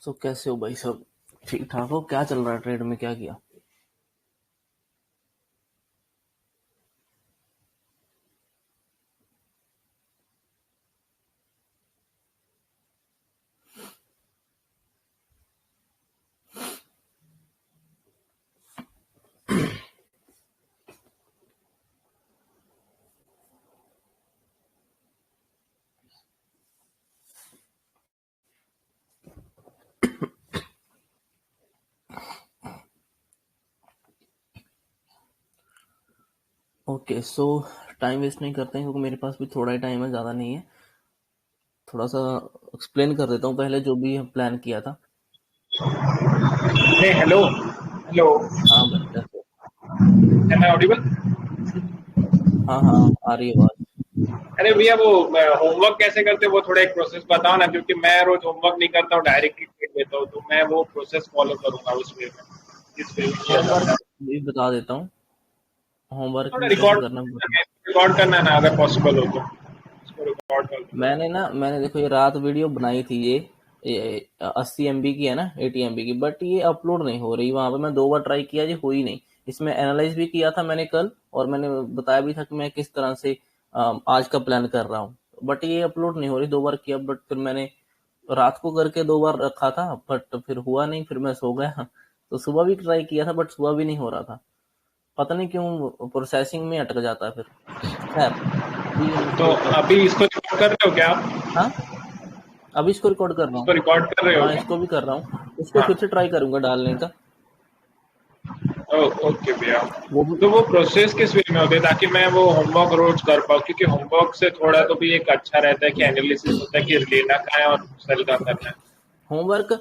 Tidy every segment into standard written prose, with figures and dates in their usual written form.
तो कैसे हो भाई? सब ठीक ठाक हो? क्या चल रहा है ट्रेड में? क्या किया? ओके, सो टाइम वेस्ट नहीं करते हैं क्योंकि मेरे पास भी थोड़ा ही टाइम है, ज़्यादा नहीं है। थोड़ा सा एक्सप्लेन कर देता हूँ पहले जो भी प्लान किया था। Hey, hello. Hello. हाँ भाई, कैसे हो? Am I audible? हाँ हाँ, आ रही है आवाज़। अरे भैया वो होमवर्क कैसे करते हो वो थोड़ा एक प्रोसेस बताओ ना, क्योंकि मैं रोज होमवर्क नहीं करता हूँ, डायरेक्ट ही लिख लेता हूँ, तो मैं वो प्रोसेस फॉलो करूंगा उस वे में, जिस वे में किया जाता होमवर्क है। भी बता देता हूँ। होमवर्क थोड़ा भी कैसे रिकॉर्ड करना है। रिकॉर्ड करना है ना, अगर पॉसिबल हो तो उसको रिकॉर्ड कर दो। मैंने देखो ये रात वीडियो बनाई थी, ये 80 MB की है ना, 80 MB की, बट ये अपलोड नहीं हो रही। वहां पे मैं 2 बार ट्राई किया जी, हुई नहीं। इसमें एनालाइज भी किया था मैंने कल, और मैंने बताया भी था कि मैं किस तरह से आज का प्लान कर रहा हूँ, बट ये अपलोड नहीं हो रही। 2 बार किया, बट फिर मैंने रात को करके 2 बार रखा था, बट फिर हुआ नहीं, फिर मैं सो गया। तो सुबह भी ट्राई किया था, बट सुबह भी नहीं हो रहा था। पता नहीं क्यों प्रोसेसिंग में अटक जाता है फिर। खैर, अभी हम तो इसको रिकॉर्ड। अभी इसको रिकॉर्ड कर रहे हो क्या आप? हाँ, अभी इसको रिकॉर्ड कर रहा हूँ। इसको रिकॉर्ड कर रहे हो हाँ, क्या? इसको भी कर रहा हूँ। उसको हाँ। फिर से ट्राई करूंगा डालने का। ओके भैया। वो भी। तो वो प्रोसेस किस वे में होते हैं ताकि मैं वो होमवर्क रोज कर पाऊँ, क्योंकि होमवर्क से थोड़ा तो भी एक अच्छा रहता है कि एनालिसिस होता है कि लेना कहाँ है और सेल का करना है। होमवर्क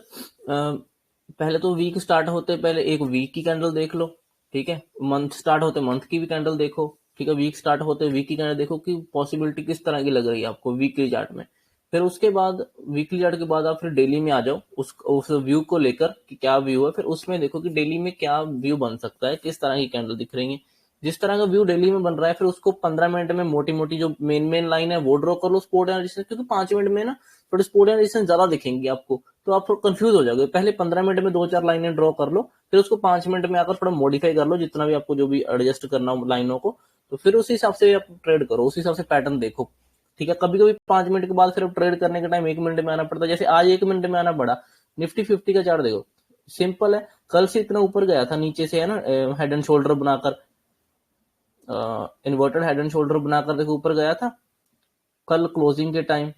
पहले तो वीक स्टार्ट होते पहले एक वीक की कैंडल देख लो। ठीक है, मंथ स्टार्ट होते मंथ की भी कैंडल देखो। ठीक है, वीक स्टार्ट होते वीक की कैंडल देखो कि पॉसिबिलिटी किस तरह की लग रही है आपको वीकली चार्ट में। फिर उसके बाद वीकली चार्ट के बाद आप फिर डेली में आ जाओ, उस व्यू को लेकर कि क्या व्यू है। फिर उसमें देखो कि डेली में क्या व्यू बन सकता है, किस तरह की कैंडल दिख रही है। जिस तरह का व्यू डेली में बन रहा है, फिर उसको 15 मिनट में मोटी मोटी जो मेन लाइन है वो ड्रॉ कर लो स्पोर्ट एनालिसिस, क्योंकि 5 मिनट में ना थोड़े स्पोर्ट एनालिसिस ज्यादा दिखेंगी आपको, तो आप थोड़ा कंफ्यूज हो जाओगे। पहले 15 मिनट में 2-4 लाइनें ड्रॉ कर लो, फिर उसको 5 मिनट में आकर थोड़ा मॉडिफाई कर लो, जितना भी आपको जो भी एडजस्ट करना हो लाइनों को। तो फिर उसी हिसाब से आप ट्रेड करो, उसी हिसाब से पैटर्न देखो। ठीक है, कभी कभी 5 मिनट के बाद फिर ट्रेड करने के टाइम 1 मिनट में आना पड़ता है, जैसे आज 1 मिनट में आना पड़ा। निफ्टी 50 का चार्ट देखो, सिंपल है। कल से इतना ऊपर गया था, नीचे से है ना, हेड एंड शोल्डर बनाकर, इन्वर्टेड हेड एंड शोल्डर बनाकर देखो ऊपर गया था कल क्लोजिंग के टाइम।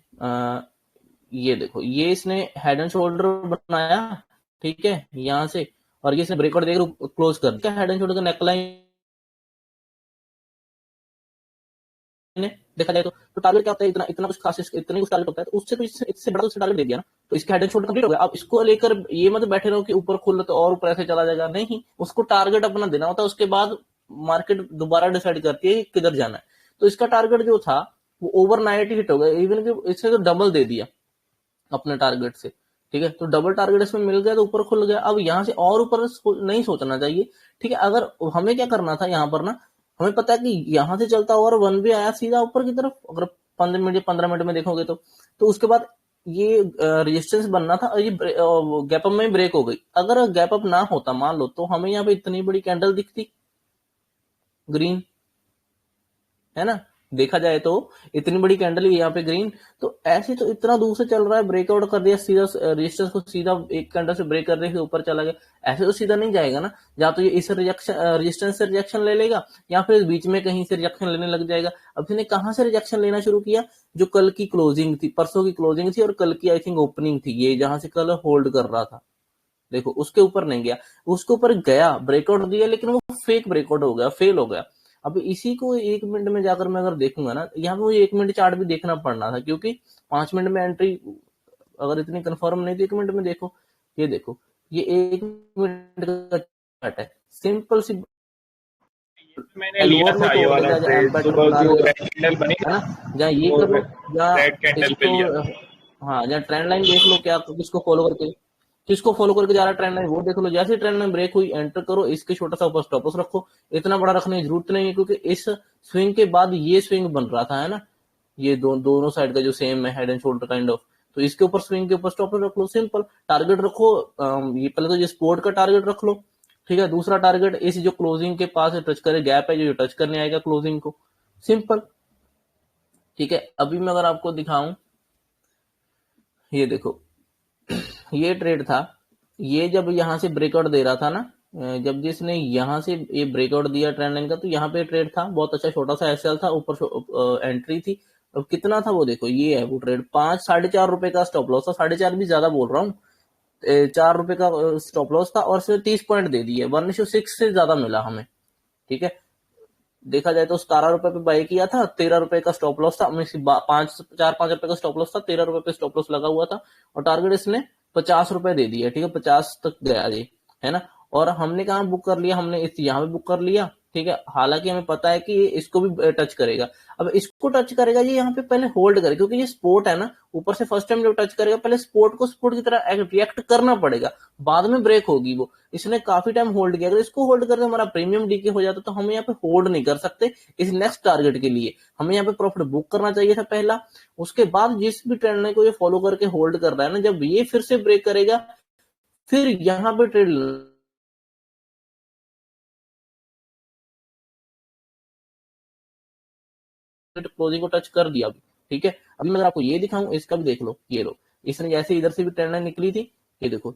ये देखो, ये इसने हेड एंड शोल्डर बनाया। ठीक है, यहां से, और ये इसने ब्रेकआउट देकर क्लोज कर दिया। हेड एंड शोल्डर का नेकलाइन देखा जाए तो टारगेट क्या होता है? इतना इतना कुछ खास, इतना कुछ टारगेट होता है, तो उससे तो इससे बड़ा, उससे टारगेट दे दिया ना। तो इसका हेड एंड शोल्डर कंप्लीट हो गया। अब इसको लेकर ये मत बैठे रहो कि ऊपर खुल तो और ऊपर ऐसे चला जाएगा, नहीं। उसको टारगेट अपना देना होता है, उसके बाद मार्केट दोबारा डिसाइड करती है कि किधर जाना है। तो इसका टारगेट जो था वो ओवरनाइट ही हिट हो गया, इवन कि इसने तो डबल दे दिया अपने टारगेट से। ठीक है, तो डबल टारगेट इसमें मिल गया, तो ऊपर खुल गया। अब यहाँ से और ऊपर नहीं सोचना चाहिए। ठीक है, अगर हमें क्या करना था यहाँ पर ना, हमें पता है कि यहाँ से चलता हुआ और वन वे आया सीधा ऊपर की तरफ, अगर 15 मिनट में देखोगे तो उसके बाद ये रेजिस्टेंस बनना था, और ये गैप अप में ब्रेक हो गई। अगर गैप अप ना होता मान लो, तो हमें यहाँ पे इतनी बड़ी कैंडल दिखती ग्रीन, है ना। देखा जाए तो इतनी बड़ी कैंडल है यहाँ पे ग्रीन। तो ऐसे तो इतना दूर से चल रहा है, ब्रेकआउट कर दिया सीधा, रेजिस्टेंस को सीधा एक कैंडल से ब्रेक कर रहे ऊपर चला गया। ऐसे तो सीधा नहीं जाएगा ना, या तो ये इस रिजेक्शन रेजिस्टेंस से रिजेक्शन ले लेगा, या फिर बीच में कहीं से रिजेक्शन लेने लग जाएगा। अब इसने कहां से रिजेक्शन लेना शुरू किया? जो कल की क्लोजिंग थी, परसों की क्लोजिंग थी, और कल की आई थिंक ओपनिंग थी, ये जहां से कल होल्ड कर रहा था। देखो, उसके ऊपर नहीं गया, उसके ऊपर गया, ब्रेकआउट दिया, लेकिन वो फेक ब्रेकआउट हो गया, फेल हो गया। अब इसी को 1 मिनट में जाकर मैं अगर देखूंगा ना, यहाँ पे मुझे 1 मिनट चार्ट भी देखना पड़ना था, क्योंकि 5 मिनट में एंट्री अगर इतनी कंफर्म नहीं थी। 1 मिनट में देखो, ये देखो, ये 1 मिनट का चार्ट है, सिंपल सी। मैंने लिया एलओआर लो था तो ये वाला एम ट्रेड पैटर्न सुबह, बना जो लेगा, रेड कैंडल बनी है ना, ना। जहाँ ये वो कर लो, जहाँ रेड कैंडल पे इसको, लिया था। हाँ, जहाँ ट्रेंड लाइन देख लो, क्या किसको फॉलो करके, जा रहा है ट्रेंड लाइन, वो देख लो। जैसे ट्रेंड लाइन ब्रेक हुई, एंटर करो, इसके छोटा सा ऊपर स्टॉप लॉस रखो। इतना बड़ा रखने की जरूरत नहीं है, क्योंकि इस स्विंग के बाद ये स्विंग बन रहा था, है ना। ये दोनों साइड का जो सेम है, head and shoulder kind of, तो इसके ऊपर स्विंग के ऊपर स्टॉप लॉस रख लो, सिंपल। टारगेट रखो, ये पहले तो ये सपोर्ट का टारगेट रख लो, ठीक है। दूसरा टारगेट इस जो क्लोजिंग के पास टच करे, गैप है जो टच करने आएगा क्लोजिंग को, सिंपल, ठीक है। अभी मैं अगर आपको दिखाऊं, ये देखो ये ट्रेड था, ये जब यहाँ से ब्रेकआउट दे रहा था ना, जब जिसने यहाँ से ये ब्रेकआउट दिया ट्रेंड लाइन का, तो यहाँ पे ट्रेड था बहुत अच्छा, छोटा सा एसएल था, ऊपर एंट्री थी। अब कितना था वो देखो, ये है वो ट्रेड, 5-4.5 रुपए का स्टॉप लॉस था, 4.5 भी ज्यादा बोल रहा हूँ, 4 रुपए का स्टॉप लॉस था, और उसने 30 पॉइंट दे दिए, 1:6 से ज्यादा मिला हमें, ठीक है। देखा जाए तो 17 रुपए पे बाई किया था, 13 रुपए का स्टॉप लॉस था, 4-5 रुपए का स्टॉप लॉस था, 13 रुपए पे स्टॉप लॉस लगा हुआ था, और टारगेट इसने 50 रुपए दे दिया, ठीक है, 50 तक गया ये, है ना। और हमने कहा बुक कर लिया, हमने इस यहाँ पे बुक कर लिया, ठीक है। हालांकि हमें पता है कि ये इसको भी टच करेगा। अब इसको टच करेगा, ये यहाँ पे पहले होल्ड करे, क्योंकि ये स्पोर्ट है ना, ऊपर से फर्स्ट टाइम जब टच करेगा, पहले स्पोर्ट को स्पोर्ट की तरह रिएक्ट करना पड़ेगा, बाद में ब्रेक होगी वो। इसने काफी टाइम होल्ड किया, अगर इसको होल्ड करते हमारा प्रीमियम डीके हो जाता तो हम यहाँ पे होल्ड नहीं कर सकते इस नेक्स्ट टारगेट के लिए, हमें यहाँ पे प्रॉफिट बुक करना चाहिए था पहला। उसके बाद जिस भी ट्रेंड लाइन को ये फॉलो करके होल्ड कर रहा है ना, जब ये फिर से ब्रेक करेगा, फिर यहाँ पे ट्रेड क्लोजिंग को टच कर दिया अभी, ठीक है। अभी मैं अगर आपको ये दिखाऊं, इसका भी देख लो, ये लो, इसने जैसे इधर से भी ट्रेंड लाइन निकली थी, ये देखो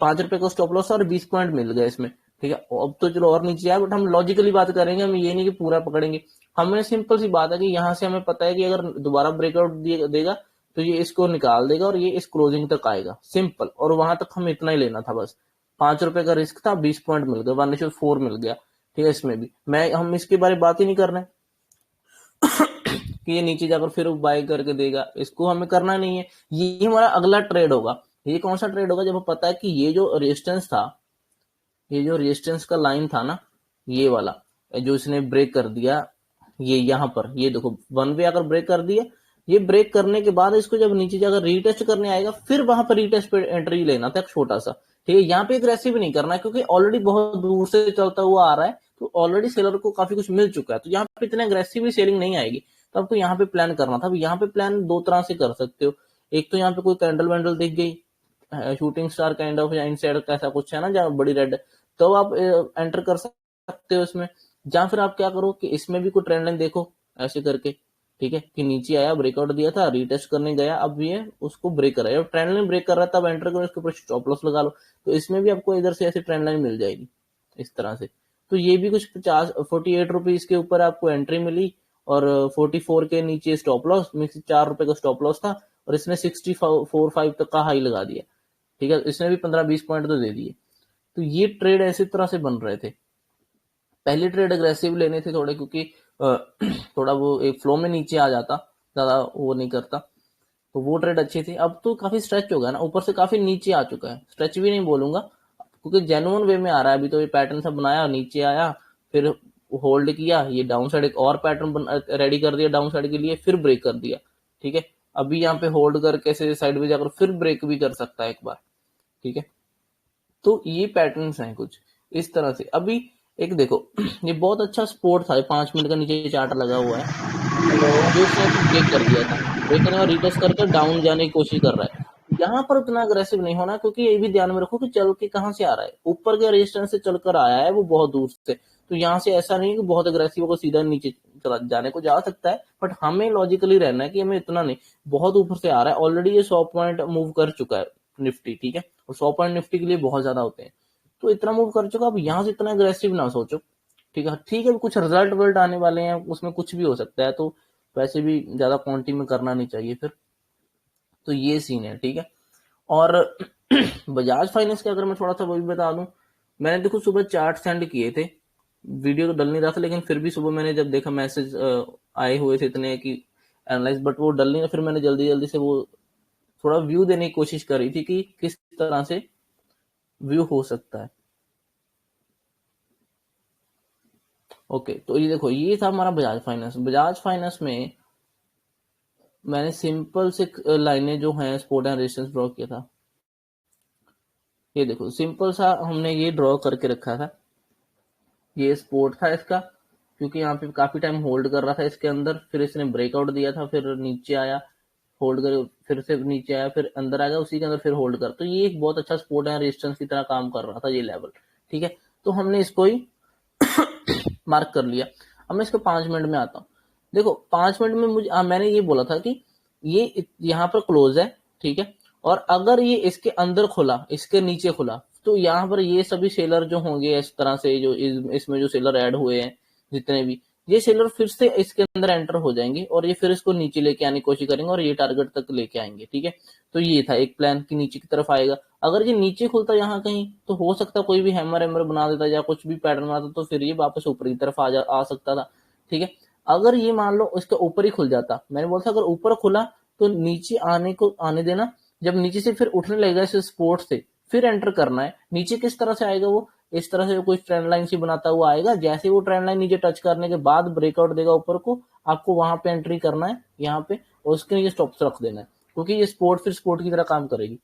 5 रुपए का स्टॉप लॉस और 20 पॉइंट मिल गए इसमें, ठीक है। अब तो चलो और नीचे आया, बट हम लॉजिकली बात करेंगे, हम ये नहीं कि पूरा पकड़ेंगे। हमें सिंपल सी बात है कि यहाँ से हमें पता है कि अगर दोबारा ब्रेकआउट देगा तो ये इसको निकाल देगा और ये इस क्लोजिंग तक आएगा, सिंपल। और वहां तक हमें इतना ही लेना था बस, 5 रुपए का रिस्क था, 20 पॉइंट मिल गए, 1:4 मिल गया, ठीक है। इसमें भी हम इसके बारे में बात ही नहीं कर रहे कि ये नीचे जाकर फिर बाय करके देगा, इसको हमें करना नहीं है। ये हमारा अगला ट्रेड होगा। ये कौन सा ट्रेड होगा, जब हमें पता है कि ये जो रेजिस्टेंस था, ये जो रेजिस्टेंस का लाइन था ना, ये वाला जो इसने ब्रेक कर दिया, ये यहाँ पर, ये देखो 1 वे अगर ब्रेक कर दिया, ये ब्रेक करने के बाद इसको जब नीचे जाकर रीटेस्ट करने आएगा, फिर वहां पर रीटेस्ट पे एंट्री लेना था, एक छोटा सा, ठीक है। यहाँ पे एग्रेसिव नहीं करना है, क्योंकि ऑलरेडी बहुत दूर से चलता हुआ आ रहा है, तो ऑलरेडी सेलर को काफी कुछ मिल चुका है, तो यहाँ पे इतना एग्रेसिव सेलिंग नहीं आएगी। तो आपको यहाँ पे प्लान करना था। अब यहाँ पे प्लान दो तरह से कर सकते हो, एक तो यहाँ पे कोई कैंडल वैंडल दिख गई, शूटिंग स्टार काइंड ऑफ या इनसाइड कैसा कुछ है ना, जहाँ बड़ी रेड, तो आप एंटर कर सकते हो इसमें। या फिर आप क्या करो कि इसमें भी कोई ट्रेंड लाइन देखो ऐसे करके, ठीक है, कि नीचे आया, ब्रेकआउट दिया था, रीटेस्ट करने गया, अब ये उसको ब्रेक कर रहा है, जब ट्रेंड लाइन ब्रेक कर रहा है तब एंटर करो, इसके ऊपर स्टॉप लॉस लगा लो, तो इसमें भी आपको इधर से ऐसे ट्रेंड लाइन मिल जाएगी इस तरह से। तो ये भी कुछ 48 रुपीज के ऊपर आपको एंट्री मिली, और 44 के नीचे स्टॉप लॉस, 4 रुपए का स्टॉप लॉस था, और इसने 64.5 तक का हाई लगा दिया, ठीक है। इसने भी 15-20 पॉइंट तो दे दिए। तो ये ट्रेड ऐसी तरह से बन रहे थे। पहले ट्रेड अग्रेसिव लेने थे थोड़े, क्योंकि थोड़ा वो एक फ्लो में नीचे आ जाता, ज्यादा वो नहीं करता, तो वो ट्रेड अच्छी थी। अब तो काफी स्ट्रेच हो गया ना, ऊपर से काफी नीचे आ चुका है, स्ट्रेच भी नहीं बोलूंगा, क्योंकि जेन्युइन वे में आ रहा है। अभी तो ये पैटर्न सब बनाया, नीचे आया, फिर होल्ड किया, ये डाउन साइड एक और पैटर्न रेडी कर दिया डाउन साइड के लिए, फिर ब्रेक कर दिया, ठीक है। अभी यहाँ पे होल्ड करके से साइड में जाकर फिर ब्रेक भी कर सकता है एक बार, ठीक है। तो ये पैटर्न्स हैं कुछ इस तरह से। अभी एक देखो ये बहुत अच्छा स्पोर्ट था, 5 मिनट का नीचे चार्ट लगा हुआ है, हेलो। जो उसने ब्रेक कर दिया था, ब्रेक करने का रिटेस्ट करके डाउन जाने की कोशिश कर रहा है। यहाँ पर उतना अग्रेसिव नहीं होना, क्योंकि ये भी ध्यान में रखो कि चल के कहाँ से आ रहा है, ऊपर के रेजिस्टेंस से चलकर आया है वो बहुत दूर से, तो यहाँ से ऐसा नहीं कि बहुत अग्रेसिव होकर सीधा नीचे चला जाने को जा सकता है, बट हमें लॉजिकली रहना है कि हमें इतना नहीं, बहुत ऊपर से आ रहा है, ऑलरेडी ये 100 पॉइंट मूव कर चुका है निफ्टी, ठीक है, और 100 पॉइंट निफ्टी के लिए बहुत ज्यादा होते हैं, तो इतना मूव कर चुका। अब यहाँ से इतना अग्रेसिव ना सोचो, ठीक है, ठीक है, कुछ रिजल्ट वर्ल्ट आने वाले हैं, उसमें कुछ भी हो सकता है, तो वैसे भी ज्यादा क्वांटिटी में करना नहीं चाहिए फिर। तो ये सीन है, ठीक है। और बजाज फाइनेंस के अगर मैं थोड़ा सा वो भी बता दूं, मैंने देखो सुबह चार्ट सेंड किए थे, वीडियो तो डल नहीं रहा था, लेकिन फिर भी सुबह मैंने जब देखा मैसेज आए हुए थे इतने कि एनालाइज, बट वो डल नहीं, फिर मैंने जल्दी जल्दी से वो थोड़ा व्यू देने की कोशिश करी थी कि किस तरह से व्यू हो सकता है। ओके, तो ये देखो, ये था हमारा बजाज फाइनेंस। बजाज फाइनेंस में मैंने सिंपल से लाइनें जो हैं सपोर्ट एंड रेजिस्टेंस ड्रॉ किया था। ये देखो सिंपल सा हमने ये ड्रॉ करके रखा था, ये सपोर्ट था इसका, क्योंकि यहाँ पे काफी टाइम होल्ड कर रहा था इसके अंदर, फिर इसने ब्रेकआउट दिया था, फिर नीचे आया, होल्ड कर, फिर से नीचे आया, फिर अंदर आ गया, उसी के अंदर फिर होल्ड कर। तो ये एक बहुत अच्छा सपोर्ट है, रेजिस्टेंस की तरह काम कर रहा था ये लेवल, ठीक है। तो हमने इसको ही मार्क कर लिया। अब मैं इसको 5 मिनट में आता हूँ। देखो 5 मिनट में मुझे मैंने ये बोला था कि ये यहाँ पर क्लोज है, ठीक है। और अगर ये इसके अंदर खुला, इसके नीचे खुला, तो यहाँ पर ये सभी सेलर जो होंगे इस तरह से, जो इसमें जो सेलर ऐड हुए हैं जितने भी, ये सेलर फिर से इसके अंदर एंटर हो जाएंगे और ये फिर इसको नीचे लेके आने की कोशिश करेंगे और ये टारगेट तक लेके आएंगे, ठीक है। तो ये था एक प्लान कि नीचे की तरफ आएगा। अगर ये नीचे खुलता यहाँ कहीं, तो हो सकता कोई भी हैमर हैमर बना देता या कुछ भी पैटर्न बनाता, तो फिर ये वापस ऊपर की तरफ आ सकता था, ठीक है। अगर ये मान लो इसके ऊपर ही खुल जाता, मैंने बोला था अगर ऊपर खुला तो नीचे आने देना, जब नीचे से फिर उठने लगेगा इस सपोर्ट से, फिर एंटर करना है। नीचे किस तरह से आएगा वो, इस तरह से कोई ट्रेंड लाइन सी बनाता हुआ आएगा। जैसे वो ट्रेंड लाइन नीचे टच करने के बाद ब्रेकआउट देगा ऊपर को, आपको वहां पे एंट्री करना है यहाँ पे, और उसके नीचे स्टॉप्स रख देना है, क्योंकि ये सपोर्ट फिर सपोर्ट की तरह काम करेगी।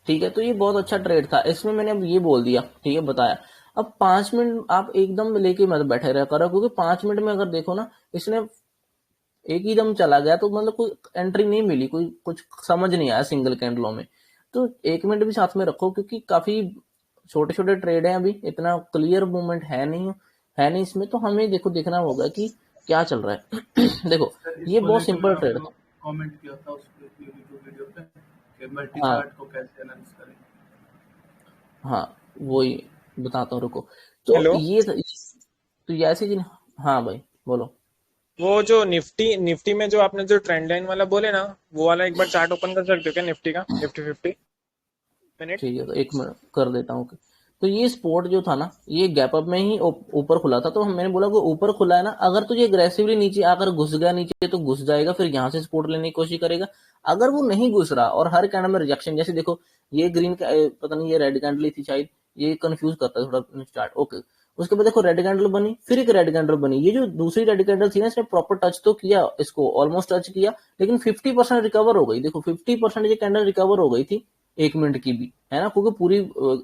ठीक है, तो ये बहुत अच्छा ट्रेड था, इसमें मैंने अब ये बोल दिया, ठीक है, बताया। अब 5 मिनट आप एकदम लेके मत बैठे रहा करो, क्योंकि 5 मिनट में अगर देखो ना, इसने एक ही दम चला गया, तो मतलब कोई एंट्री नहीं मिली, कोई कुछ समझ नहीं आया सिंगल कैंडलों में। तो 1 मिनट भी साथ में रखो, क्योंकि काफी छोटे छोटे ट्रेड हैं, अभी इतना क्लियर मूवमेंट है नहीं इसमें। तो हमें देखो देखना होगा कि क्या चल रहा है। देखो सर ये इसको बहुत लेके सिंपल मैंने ट्रेड आपको था। कमेंट किया था उस वीडियो पे कि मल्टी हाँ चार्ट को कैसे एनालाइज करें। हाँ, वही बताता हूँ, रुको। तो हेलो, ये तो ऐसी चीज। हाँ भाई बोलो। वो जो निफ्टी निफ्टी में जो आपने जो ट्रेंड लाइन वाला बोले ना, वो वाला एक बार चार्ट ओपन कर सकते हो क्या निफ्टी का, निफ्टी 50 मिनट? ठीक है, तो 1 मिनट कर देता हूँ। तो ये स्पॉट जो था ना, ये गैप अप में ही ऊपर खुला था। तो मैंने बोला कि ऊपर खुला है ना, अगर तुझे एग्रेसिवली नीचे आकर घुस गया नीचे, तो घुस जाएगा, फिर यहाँ से सपोर्ट लेने की कोशिश करेगा। अगर वो नहीं घुस रहा और हर कैंडल में रिजेक्शन, जैसे देखो ये ग्रीन का पता नहीं ये रेड कैंडल थी शायद, ये कंफ्यूज करता है थोड़ा स्टार्ट, ओके। उसके बाद देखो रेड कैंडल बनी, फिर एक रेड कैंडल बनी। ये जो दूसरी रेड कैंडल थी ना, इसने प्रॉपर टच तो किया, इसको ऑलमोस्ट टच किया, लेकिन 50% रिकवर हो गई। देखो 50% ये कैंडल रिकवर हो गई थी 1 मिनट की भी, है ना, क्योंकि पूरी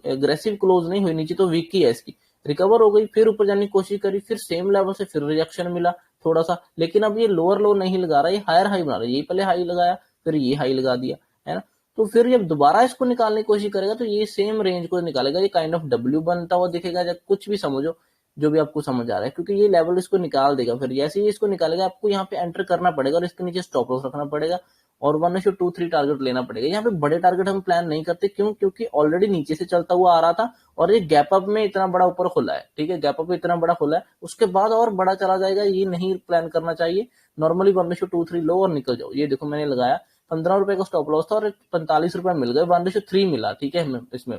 एग्रेसिव क्लोज नहीं हुई, नीचे तो वीक ही है इसकी। रिकवर हो गई, फिर ऊपर जाने की कोशिश करी, फिर सेम लेवल से फिर रिजेक्शन मिला थोड़ा सा, लेकिन अब ये लोअर लो नहीं लगा रहा, ये हायर हाई बना रहा है। ये पहले हाई लगाया, फिर ये हाई लगा दिया, है ना। तो फिर जब दोबारा इसको निकालने की कोशिश करेगा, तो ये सेम रेंज को निकालेगा, ये काइंड ऑफ डब्ल्यू बनता हुआ दिखेगा, या कुछ भी समझो, जो भी आपको समझ आ रहा है, क्योंकि ये लेवल इसको निकाल देगा। फिर जैसे ही इसको निकालेगा, आपको यहाँ पे एंटर करना पड़ेगा और इसके नीचे स्टॉप लॉस रखना पड़ेगा और 1:2 3 टारगेट लेना पड़ेगा। यहाँ पे बड़े टारगेट हम प्लान नहीं करते, क्यों? क्योंकि ऑलरेडी नीचे से चलता हुआ आ रहा था और ये गैप अप में इतना बड़ा ऊपर खुला है, ठीक है, गैप अप में इतना बड़ा खुला है, उसके बाद और बड़ा चला जाएगा, ये नहीं प्लान करना चाहिए। नॉर्मली 1:2 3 लो और निकल जाओ। ये देखो मैंने लगाया, 15 रुपए का स्टॉप लॉस था और 45 रुपए मिल गए, 1:3 मिला, ठीक है। इसमें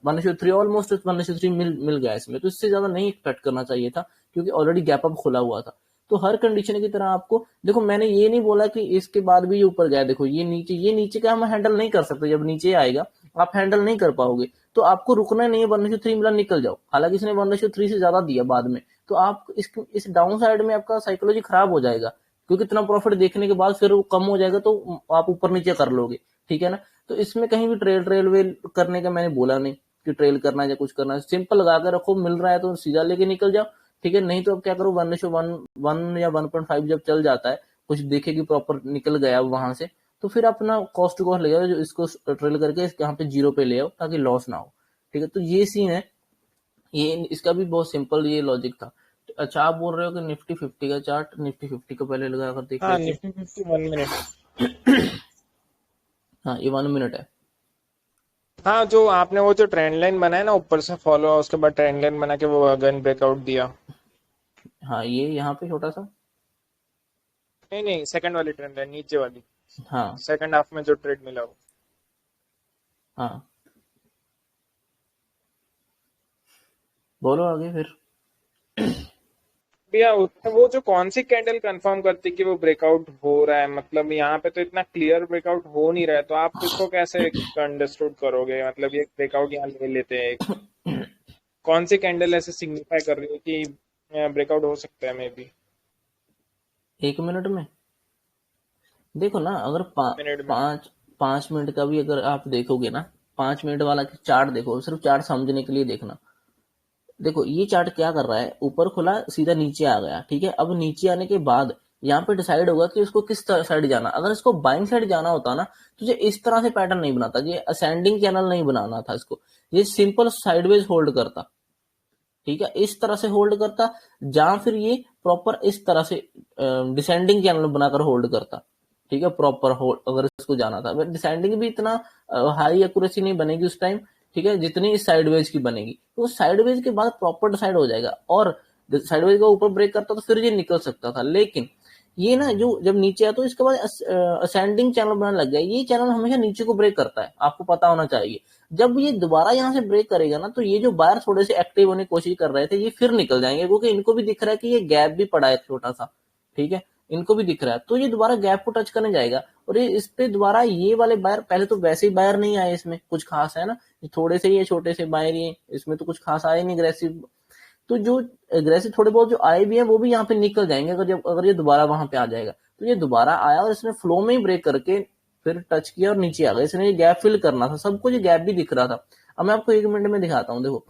1:3 ऑलमोस्ट 1:3 मिल गया इसमें। तो इससे ज्यादा नहीं एक्सपेक्ट करना चाहिए था, क्योंकि ऑलरेडी गैप अप खुला हुआ था। तो हर कंडीशन की तरह आपको देखो, मैंने ये नहीं बोला कि इसके बाद भी ये ऊपर गया। देखो ये नीचे का हम हैंडल नहीं कर सकते, जब नीचे आएगा आप हैंडल नहीं कर पाओगे, तो आपको रुकना नहीं है। 1:3 मिला, निकल जाओ। हालांकि इसने 1:3 से ज्यादा दिया बाद में, तो आप इस डाउन साइड में आपका साइकोलॉजी खराब हो जाएगा, क्योंकि इतना प्रॉफिट देखने के बाद फिर वो कम हो जाएगा, तो आप ऊपर नीचे कर लोगे, ठीक है ना। तो इसमें कहीं भी ट्रेल वेल करने का मैंने बोला नहीं कि ट्रेल करना है या कुछ करना है। सिंपल लगा के रखो, मिल रहा है तो सीधा लेके निकल जाओ, ठीक है। नहीं तो अब क्या करो, 1:1 या 1.5 जब चल जाता है, कुछ देखे कि प्रॉपर निकल गया वहां से, तो फिर अपना कॉस्ट टू कॉस्ट ले जाओ, जो इसको ट्रेल करके यहाँ पे 0 पे ले आओ, ताकि लॉस ना हो, ठीक है। तो ये सीन है, ये इसका भी बहुत सिंपल ये लॉजिक था। अच्छा, आप बोल रहे हो कि निफ्टी 50 का चार्ट, निफ्टी 50 को पहले लगा कर देख हाँ, लेते हैं। Nifty 50 1 minute. हाँ, ये 1 मिनट है। हाँ, जो आपने वो जो ट्रेंड लाइन बनाया ना, ऊपर से फॉलो, उसके बाद ट्रेंड लाइन बना के वो अगेन ब्रेकआउट दिया। हाँ, ये यहाँ पे छोटा सा। नहीं नहीं, सेकंड वाली ट्रेंड लाइन, नीचे वाली, हाँ सेकंड हाफ में जो ट्रेड मिला वो। हाँ, बोलो आगे फिर। भैया वो जो कौन सी कैंडल कंफर्म करती कि वो ब्रेकआउट हो रहा है? मतलब यहाँ पे तो इतना क्लियर ब्रेकआउट हो नहीं रहा है, तो आप इसको कैसे अंडरस्टूड करोगे? मतलब ये ब्रेकआउट यहाँ ले लेते हैं, कौन सी कैंडल ऐसे सिग्निफाई कर रही है कि ब्रेकआउट हो सकता है मे बी? 1 मिनट में देखो ना, अगर मिनट में? 5 मिनट का भी अगर आप देखोगे ना, 5 मिनट वाला चार्ट देखो, सिर्फ चार्ट समझने के लिए देखना। देखो ये चार्ट क्या कर रहा है, ऊपर खुला सीधा नीचे आ गया, ठीक है। अब नीचे आने के बाद यहाँ पे डिसाइड होगा कि उसको किस साइड जाना। अगर इसको बाइंग साइड जाना होता ना, तुझे इस तरह से पैटर्न नहीं बनाता, ये असेंडिंग चैनल नहीं बनाना था इसको, ये सिंपल साइडवेज होल्ड करता, ठीक है, इस तरह से होल्ड करता, जहां फिर ये प्रॉपर इस तरह से डिसेंडिंग चैनल बनाकर होल्ड करता, ठीक है, प्रॉपर होल्ड अगर इसको जाना था। डिसेंडिंग भी इतना हाई एक्यूरेसी नहीं बनेगी उस टाइम, ठीक है, जितनी इस साइडवेज की बनेगी। तो साइडवेज के बाद प्रॉपर डिसाइड हो जाएगा, और साइडवेज का ऊपर ब्रेक करता तो फिर ये निकल सकता था। लेकिन ये ना जो जब नीचे आया तो इसके बाद असेंडिंग चैनल बनाने लग गया। ये चैनल हमेशा नीचे को ब्रेक करता है, आपको पता होना चाहिए। जब ये दोबारा यहाँ से ब्रेक करेगा ना, तो ये जो बायर थोड़े से एक्टिव होने की कोशिश कर रहे थे, ये फिर निकल जाएंगे, क्योंकि इनको भी दिख रहा है कि ये गैप भी पड़ा है छोटा सा, ठीक है, इनको भी दिख रहा है। तो ये दोबारा गैप को टच करने जाएगा, और ये इस पे दोबारा ये वाले बायर, पहले तो वैसे ही बायर नहीं आए इसमें कुछ खास, है ना, थोड़े से ये छोटे से बायर, ये इसमें तो कुछ खास आए नहीं अग्रेसिव। तो जो अग्रेसिव थोड़े बहुत जो आए भी हैं वो भी यहाँ पे निकल जाएंगे, अगर ये दोबारा वहां पे आ जाएगा। तो ये दोबारा आया और इसने फ्लो में ही ब्रेक करके फिर टच किया और नीचे आ गया। इसने ये गैप फिल करना था, सबको ये गैप भी दिख रहा था। अब मैं आपको 1 मिनट में दिखाता हूँ। देखो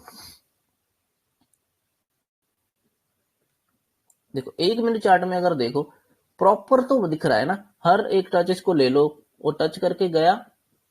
देखो 1 मिनट चार्ट में अगर देखो, प्रॉपर तो दिख रहा है ना, हर एक टच इसको ले लो, वो टच करके गया,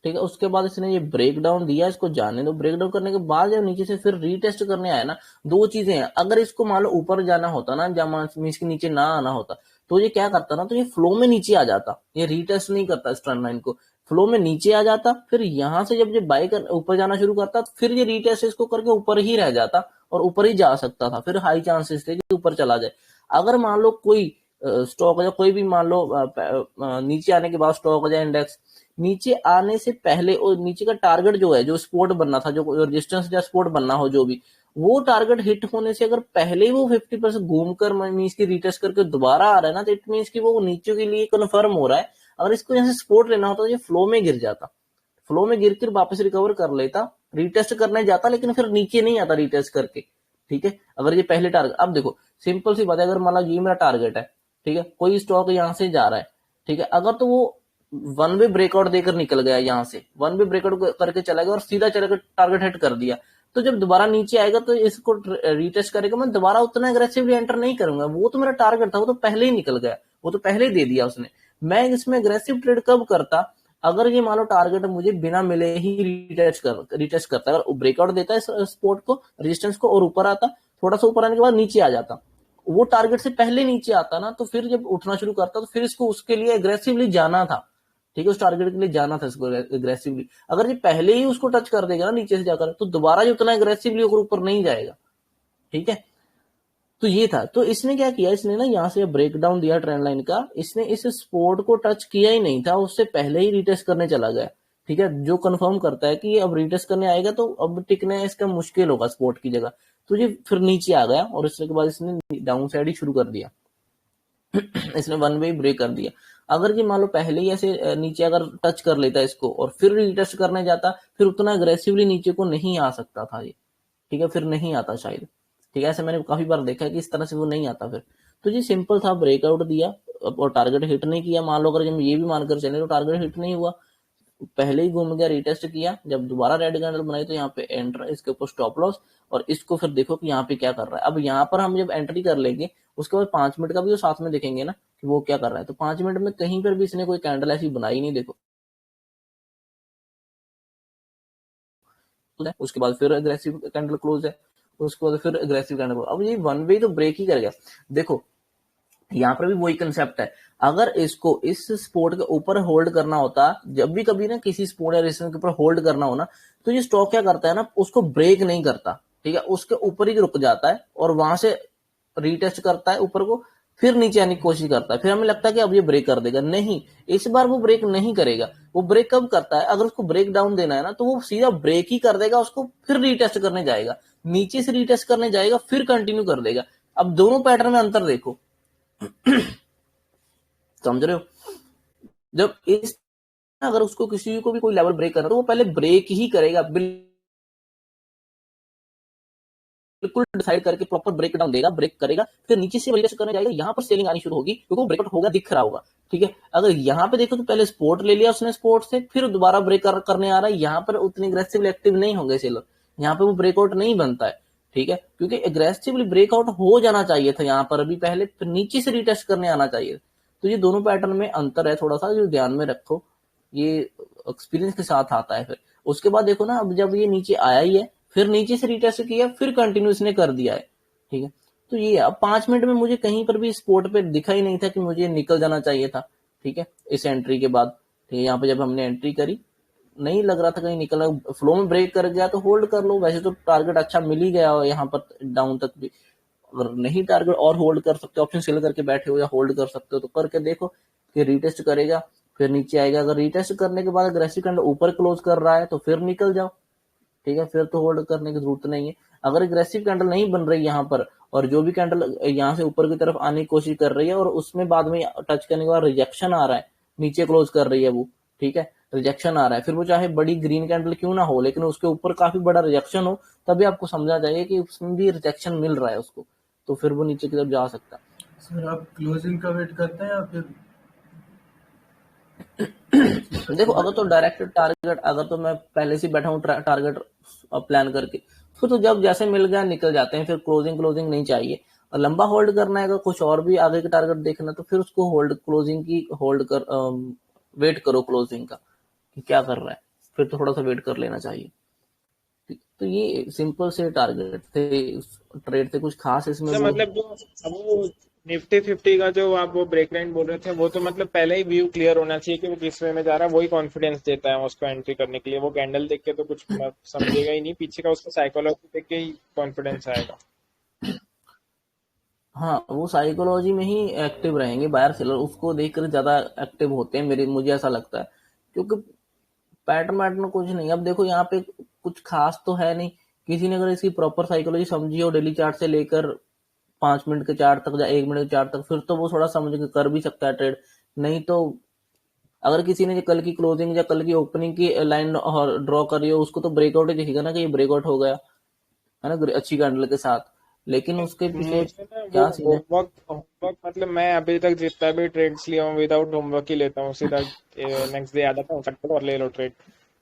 ठीक है। उसके बाद इसने ये ब्रेक डाउन दिया, इसको जाने दो। ब्रेक डाउन करने के बाद जब नीचे से फिर रीटेस्ट करने आया ना, दो चीजें हैं। अगर इसको मान लो ऊपर जाना होता ना, जब मीन्स के नीचे ना आना होता, तो ये क्या करता ना, तो ये फ्लो में नीचे आ जाता, ये रीटेस्ट नहीं करता इस ट्रेंड लाइन को, फ्लो में नीचे आ जाता। फिर यहां से जब ये बाई कर ऊपर जाना शुरू करता, फिर ये रीटेस्ट इसको करके ऊपर ही रह जाता और ऊपर ही जा सकता था। फिर हाई चांसेस थे कि ऊपर चला जाए। अगर मान लो कोई स्टॉक या कोई भी मान लो नीचे आने के बाद स्टॉक या इंडेक्स नीचे आने से पहले, और नीचे का टारगेट जो है, जो सपोर्ट बनना था, जो रेजिस्टेंस या सपोर्ट बनना हो, जो भी वो टारगेट हिट होने से अगर पहले ही वो 50% घूमकर मीन्स की रिटेस्ट करके दोबारा आ रहा है ना, तो इट मीन्स की वो नीचे के लिए कन्फर्म हो रहा है। अगर इसको यहाँ से सपोर्ट लेना होता तो ये फ्लो में गिर जाता, फ्लो में गिर कर वापस रिकवर कर लेता, रिटेस्ट करने जाता, लेकिन फिर नीचे नहीं आता रिटेस्ट करके, ठीक है। अगर ये पहले टारगेट, अब देखो सिंपल सी बात है, अगर मान लो ये मेरा टारगेट है, ठीक है, कोई स्टॉक यहाँ से जा रहा है, ठीक है, अगर तो वो वन वे ब्रेकआउट देकर निकल गया, यहाँ से वन वे ब्रेकआउट करके चला गया और सीधा चलकर टारगेट हिट कर दिया, तो जब दोबारा नीचे आएगा तो इसको रिटेस्ट करेगा, मैं दोबारा उतना एग्रेसिवली एंटर नहीं करूंगा। वो तो मेरा टारगेट था, वो तो पहले ही निकल गया, वो तो पहले ही दे दिया उसने। मैं इसमें एग्रेसिव ट्रेड कब करता, अगर ये मान लो टारगेट मुझे बिना मिले ही रिटेस्ट करता है, अगर ब्रेकआउट देता है सपोर्ट को, रेजिस्टेंस को, और ऊपर आता, थोड़ा सा ऊपर आने के बाद नीचे आ जाता, वो टारगेट से पहले नीचे आता ना, तो फिर जब उठना शुरू करता तो फिर इसको उसके लिए एग्रेसिवली जाना था, ठीक है, उस टारगेट के लिए जाना था इसको एग्रेसिवली। अगर ये पहले ही उसको टच कर देगा ना नीचे से जाकर, तो दोबारा जो उतना एग्रेसिवली ऊपर नहीं जाएगा, ठीक है। तो ये था, तो इसने क्या किया, इसने ना यहाँ से ब्रेक डाउन दिया ट्रेंड लाइन का, इसने इस सपोर्ट को टच किया ही नहीं था, उससे पहले ही रिटेस्ट करने चला गया, ठीक है, जो कंफर्म करता है कि ये अब रिटेस्ट करने आएगा तो अब टिकने इसका मुश्किल होगा सपोर्ट की जगह। तो ये फिर नीचे आ गया और इसके बाद इसने डाउन साइड ही शुरू कर दिया इसने वन वे ब्रेक कर दिया। अगर ये मान लो पहले ही ऐसे नीचे अगर टच कर लेता इसको और फिर रिटेस्ट करने जाता, फिर उतना अग्रेसिवली नीचे को नहीं आ सकता था ये, ठीक है, फिर नहीं आता शायद, ठीक है, ऐसे मैंने काफी बार देखा है कि इस तरह से वो नहीं आता फिर। तो ये सिंपल था, ब्रेकआउट दिया और टारगेट हिट नहीं किया। मान लो अगर हम ये भी मानकर चले तो टारगेट हिट नहीं हुआ, पहले ही घूम गया, रिटेस्ट किया, जब दोबारा रेड कैंडल बनाई तो यहाँ पे एंटर, इसके ऊपर स्टॉप लॉस, और इसको फिर देखो कि यहाँ पे क्या कर रहा है। अब यहाँ पर हम जब एंट्री कर लेंगे, उसके बाद 5 मिनट का भी वो साथ में देखेंगे ना कि वो क्या कर रहा है। तो 5 मिनट में कहीं पर भी इसने कोई कैंडल ऐसी बनाई नहीं, देखो उसके बाद फिर अग्रेसिव कैंडल क्लोज है, उसके बाद फिर अग्रेसिव कैंडल। अब ये वन वे तो ब्रेक ही कर गया। देखो यहाँ पर भी वही कंसेप्ट है, अगर इसको इस सपोर्ट के ऊपर होल्ड करना होता, जब भी कभी ना किसी सपोर्ट या रेजिस्टेंस के ऊपर होल्ड करना हो ना, तो ये स्टॉक क्या करता है ना, उसको ब्रेक नहीं करता, ठीक है, उसके ऊपर ही रुक जाता है और वहां से रीटेस्ट करता है ऊपर को, फिर नीचे आने की कोशिश करता है। फिर हमें लगता है कि अब ये ब्रेक कर देगा, नहीं, इस बार वो ब्रेक नहीं करेगा। वो ब्रेक कब करता है, अगर उसको ब्रेक डाउन देना है ना, तो वो सीधा ब्रेक ही कर देगा, उसको फिर रीटेस्ट करने जाएगा, नीचे से रीटेस्ट करने जाएगा, फिर कंटिन्यू कर देगा। अब दोनों पैटर्न में अंतर देखो समझ रहे हो, जब इस अगर उसको किसी को भी कोई लेवल ब्रेक करना तो वो पहले ब्रेक ही करेगा, बिल्कुल डिसाइड करके प्रॉपर ब्रेक डाउन देगा, ब्रेक करेगा, फिर नीचे से रिटेस्ट करने जाएगा, यहाँ पर सेलिंग आनी शुरू होगी क्योंकि वो ब्रेकआउट होगा, दिख रहा होगा, ठीक है। अगर यहाँ पे देखो तो पहले सपोर्ट ले लिया उसने, सपोर्ट से फिर दोबारा ब्रेक करने आ रहा है, यहाँ पर उतनी अग्रेसिव एक्टिव नहीं होंगे सेलर, यहाँ पे वो ब्रेकआउट नहीं बनता है, ठीक है, क्योंकि एग्रेसिवली ब्रेकआउट हो जाना चाहिए था यहाँ पर अभी पहले, फिर नीचे से रीटेस्ट करने आना चाहिए। तो ये दोनों पैटर्न में अंतर है थोड़ा सा, जो ध्यान में रखो, ये एक्सपीरियंस के साथ आता है। फिर उसके बाद देखो ना, अब जब ये नीचे आया ही है, फिर नीचे से रीटेस्ट किया, फिर कंटिन्यूस ने कर दिया है, ठीक है। तो ये अब 5 मिनट में मुझे कहीं पर भी स्पॉट पे दिखा ही नहीं था कि मुझे निकल जाना चाहिए था, ठीक है, इस एंट्री के बाद। ठीक है, यहाँ पे जब हमने एंट्री करी, नहीं लग रहा था कहीं निकलना, फ्लो में ब्रेक कर गया तो होल्ड कर लो, वैसे तो टारगेट अच्छा मिल ही गया यहाँ पर डाउन तक भी। अगर नहीं टारगेट और होल्ड कर सकते हो, ऑप्शन सेल करके बैठे हो या होल्ड कर सकते हो, तो करके देखो कि रीटेस्ट करेगा, फिर नीचे आएगा। अगर रीटेस्ट करने के बाद अग्रेसिव कैंडल ऊपर क्लोज कर रहा है तो फिर निकल जाओ, ठीक है, फिर तो होल्ड करने की जरूरत नहीं है। अगर एग्रेसिव कैंडल नहीं बन रही यहाँ पर, और जो भी कैंडल यहाँ से ऊपर की तरफ आने की कोशिश कर रही है और उसमें बाद में टच करने के बाद रिजेक्शन आ रहा है, नीचे क्लोज कर रही है वो, ठीक है, रिजेक्शन आ रहा है, फिर वो चाहे बड़ी ग्रीन कैंडल क्यों ना हो, लेकिन उसके ऊपर काफी बड़ा रिजेक्शन हो, तभी आपको समझना चाहिए कि उसमें भी रिजेक्शन मिल रहा है उसको, तो फिर वो नीचे की तरफ जा सकता है। सर आप क्लोजिंग का वेट करते हैं या फिर देखो, अगर तो डायरेक्ट टारगेट, अगर तो मैं पहले से बैठा हूँ टारगेट प्लान करके, फिर तो जब जैसे मिल गया निकल जाते हैं, फिर क्लोजिंग क्लोजिंग नहीं चाहिए। और लंबा होल्ड करना है, अगर कुछ और भी आगे का टारगेट देखना, तो फिर उसको होल्ड, क्लोजिंग की होल्ड कर, वेट करो क्लोजिंग का कि क्या कर रहा है, फिर तो थोड़ा सा वेट कर लेना चाहिए। तो ये सिंपल से टारगेट थे, ट्रेड थे, कुछ खास इसमें तो वो मतलब जो अब वो निफ्टी 50 का जो आप वो ब्रेक लाइन बोल रहे थे, वो तो मतलब पहले ही व्यू क्लियर होना चाहिए कि वो किस वे में जा रहा है, वही कॉन्फिडेंस देता है उसको एंट्री करने के लिए। वो कैंडल देख के तो कुछ समझेगा ही नहीं, पीछे का उसका साइकोलॉजी देख के ही कॉन्फिडेंस आएगा। हाँ, वो साइकोलॉजी में ही एक्टिव रहेंगे बायर सेलर, उसको देखकर ज्यादा एक्टिव होते हैं, मेरे मुझे ऐसा लगता है, क्योंकि पैटर्न पैटर्न कुछ नहीं। अब देखो यहाँ पे कुछ खास तो है नहीं, किसी ने अगर इसकी प्रॉपर साइकोलॉजी समझी हो, डेली चार्ट से लेकर 5 मिनट के चार्ट तक या 1 मिनट के चार्ट तक, फिर तो वो थोड़ा समझ के कर भी सकता है ट्रेड। नहीं तो अगर किसी ने कल की क्लोजिंग या कल की ओपनिंग की लाइन ड्रॉ करी हो, उसको तो ब्रेकआउट ही दिखेगा ना कि ये ब्रेकआउट हो गया है ना, अच्छी कैंडल के साथ, लेकिन उसके पीछे मुझे ना वो क्या सीन है। होमवर्क होमवर्क मतलब मैं अभी तक जितना भी ट्रेड्स लिया हूँ विदाउट होमवर्क ही लेता हूँ, सीधा नेक्स्ट डे आ जाता हूँ चट और ले लो ट्रेड।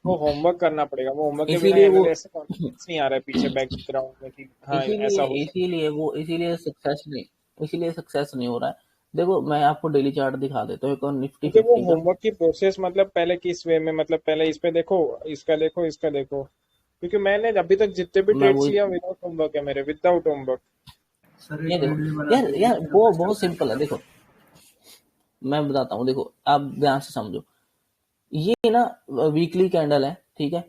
वो होमवर्क करना पड़ेगा, वो होमवर्क के बिना इसीलिए वो मेरे ऐसे कॉन्फिडेंस नहीं आ रहा है पीछे बैकग्राउंड में कि हाँ ऐसा इसीलिए हो सकता इसीलिए वो इसीलिए सक्सेस नहीं हो रहा है। देखो, मैं आपको डेली चार्ट दिखा देता हूँ, एक और निफ्टी है। मुझे वो 50 का। होमवर्क की प्रोसेस मतलब पहले किस वे में, मतलब पहले इस पे देखो, इसका देखो, इसका देखो, क्योंकि मैंने अभी तक जितने भी मैं ट्रेड्स वही, लिया विदाउट होमवर्क है मेरे, विदाउट होमवर्क। सर ये एक देखो वीडियो बना यार, दीजिए यार फिर वो हम बहुत स्टेप बाय सिंपल है, स्टेप। देखो मैं बताता हूँ, देखो आप ध्यान से समझो। ये ना वीकली कैंडल है, ठीक है,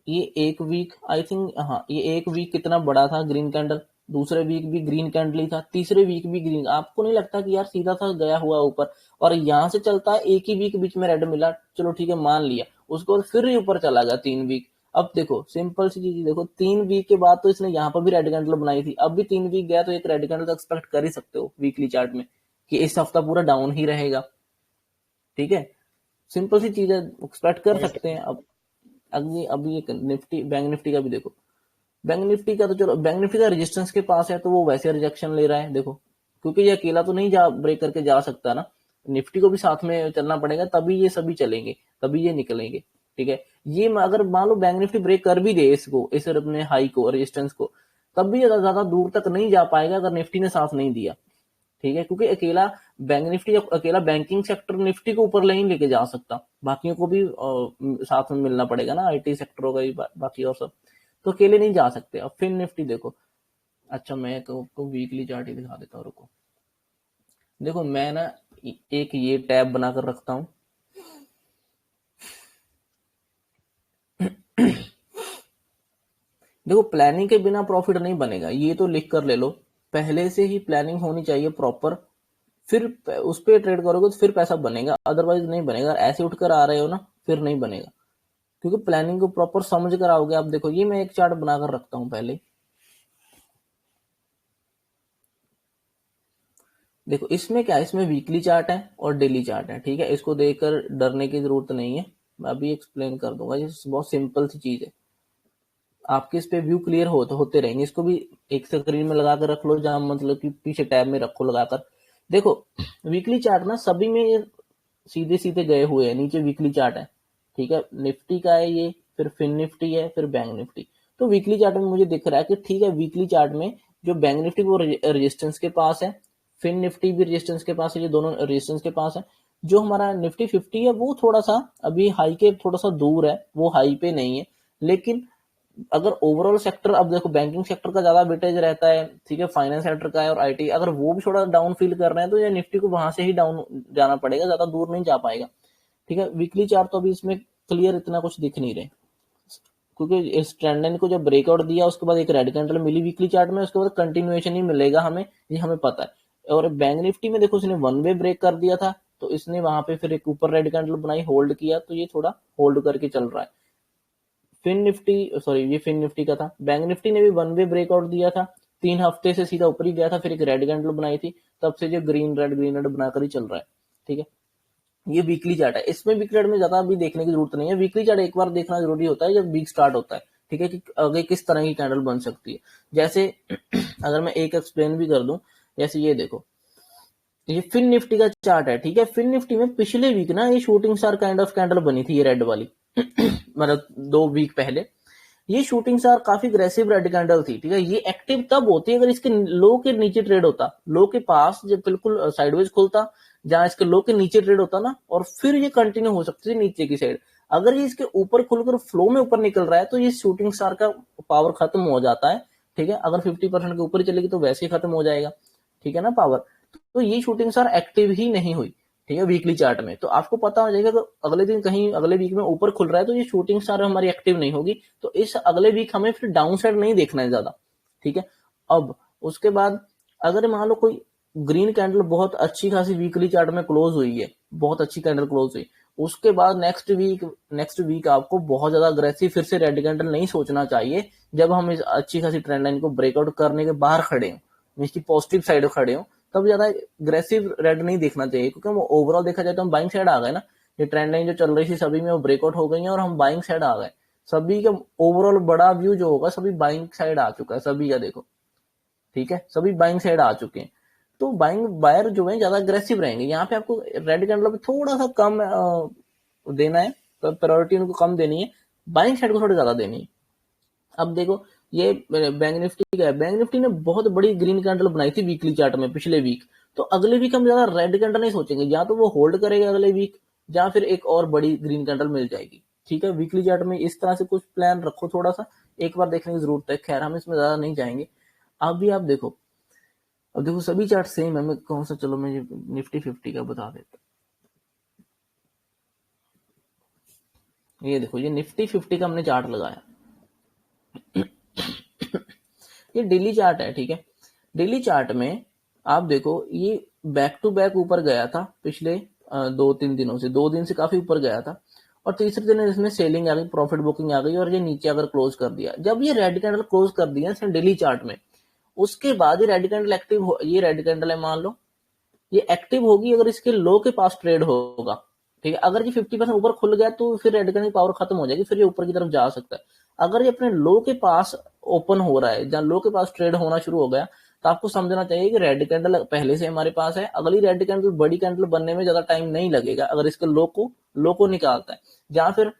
ये एक वीक आई थिंक, हाँ ये एक वीक कितना बड़ा था ग्रीन कैंडल, दूसरे वीक भी ग्रीन कैंडल ही था, तीसरे वीक भी ग्रीन। आपको नहीं लगता कि यार सीधा सा गया हुआ ऊपर, और यहाँ से चलता है, एक ही वीक बीच में रेड मिला, चलो ठीक है मान लिया, उसको फिर ही ऊपर चला गया 3 वीक। अब देखो सिंपल सी चीज, देखो 3 वीक के बाद तो इसने यहाँ पर भी रेड कैंडल बनाई थी, अब भी 3 वीक गया, तो एक रेड कैंडल तो एक्सपेक्ट कर ही सकते हो वीकली चार्ट में कि इस हफ्ता पूरा डाउन ही रहेगा, ठीक है, सिंपल सी चीज है, एक्सपेक्ट कर वही सकते हैं। अब अगली अभी एक निफ्टी, बैंक निफ्टी का भी देखो, बैंक निफ्टी का तो चलो, बैंक निफ्टी का रेजिस्टेंस के पास है तो वो वैसे रिजेक्शन ले रहा है, देखो, क्योंकि ये अकेला तो नहीं जा ब्रेक करके जा सकता ना, निफ्टी को भी साथ में चलना पड़ेगा, तभी ये सभी चलेंगे, तभी ये निकलेंगे, ठीक है। ये अगर मान लो बैंक निफ्टी ब्रेक कर भी दे इसको, इस अपने हाई को, रेजिस्टेंस को, तब भी ज्यादा दूर तक नहीं जा पाएगा अगर निफ्टी ने साथ नहीं दिया, ठीक है, क्योंकि अकेला बैंक निफ्टी, अकेला बैंकिंग सेक्टर निफ्टी को ऊपर नहीं लेके जा सकता, बाकियों को भी साथ में मिलना पड़ेगा ना, आईटी सेक्टर होगा बाकी और सब, तो अकेले नहीं जा सकते। अब फिर निफ्टी देखो, अच्छा मैं को वीकली चार्ट ही दिखा देता हूँ, रुको, देखो मैं ना एक ये टैब बनाकर रखता हूँ, देखो प्लानिंग के बिना प्रॉफिट नहीं बनेगा, ये तो लिख कर ले लो, पहले से ही प्लानिंग होनी चाहिए प्रॉपर, फिर उस पर ट्रेड करोगे तो फिर पैसा बनेगा, अदरवाइज नहीं बनेगा। ऐसे उठकर आ रहे हो ना, फिर नहीं बनेगा, क्योंकि प्लानिंग को प्रॉपर समझ कर आओगे। आप देखो, ये मैं एक चार्ट बनाकर रखता हूँ पहले, देखो इसमें क्या है, इसमें वीकली चार्ट है और डेली चार्ट है, ठीक है, इसको देखकर डरने की जरूरत नहीं है, मैं अभी एक्सप्लेन कर दूंगा, ये बहुत सिंपल सी चीज है, आपके इस पे व्यू क्लियर होते रहेंगे। इसको भी एक स्क्रीन में लगा कर रख लो, जहां मतलब कि पीछे टैब में रखो लगाकर। देखो वीकली चार्ट ना सभी में ये सीधे सीधे गए हुए हैं, नीचे वीकली चार्ट है, ठीक है, निफ्टी का है ये, फिर फिन निफ्टी है, फिर बैंक निफ्टी, तो वीकली चार्ट में मुझे दिख रहा है कि ठीक है, वीकली चार्ट में जो बैंक निफ्टी वो रेजिस्टेंस के पास है, फिन निफ्टी भी रेजिस्टेंस के पास है, ये दोनों रेजिस्टेंस के पास है। जो हमारा निफ्टी 50 है वो थोड़ा सा अभी हाई के थोड़ा सा दूर है, वो हाई पे नहीं है। लेकिन अगर ओवरऑल सेक्टर, अब देखो बैंकिंग सेक्टर का ज्यादा वेटेज रहता है, ठीक है, फाइनेंस सेक्टर का है और आईटी, अगर वो भी थोड़ा डाउन फील कर रहे हैं तो ये निफ्टी को वहां से ही डाउन जाना पड़ेगा, ज्यादा दूर नहीं जा पाएगा। ठीक है, वीकली चार्ट तो अभी इसमें क्लियर इतना कुछ दिख नहीं रहे, क्योंकि इस ट्रेंड लाइन को जब ब्रेकआउट दिया उसके बाद एक रेड कैंडल मिली वीकली चार्ट में, उसके बाद कंटिन्यूएशन ही मिलेगा हमें, ये हमें पता है। और बैंक निफ्टी में देखो इसने वन वे ब्रेक कर दिया था, तो इसने वहां पे फिर एक ऊपर रेड कैंडल बनाई, होल्ड किया, तो ये थोड़ा होल्ड करके चल रहा है। फिन निफ्टी, सॉरी ये फिन निफ्टी का था, बैंक निफ्टी ने भी वन वे ब्रेकआउट दिया था, 3 हफ्ते से सीधा ऊपर ही गया था, फिर एक रेड कैंडल बनाई थी, तब से जो ग्रीन रेड बनाकर ही चल रहा है। ठीक है, ये वीकली चार्ट है, इसमें वीकली चार्ट में ज्यादा अभी देखने की जरूरत नहीं है। वीकली चार्ट एक बार देखना जरूरी होता है जब वीक स्टार्ट होता है, ठीक है, कि आगे किस तरह की कैंडल बन सकती है। जैसे अगर मैं एक एक्सप्लेन भी कर दूं, जैसे ये देखो, ये फिन निफ्टी का चार्ट है, ठीक है, फिन निफ्टी में पिछले वीक ना ये shooting star kind of candle बनी थी, ये रेड वाली मतलब 2 वीक पहले। ये शूटिंग स्टार काफी अग्रेसिव रेड कैंडल थी, ठीक है, ये एक्टिव तब होती है अगर इसके लो के नीचे ट्रेड होता, लो के पास जब बिल्कुल साइडवेज खुलता, जहां इसके लो के नीचे ट्रेड होता ना, और फिर ये कंटिन्यू हो सकती है नीचे की साइड। अगर ये इसके ऊपर खुलकर फ्लो में ऊपर निकल रहा है तो ये शूटिंग स्टार का पावर खत्म हो जाता है। ठीक है, अगर 50% के ऊपर चलेगी तो वैसे ही खत्म हो जाएगा, ठीक है ना, पावर। तो ये शूटिंग स्टार एक्टिव ही नहीं हुई, ठीक है, वीकली चार्ट में। तो आपको पता हो जाएगा अगर अगले दिन कहीं अगले वीक में ऊपर खुल रहा है तो ये शूटिंग स्टार हमारी एक्टिव नहीं होगी, तो इस अगले वीक हमें फिर डाउन साइड नहीं देखना है ज्यादा। ठीक है, अब उसके बाद अगर मान लो कोई ग्रीन कैंडल बहुत अच्छी खासी वीकली चार्ट में क्लोज हुई है, बहुत अच्छी कैंडल क्लोज हुई, उसके बाद नेक्स्ट वीक आपको बहुत ज्यादा अग्रेसिव फिर से रेड कैंडल नहीं सोचना चाहिए, जब हम इस अच्छी खासी ट्रेंड लाइन को ब्रेकआउट करने के बाहर खड़े हो, इसकी पॉजिटिव साइड खड़े हो, तब ज्यादा अग्रेसिव रेड नहीं देखना चाहिए, क्योंकि वो ओवरऑल देखा जाए तो हम बाइंग साइड आ गए ना। ये ट्रेंड लाइन जो चल रही थी सभी में वो ब्रेकआउट हो गई है और हम बाइंग साइड आ गए। सभी का ओवरऑल बड़ा व्यू जो होगा सभी बाइंग साइड आ चुका है, सभी का देखो, ठीक है, सभी बाइंग साइड आ चुके हैं। तो बाइंग बायर जो है ज्यादा अग्रेसिव रहेंगे। यहाँ पे आपको रेड कैंडल पे थोड़ा सा कम देना है, तो प्रायोरिटी उनको कम देनी है, बाइंग साइड को थोड़ी ज्यादा देनी है। अब देखो ये बैंक निफ्टी का है, बैंक निफ्टी ने बहुत बड़ी ग्रीन कैंडल बनाई थी वीकली चार्ट में पिछले वीक, तो अगले वीक हम ज्यादा रेड कैंडल नहीं सोचेंगे, या तो वो होल्ड करेगा अगले वीक, या फिर एक और बड़ी ग्रीन कैंडल मिल जाएगी। ठीक है, वीकली चार्ट में इस तरह से कुछ प्लान रखो, थोड़ा सा एक बार देखने की जरूरत है। खैर हम इसमें ज्यादा नहीं जाएंगे। अब भी आप देखो, अब देखो सभी चार्ट सेम है, मैं कौन सा, चलो मैं निफ्टी 50 का बता देता। ये देखो, ये निफ्टी 50 का हमने चार्ट लगाया, ये डेली चार्ट है, ठीक है। डेली चार्ट में आप देखो ये बैक टू बैक ऊपर गया था पिछले 2-3 दिनों से, 2 दिन से काफी ऊपर गया था, और तीसरे दिन इसमें सेलिंग आ गई, प्रॉफिट बुकिंग आ गई, और ये नीचे अगर क्लोज कर दिया, जब ये रेड कैंडल क्लोज कर दिया इसने डेली चार्ट में, उसके बाद ये रेड कैंडल एक्टिव हो, ये रेड कैंडल है मान लो, ये एक्टिव होगी अगर इसके लो के पास ट्रेड होगा। ठीक है, अगर ये 50% ऊपर खुल गया तो फिर रेड कैंडल की पावर खत्म हो जाएगी, फिर ये ऊपर की तरफ जा सकता है। अगर ये अपने लो के पास ओपन हो रहा है, जहां लो के पास ट्रेड होना शुरू हो गया, तो आपको समझना चाहिए कि रेड कैंडल पहले से हमारे पास है, अगली रेड कैंडल बड़ी कैंडल बनने में ज्यादा टाइम नहीं लगेगा, अगर इसके लो को निकालता है, जहां फिर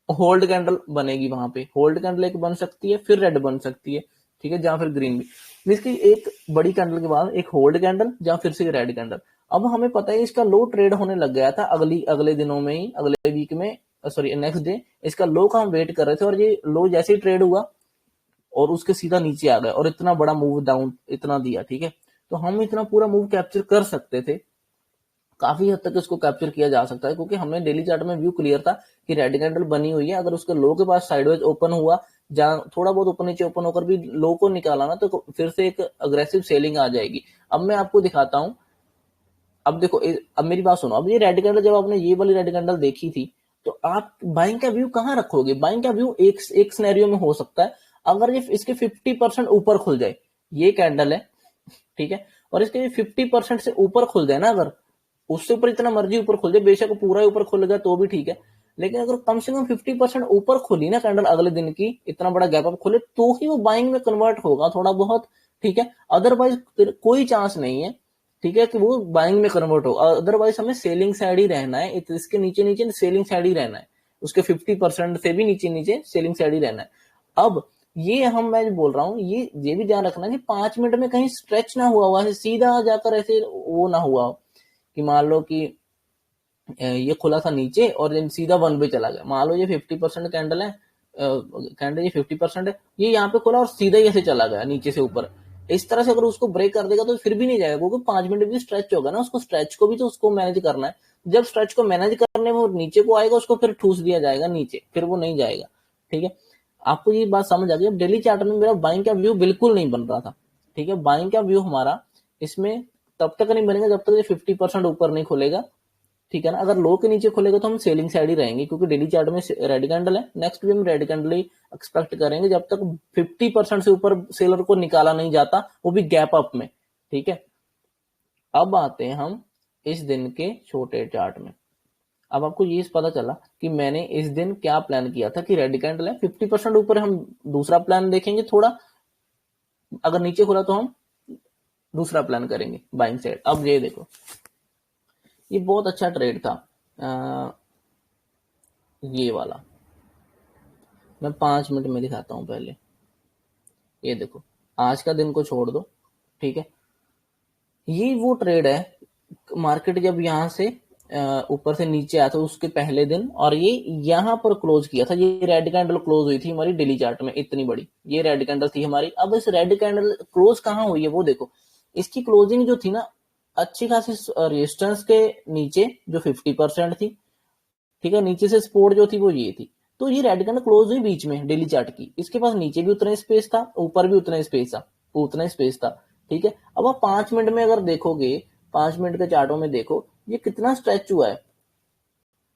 होल्ड कैंडल बनेगी, वहां पे होल्ड कैंडल एक बन सकती है, फिर रेड बन सकती है, ठीक है, जहां फिर ग्रीन भी, इसकी एक बड़ी कैंडल के बाद एक होल्ड कैंडल, जहां फिर से रेड कैंडल। अब हमें पता है इसका लो ट्रेड होने लग गया था अगले दिनों में ही, अगले वीक में, सॉरी नेक्स्ट डे इसका लो का हम वेट कर रहे थे, और ये लो जैसे ही ट्रेड हुआ और उसके सीधा नीचे आ गया और इतना बड़ा मूव डाउन इतना दिया। ठीक है, तो हम इतना पूरा मूव कैप्चर कर सकते थे, काफी हद तक इसको कैप्चर किया जा सकता है, क्योंकि हमने डेली चार्ट में व्यू क्लियर था कि रेड कैंडल बनी हुई है, अगर उसके लो के पास साइडवेज ओपन हुआ, जहां थोड़ा बहुत ऊपर नीचे ओपन होकर भी लो को निकाला ना, तो फिर से एक अग्रेसिव सेलिंग आ जाएगी। अब मैं आपको दिखाता हूं, अब देखो अब मेरी बात सुनो, अब ये रेड कैंडल जब आपने ये वाली रेड कैंडल देखी थी, तो आप बाइंग का व्यू कहां रखोगे? बाइंग का व्यू एक सिनेरियो में हो सकता है, अगर ये इसके 50% ऊपर खुल जाए, ये कैंडल है, ठीक है, और इसके 50% से ऊपर खुल जाए ना, अगर उससे ऊपर इतना मर्जी ऊपर खुल जाए, बेशक पूरा ऊपर खुल गया तो भी ठीक है, लेकिन अगर कम से कम 50% ऊपर खुली ना कैंडल अगले दिन की, इतना बड़ा गैप अप खुले, तो ही वो बाइंग में कन्वर्ट होगा थोड़ा बहुत, ठीक है, अदरवाइज कोई चांस नहीं है, ठीक है, कि वो बाइंग में कन्वर्ट हो। अदरवाइज हमें सेलिंग साइड ही रहना है, इसके नीचे नीचे सेलिंग साइड ही रहना है, उसके 50% से भी नीचे नीचे सेलिंग साइड ही रहना है। अब ये मैं जो बोल रहा हूँ ये भी ध्यान रखना कि 5 मिनट में कहीं स्ट्रेच ना हुआ है, सीधा जाकर ऐसे वो ना हुआ हो कि मान लो कि ये खुला था नीचे और सीधा 1 वे चला गया। मान लो ये 50% कैंडल है, कैंडल ये 50% है, ये यहाँ पे खुला और सीधा ही ऐसे चला गया नीचे से ऊपर। इस तरह से अगर उसको ब्रेक कर देगा तो फिर भी नहीं जाएगा, क्योंकि 5 मिनट भी स्ट्रेच होगा ना, उसको स्ट्रेच को भी तो उसको मैनेज करना है। जब स्ट्रेच को मैनेज करने में वो नीचे को आएगा, उसको फिर ठूस दिया जाएगा नीचे, फिर वो नहीं जाएगा। ठीक है, आपको ये बात समझ आ गई। अब डेली चार्ट में मेरा बाइंग का व्यू बिल्कुल नहीं बन रहा था। ठीक है, बाइंग का व्यू हमारा इसमें तब तक नहीं बनेगा जब तक ये 50% ऊपर नहीं खुलेगा। ठीक है ना, अगर लो के नीचे खुलेगा तो हम सेलिंग साइड ही रहेंगे, क्योंकि डेली चार्ट में रेड कैंडल है। नेक्स्ट भी हम रेड कैंडल ही एक्सपेक्ट करेंगे जब तक 50% से ऊपर सेलर को निकाला नहीं जाता, वो भी गैप अप में। ठीक है, अब आते हैं हम इस दिन के छोटे चार्ट में। अब आपको ये पता चला कि मैंने इस दिन क्या प्लान किया था कि रेड कैंडल है 50% ऊपर, हम दूसरा प्लान देखेंगे थोड़ा, अगर नीचे खुला तो हम दूसरा प्लान करेंगे बाइंग साइड। अब ये देखो, ये बहुत अच्छा ट्रेड था ये वाला, मैं 5 मिनट में दिखाता हूं पहले। ये देखो, आज का दिन को छोड़ दो। ठीक है, ये वो ट्रेड है, मार्केट जब यहां से ऊपर से नीचे आया था उसके पहले दिन, और ये यहां पर क्लोज किया था। ये रेड कैंडल क्लोज हुई थी हमारी डेली चार्ट में, इतनी बड़ी ये रेड कैंडल थी हमारी। अब इस रेड कैंडल क्लोज कहां हुई है वो देखो, इसकी क्लोजिंग जो थी ना अच्छी खासी रेजिस्टेंस के नीचे, जो 50% थी। ठीक है, नीचे से सपोर्ट जो थी वो ये थी। तो ये रेड कैंडल क्लोज हुई बीच में डेली चार्ट की, इसके पास नीचे भी उतना स्पेस था, ऊपर भी उतना स्पेस था। ठीक है, अब आप 5 मिनट में अगर देखोगे, 5 मिनट के चार्टों में देखो ये कितना स्ट्रेच हुआ है।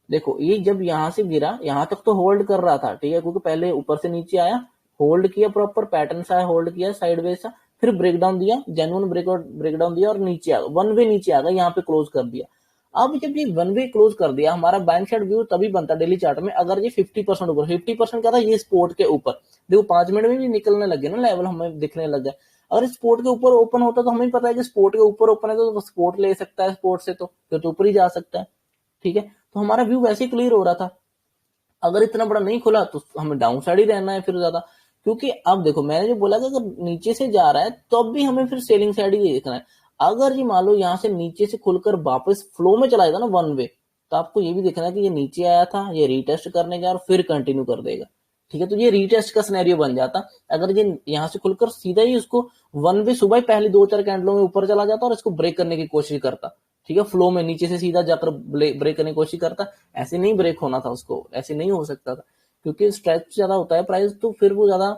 देखो, ये जब यहां से गिरा यहां तक तो होल्ड कर रहा था। ठीक है, क्योंकि पहले ऊपर से नीचे आया, होल्ड किया, प्रॉपर पैटर्न सा होल्ड किया साइडवेज सा, फिर ब्रेकडाउन दिया, जेन्युइन ब्रेकडाउन दिया और नीचे आ गया, 1 वे नीचे आ गया, यहाँ पे क्लोज कर दिया। अब जब ये 1 वे क्लोज कर दिया, हमारा बाइंग साइड व्यू तभी बनता डेली चार्ट में अगर ये 50% ऊपर, 50% क्या था, ये स्पोर्ट के ऊपर। देखो 5 मिनट में भी निकलने लगे ना लेवल, हमें दिखने लग गया। अगर स्पोर्ट के ऊपर ओपन होता तो हमें पता है कि स्पोर्ट के ऊपर ओपन है तो स्पोर्ट ले सकता है, स्पोर्ट से तो ऊपर ही जा सकता है। ठीक है, तो हमारा व्यू वैसे ही क्लियर हो रहा था। अगर इतना बड़ा नहीं खुला तो हमें डाउन साइड ही रहना है फिर ज्यादा, क्योंकि अब देखो मैंने जो बोला कि अगर नीचे से जा रहा है तो अब भी हमें फिर सेलिंग साइड ही देखना है। अगर ये मान लो यहाँ से नीचे से खुलकर वापस फ्लो में चला जाएगा ना 1 वे, तो आपको ये भी देखना है कि ये नीचे आया था, ये रीटेस्ट करने गया और फिर कंटिन्यू कर देगा। ठीक है, तो ये रीटेस्ट का सिनेरियो बन जाता अगर ये यहाँ से खुलकर सीधा ही उसको 1 वे सुबह ही पहले 2-4 कैंडलों में ऊपर चला जाता और इसको ब्रेक करने की कोशिश करता। ठीक है, फ्लो में नीचे से सीधा जाकर ब्रेक करने की कोशिश करता, ऐसे नहीं ब्रेक होना था उसको, ऐसे नहीं हो सकता था, क्योंकि स्ट्रेच ज्यादा होता है प्राइस, तो फिर वो ज्यादा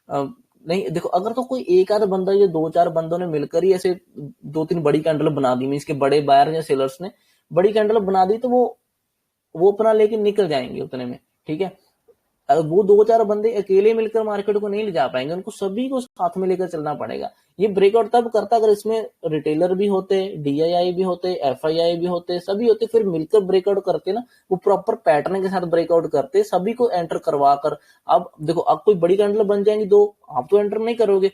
नहीं। देखो, अगर तो कोई एक आधा बंदा या 2-4 बंदों ने मिलकर ही ऐसे 2-3 बड़ी कैंडल बना दी, मींस के बड़े बायर या सेलर्स ने बड़ी कैंडल बना दी, तो वो अपना लेके निकल जाएंगे उतने में। ठीक है, अगर वो 2-4 बंदे अकेले मिलकर मार्केट को नहीं ले जा पाएंगे, उनको सभी को साथ में लेकर चलना पड़ेगा। ये ब्रेकआउट तब करता अगर इसमें रिटेलर भी होते, डीआईआई भी होते, एफआईआई भी होते, सभी होते, फिर मिलकर ब्रेकआउट करते ना, वो प्रॉपर पैटर्न के साथ ब्रेकआउट करते, सभी को एंटर करवा कर। अब देखो, अब कोई बड़ी कैंडल बन जाएंगी 2, आप तो एंटर नहीं करोगे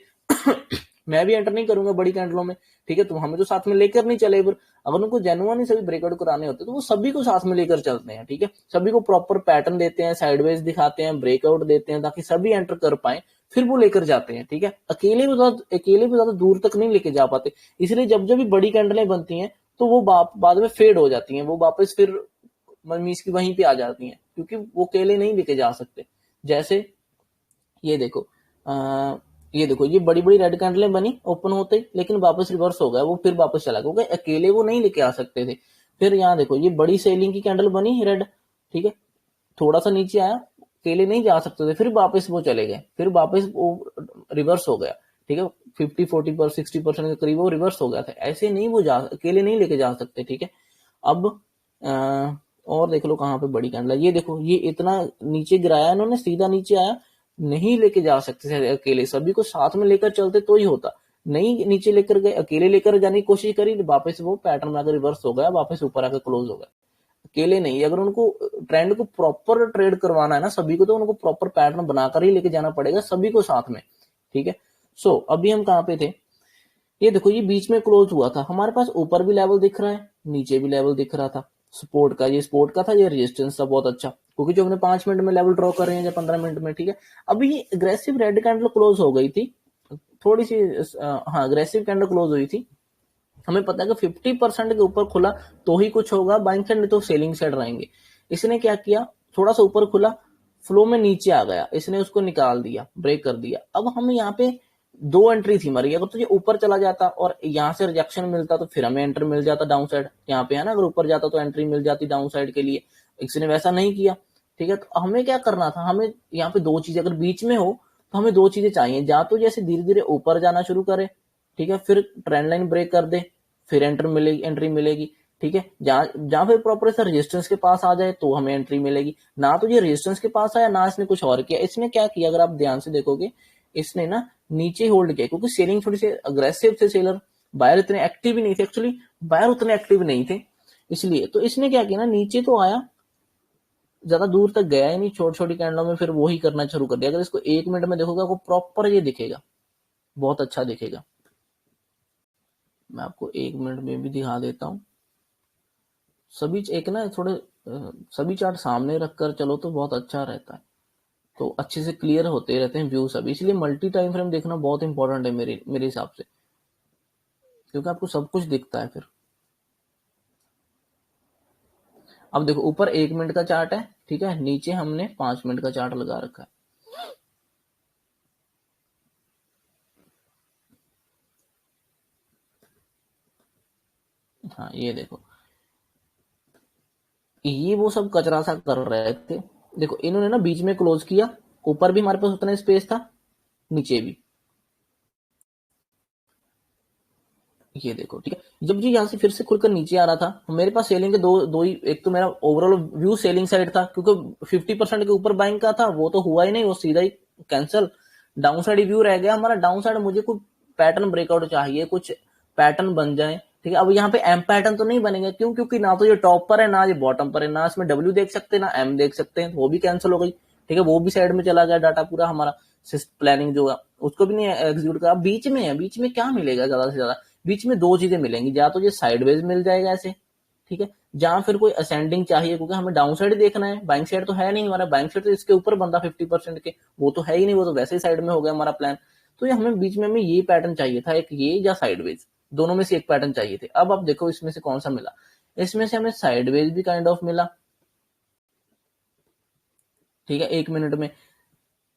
मैं भी एंटर नहीं करूंगा बड़ी कैंडलों में। ठीक है, तो हमें तो साथ में लेकर नहीं चले, फिर अगर उनको जेन्युइन ही सभी ब्रेकआउट कराने होते तो वो सभी को साथ में लेकर चलते हैं। ठीक है, सभी को प्रॉपर पैटर्न देते हैं, साइडवेज दिखाते हैं, ब्रेकआउट देते हैं, ताकि सभी एंटर कर पाए, फिर वो लेकर जाते हैं। ठीक है, अकेले भी ज्यादा दूर तक नहीं लेके जा पाते, इसलिए जब जब भी बड़ी कैंडलें बनती हैं तो वो बाद में फेड हो जाती हैं, वो वापस फिर मींस की वहीं पे आ जाती हैं, क्योंकि वो अकेले नहीं लेके जा सकते। जैसे ये देखो, ये बड़ी बड़ी रेड कैंडलें बनी ओपन होते ही, लेकिन वापस रिवर्स हो गया, वो फिर वापस चला गया, अकेले वो नहीं लेके आ सकते थे। फिर यहाँ देखो, ये बड़ी सेलिंग की कैंडल बनी रेड, ठीक है, थोड़ा सा नीचे आया, अकेले नहीं जा सकते थे, फिर वापस वो चले गए, फिर वापस वो रिवर्स हो गया। ठीक है, 50-40-60% के करीब वो रिवर्स हो गया था, ऐसे नहीं वो अकेले नहीं लेके जा सकते। ठीक है, अब और देख लो कहाँ पे बड़ी कैंडल, ये देखो, ये इतना नीचे गिराया इन्होंने, सीधा नीचे आया, नहीं लेके जा सकते थे अकेले, सभी को साथ में लेकर चलते तो ही होता, नहीं नीचे लेकर गए, अकेले लेकर जाने की कोशिश करी, वापस वो पैटर्न में आकर रिवर्स हो गया, वापस ऊपर आकर क्लोज हो गया। अकेले नहीं, अगर उनको ट्रेंड को प्रॉपर ट्रेड करवाना है ना सभी को, तो उनको प्रॉपर पैटर्न बनाकर ही लेके जाना पड़ेगा सभी को साथ में। ठीक है, सो अभी हम कहाँ पे थे, ये देखो, ये बीच में क्लोज हुआ था, हमारे पास ऊपर भी लेवल दिख रहा है, नीचे भी लेवल दिख रहा था। सपोर्ट का, ये सपोर्ट का था, ये रेजिस्टेंस था बहुत अच्छा, क्योंकि जो हमने 5 मिनट में लेवल ड्रॉ कर रहे हैं या 15 मिनट में, ठीक है। अभी ये अग्रेसिव रेड कैंडल क्लोज हो गई थी थोड़ी सी, हाँ अग्रेसिव कैंडल क्लोज हुई थी। हमें पता है कि 50% के ऊपर खुला तो ही कुछ होगा, बाइंग साइड नहीं तो सेलिंग साइड रहेंगे। इसने क्या किया, थोड़ा सा ऊपर खुला, फ्लो में नीचे आ गया, इसने उसको निकाल दिया, ब्रेक कर दिया। अब हमें यहाँ पे 2 एंट्री थी हमारी, अगर तो ये ऊपर चला जाता और यहाँ से रिजेक्शन मिलता तो फिर हमें एंटर मिल जाता डाउन साइड, यहाँ पे है ना, अगर ऊपर जाता तो एंट्री मिल जाती डाउन साइड के लिए। इसने वैसा नहीं किया, ठीक है। तो हमें क्या करना था, हमें यहाँ पे 2 चीजें अगर बीच में हो तो हमें 2 चीजें चाहिए, या तो जैसे धीरे धीरे ऊपर जाना शुरू करे, ठीक है, फिर ट्रेंड लाइन ब्रेक कर दे, फिर एंट्री मिलेगी, ठीक है। जहां फिर प्रॉपर से रेजिस्टेंस के पास आ जाए तो हमें एंट्री मिलेगी। ना तो ये रेजिस्टेंस के पास आया, ना इसने कुछ और किया। इसने क्या किया, अगर आप ध्यान से देखोगे, इसने ना नीचे होल्ड किया, क्योंकि सेलिंग थोड़ी सी अग्रेसिव थे सेलर, बायर इतने एक्टिव ही नहीं थे, एक्चुअली बायर उतने एक्टिव नहीं थे, इसलिए। तो इसने क्या किया ना, नीचे तो आया, ज्यादा दूर तक गया ही नहीं, छोटी छोटी कैंडलों में फिर वो ही करना शुरू कर दिया। अगर इसको 1 मिनट में देखोगे, आपको प्रॉपर ये दिखेगा, बहुत अच्छा दिखेगा। मैं आपको 1 मिनट में भी दिखा देता हूँ। सभी एक ना थोड़े सभी चार्ट सामने रखकर चलो तो बहुत अच्छा रहता है, तो अच्छे से क्लियर होते रहते हैं व्यू सभी। इसलिए मल्टी टाइम फ्रेम देखना बहुत इंपॉर्टेंट है मेरे हिसाब से, क्योंकि आपको सब कुछ दिखता है फिर। अब देखो, ऊपर 1 मिनट का चार्ट है, ठीक है, नीचे हमने 5 मिनट का चार्ट लगा रखा है। हाँ ये देखो, ये वो सब कचरा सा कर रहे थे। देखो इन्होंने ना बीच में क्लोज किया, ऊपर भी हमारे पास उतना स्पेस था, नीचे भी, ये देखो, ठीक है। जब जी यहाँ से फिर से खुलकर नीचे आ रहा था, तो मेरे पास सेलिंग के दो ही, एक तो मेरा ओवरऑल व्यू सेलिंग साइड था, क्योंकि 50% के ऊपर बाइंग का था, वो तो हुआ ही नहीं, वो सीधा ही कैंसिल, डाउन साइड व्यू रह गया हमारा। डाउन साइड मुझे कुछ पैटर्न ब्रेकआउट चाहिए, कुछ पैटर्न बन जाए, ठीक है। अब यहाँ पे एम पैटर्न तो नहीं बनेगा, क्यों, क्योंकि ना तो ये टॉप पर है, ना ये बॉटम पर है, ना इसमें डब्ल्यू देख सकते हैं, ना एम देख सकते हैं, वो भी कैंसिल हो गई, ठीक है। वो भी साइड में चला गया डाटा पूरा हमारा, प्लानिंग जो है उसको भी नहीं एग्जीक्यूट करा। बीच में है, बीच में क्या मिलेगा ज्यादा से ज्यादा, बीच में 2 चीजें मिलेंगी, या तो ये साइडवेज मिल जाएगा ऐसे, ठीक है, जहां फिर कोई असेंडिंग चाहिए, क्योंकि हमें डाउन साइड देखना है, बाइंग साइड तो है नहीं हमारा, बाइंग साइड तो इसके ऊपर बंदा 50% के, वो तो है ही नहीं, वो तो वैसे ही साइड में हो गया हमारा प्लान। तो ये हमें बीच में हमें ये पैटर्न चाहिए था, एक ये या साइडवेज, दोनों में से एक पैटर्न चाहिए थे। अब आप देखो इसमें से कौन सा मिला, इसमें से हमें साइडवेज भी काइंड ऑफ मिला, ठीक है, 1 मिनट में,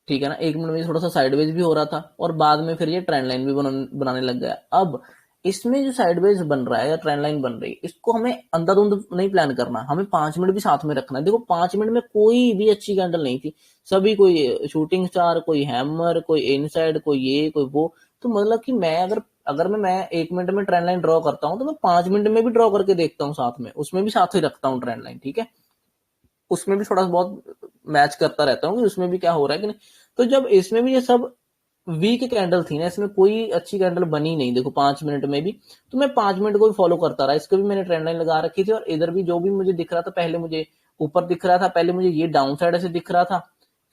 ठीक है ना, 1 मिनट में थोड़ा सा साइडवेज भी हो रहा था, और बाद में फिर ये ट्रेंड लाइन भी बनाने लग गया। अब इसमें जो साइडवेज बन रहा है या ट्रेंड लाइन बन रही है, इसको हमें अंधाधुंध नहीं प्लान करना, हमें 5 मिनट भी साथ में रखना है। देखो 5 मिनट में कोई भी अच्छी कैंडल नहीं थी, सभी कोई शूटिंग स्टार, कोई हैमर, कोई इनसाइड, कोई ये कोई वो। तो मतलब कि मैं अगर मैं 1 मिनट में ट्रेंड लाइन ड्रॉ करता हूँ, तो मैं 5 मिनट में भी ड्रॉ करके देखता हूँ साथ में, उसमें भी साथ ही रखता हूँ ट्रेंड लाइन, ठीक है, उसमें भी थोड़ा बहुत मैच करता रहता हूँ कि उसमें भी क्या हो रहा है कि नहीं। तो जब इसमें भी ये सब वीक कैंडल थी ना, इसमें कोई अच्छी कैंडल बनी नहीं, देखो 5 मिनट में भी, तो मैं 5 मिनट को भी फॉलो करता रहा। इसको भी मैंने ट्रेंड लाइन लगा रखी थी, और इधर भी जो भी मुझे दिख रहा था, पहले मुझे ऊपर दिख रहा था, पहले मुझे ये डाउन साइड ऐसे दिख रहा था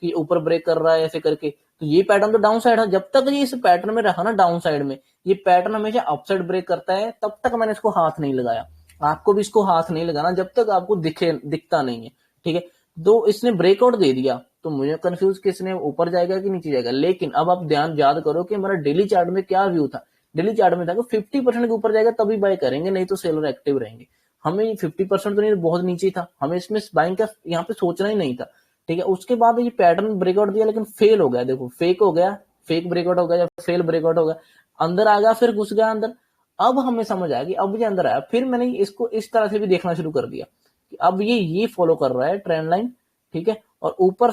कि ऊपर ब्रेक कर रहा है ऐसे करके, तो ये पैटर्न तो डाउन साइड है। जब तक ये इस पैटर्न में रहा ना डाउन साइड में, ये पैटर्न हमेशा अप साइड ब्रेक करता है, तब तक मैंने इसको हाथ नहीं लगाया। आपको भी इसको हाथ नहीं लगाना जब तक आपको दिखता नहीं है, ठीक है। दो इसने ब्रेकआउट दे दिया तो मुझे कंफ्यूज कि इसने ऊपर जाएगा कि नीचे जाएगा। लेकिन अब आप ध्यान याद करो कि हमारा डेली चार्ट में क्या व्यू था। डेली चार्ट में था कि 50% के ऊपर जाएगा तभी बाय करेंगे, नहीं तो सेलर एक्टिव रहेंगे। हमें 50% तो नहीं, बहुत नीचे था, हमें इसमें बाइंग का यहाँ पे सोचना ही नहीं था, ठीक है। उसके बाद ये पैटर्न ब्रेकआउट दिया लेकिन फेल हो गया, देखो फेक हो गया, फेक ब्रेकआउट हो गया या फेल ब्रेकआउट हो गया, अंदर आ गया, फिर घुस गया अंदर। अब हमें समझ आया कि अब ये अंदर आया, फिर मैंने इसको इस तरह से भी देखना शुरू कर दिया कि अब ये फॉलो कर रहा है ट्रेंड लाइन, ठीक है। और ऊपर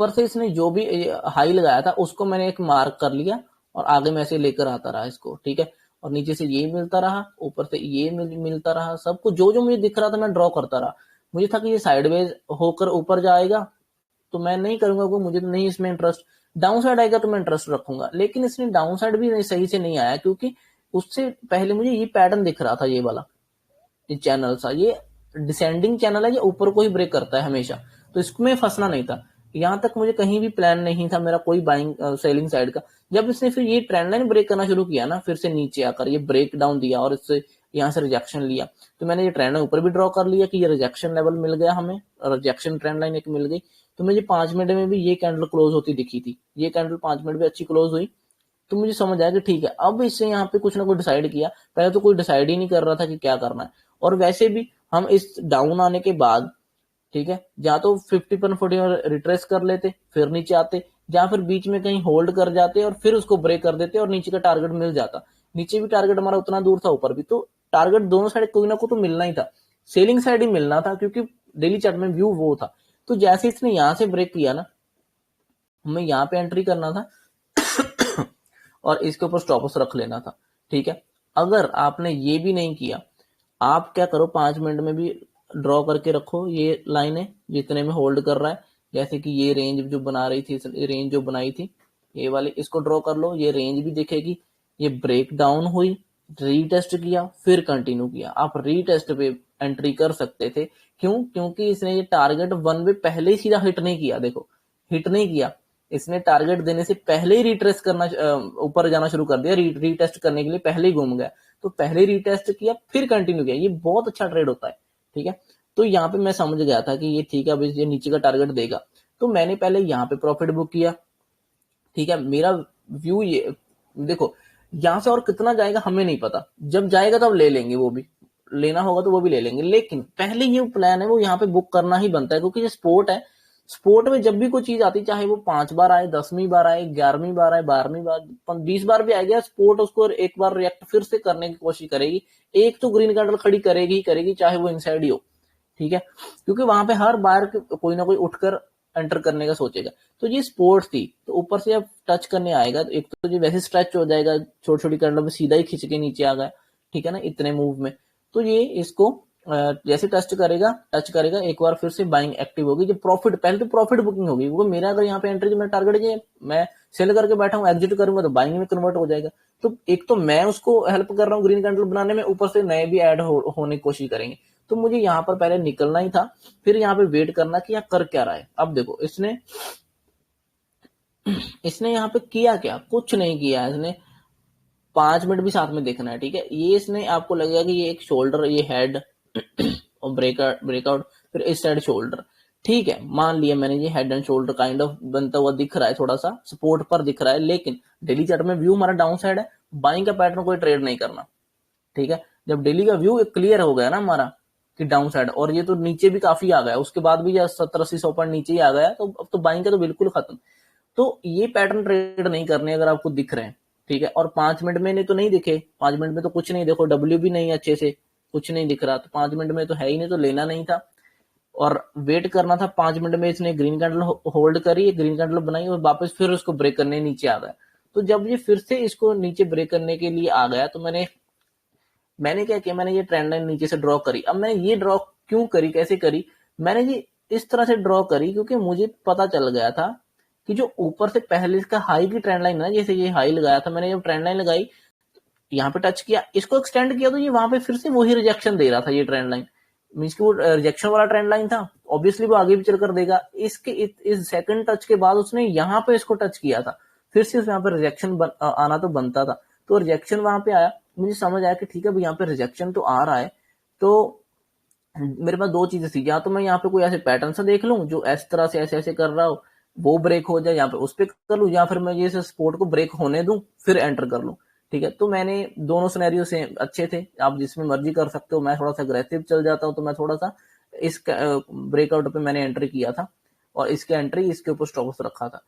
से इसने जो भी हाई लगाया था उसको मैंने एक मार्क कर लिया और आगे में ऐसे लेकर आता रहा इसको, ठीक है। और नीचे से ये मिलता रहा, ऊपर से ये मिलता रहा, सबको जो जो मुझे दिख रहा था मैं ड्रॉ करता रहा। मुझे था कि ये साइडवेज होकर ऊपर जाएगा तो मैं नहीं करूंगा, वो मुझे नहीं इसमें इंटरेस्ट। डाउन साइड आएगा तो मैं इंटरेस्ट रखूंगा, लेकिन इसने डाउन साइड भी सही से नहीं आया, क्योंकि उससे पहले मुझे ये पैटर्न दिख रहा था, ये वाला ये चैनल सा, ये डिसेंडिंग चैनल है, ये ऊपर को ही ब्रेक करता है हमेशा, तो इसमें फंसना नहीं था। यहां तक मुझे कहीं भी प्लान नहीं था मेरा कोई बाइंग सेलिंग साइड का। जब इसने फिर ये ट्रेंड लाइन ब्रेक करना शुरू किया ना, फिर से नीचे आकर ये ब्रेक डाउन दिया और इससे यहाँ से रिजेक्शन लिया, तो मैंने ये ट्रेंड ऊपर भी ड्रॉ कर लिया कि ये रिजेक्शन लेवल मिल गया हमें, रिजेक्शन ट्रेंड लाइन एक मिल गई। तो मुझे 5 मिनट में भी ये कैंडल क्लोज होती दिखी थी, ये कैंडल 5 मिनट में अच्छी क्लोज हुई। तो मुझे समझ आया कि ठीक है, अब इससे यहाँ पे कुछ ना कुछ डिसाइड किया। पहले तो कोई डिसाइड ही नहीं कर रहा था कि क्या करना है, और वैसे भी हम इस डाउन आने के बाद, ठीक है, या तो 50% रिट्रेस कर लेते फिर नीचे आते, या फिर बीच में कहीं होल्ड कर जाते और फिर उसको ब्रेक कर देते और नीचे का टारगेट मिल जाता। नीचे भी टारगेट हमारा उतना दूर था, ऊपर भी, तो टारगेट दोनों साइड कोई ना कोई तो मिलना ही था, सेलिंग साइड ही मिलना था, क्योंकि डेली चार्ट में व्यू वो था। तो जैसे इसने यहां से ब्रेक किया ना, हमें यहाँ पे एंट्री करना था और इसके ऊपर स्टॉप लॉस रख लेना था, ठीक है। अगर आपने ये भी नहीं किया, आप क्या करो, 5 मिनट में भी ड्रॉ करके रखो ये लाइनें जितने में होल्ड कर रहा है। जैसे कि ये रेंज जो बना रही थी, रेंज जो बनाई थी ये वाली, इसको ड्रॉ कर लो, ये रेंज भी दिखेगी। ये ब्रेक डाउन हुई, रीटेस्ट किया, फिर कंटिन्यू किया, आप रीटेस्ट पे एंट्री कर सकते थे। क्यों? क्योंकि इसने ये टारगेट 1 पे पहले ही सीधा हिट नहीं किया, देखो हिट नहीं किया, इसने टारगेट देने से पहले ही रिट्रेस करना, ऊपर जाना शुरू कर दिया, रीटेस्ट करने के लिए पहले ही घूम गया। तो पहले रीटेस्ट किया फिर कंटिन्यू किया, ये बहुत अच्छा ट्रेड होता है, ठीक है। तो यहाँ पे मैं समझ गया था कि ये ठीक है, अब ये नीचे का टारगेट देगा, तो मैंने पहले यहाँ पे प्रॉफिट बुक किया, ठीक है। मेरा व्यू ये देखो, यहां से और कितना जाएगा हमें नहीं पता, जब जाएगा तब ले लेंगे, वो भी लेना होगा तो वो भी ले लेंगे, लेकिन पहले ये प्लान है वो यहाँ पे बुक करना ही बनता है, क्योंकि ये स्पोर्ट है। स्पोर्ट में जब भी कोई चीज आती, चाहे वो 5 बार आए, 10वीं बार आए, 11वीं बार आए, 12वीं बार, 20 बार भी आएगा, स्पोर्ट उसको एक बार रिएक्ट फिर से करने की कोशिश करेगी। एक तो ग्रीन कैंडल खड़ी करेगी ही करेगी, चाहे वो इनसाइड ही हो, ठीक है, क्योंकि वहां पे हर बार कोई ना कोई उठकर एंटर करने का सोचेगा। तो ये स्पोर्ट थी, तो ऊपर से जब टच करने आएगा तो एक तो ये वैसे स्ट्रेच हो जाएगा, छोटी छोटी कैंडल में सीधा ही खींच के नीचे आ गया, ठीक है ना, इतने मूव में। तो ये इसको जैसे टच करेगा एक बार फिर से बाइंग एक्टिव होगी, जो प्रॉफिट, पहले तो प्रॉफिट बुकिंग होगी, क्योंकि मेरा अगर यहाँ पे एंट्री जो मेरा टारगेट है, मैं सेल करके बैठा हूँ, एग्जिट करूंगा तो बाइंग में कन्वर्ट हो जाएगा। तो एक तो मैं उसको हेल्प कर रहा हूँ ग्रीन कैंडल बनाने में, ऊपर से नए भी ऐड होने की कोशिश करेंगे। तो मुझे यहाँ पर पहले निकलना ही था, फिर यहाँ पे वेट करना कि यहाँ कर क्या रहा है। अब देखो इसने यहाँ पे किया क्या, कुछ नहीं किया इसने, 5 मिनट भी साथ में देखना है, ठीक है। ये इसने आपको लगेगा कि ये एक शोल्डर, ये हेड और ब्रेकआउट, फिर इस साइड शोल्डर, ठीक है, मान लिया मैंने, ये head and shoulder kind of बनता हुआ दिख रहा है, थोड़ा सा सपोर्ट पर दिख रहा है, लेकिन डेली चार्ट में व्यू हमारा डाउन साइड है, बाइंग का पैटर्न कोई ट्रेड नहीं करना, ठीक है। जब डेली का व्यू क्लियर हो गया ना हमारा कि डाउन साइड, और ये तो नीचे भी काफी आ गया, उसके बाद भी 70-80 पॉइंट नीचे ही आ गया, तो अब तो बाइंग का तो बिल्कुल खत्म। तो ये पैटर्न ट्रेड नहीं करने अगर आपको दिख रहे हैं, ठीक है। और 5 मिनट में तो नहीं दिखे, 5 मिनट में तो कुछ नहीं, देखो डब्ल्यू भी नहीं अच्छे से, कुछ नहीं दिख रहा, तो 5 मिनट में तो है ही नहीं, तो लेना नहीं था और वेट करना था। 5 मिनट में इसने ग्रीन कैंडल होल्ड करी, ग्रीन कैंडल बनाई और वापस फिर उसको ब्रेक करने नीचे आ गया। तो जब ये फिर से इसको नीचे ब्रेक करने के लिए आ गया, तो मैंने क्या किया, मैंने ये ट्रेंड लाइन नीचे से ड्रॉ करी। अब मैंने ये ड्रॉ क्यों करी, कैसे करी, मैंने ये इस तरह से ड्रॉ करी क्योंकि मुझे पता चल गया था कि जो ऊपर से पहले इसका हाई की ट्रेंड लाइन है, जैसे ये हाई लगाया था मैंने, जब ट्रेंड लाइन लगाई, यहाँ पे टच किया, इसको एक्सटेंड किया, तो ये वहां पे फिर से वही रिजेक्शन दे रहा था। ये ट्रेंड लाइन मीन्स कि वो रिजेक्शन वाला ट्रेंड लाइन था, ऑब्वियसली वो आगे भी चलकर देगा। इस सेकंड टच के बाद उसने यहाँ पे इसको टच किया था, फिर से यहाँ पे रिजेक्शन आना तो बनता था, तो रिजेक्शन वहां पे आया। मुझे समझ आया कि ठीक है, अब यहाँ पे रिजेक्शन तो आ रहा है, तो मेरे पास दो चीजें थी, या तो मैं यहाँ पे कोई ऐसे पैटर्न सा देख लूं जो इस तरह से ऐसे ऐसे कर रहा हो, वो ब्रेक हो जाए, यहाँ पे उस पर कर लूं, या फिर मैं ये स्पोर्ट को ब्रेक होने दूं फिर एंटर कर लूं, ठीक है। तो मैंने दोनों सिनेरियो से अच्छे थे, आप जिसमें मर्जी कर सकते हो। मैं थोड़ा सा अग्रेसिव चल जाता हूँ, तो मैं थोड़ा सा इस ब्रेकआउट पे मैंने एंट्री किया था और इसके एंट्री इसके ऊपर स्टॉप लॉस रखा था,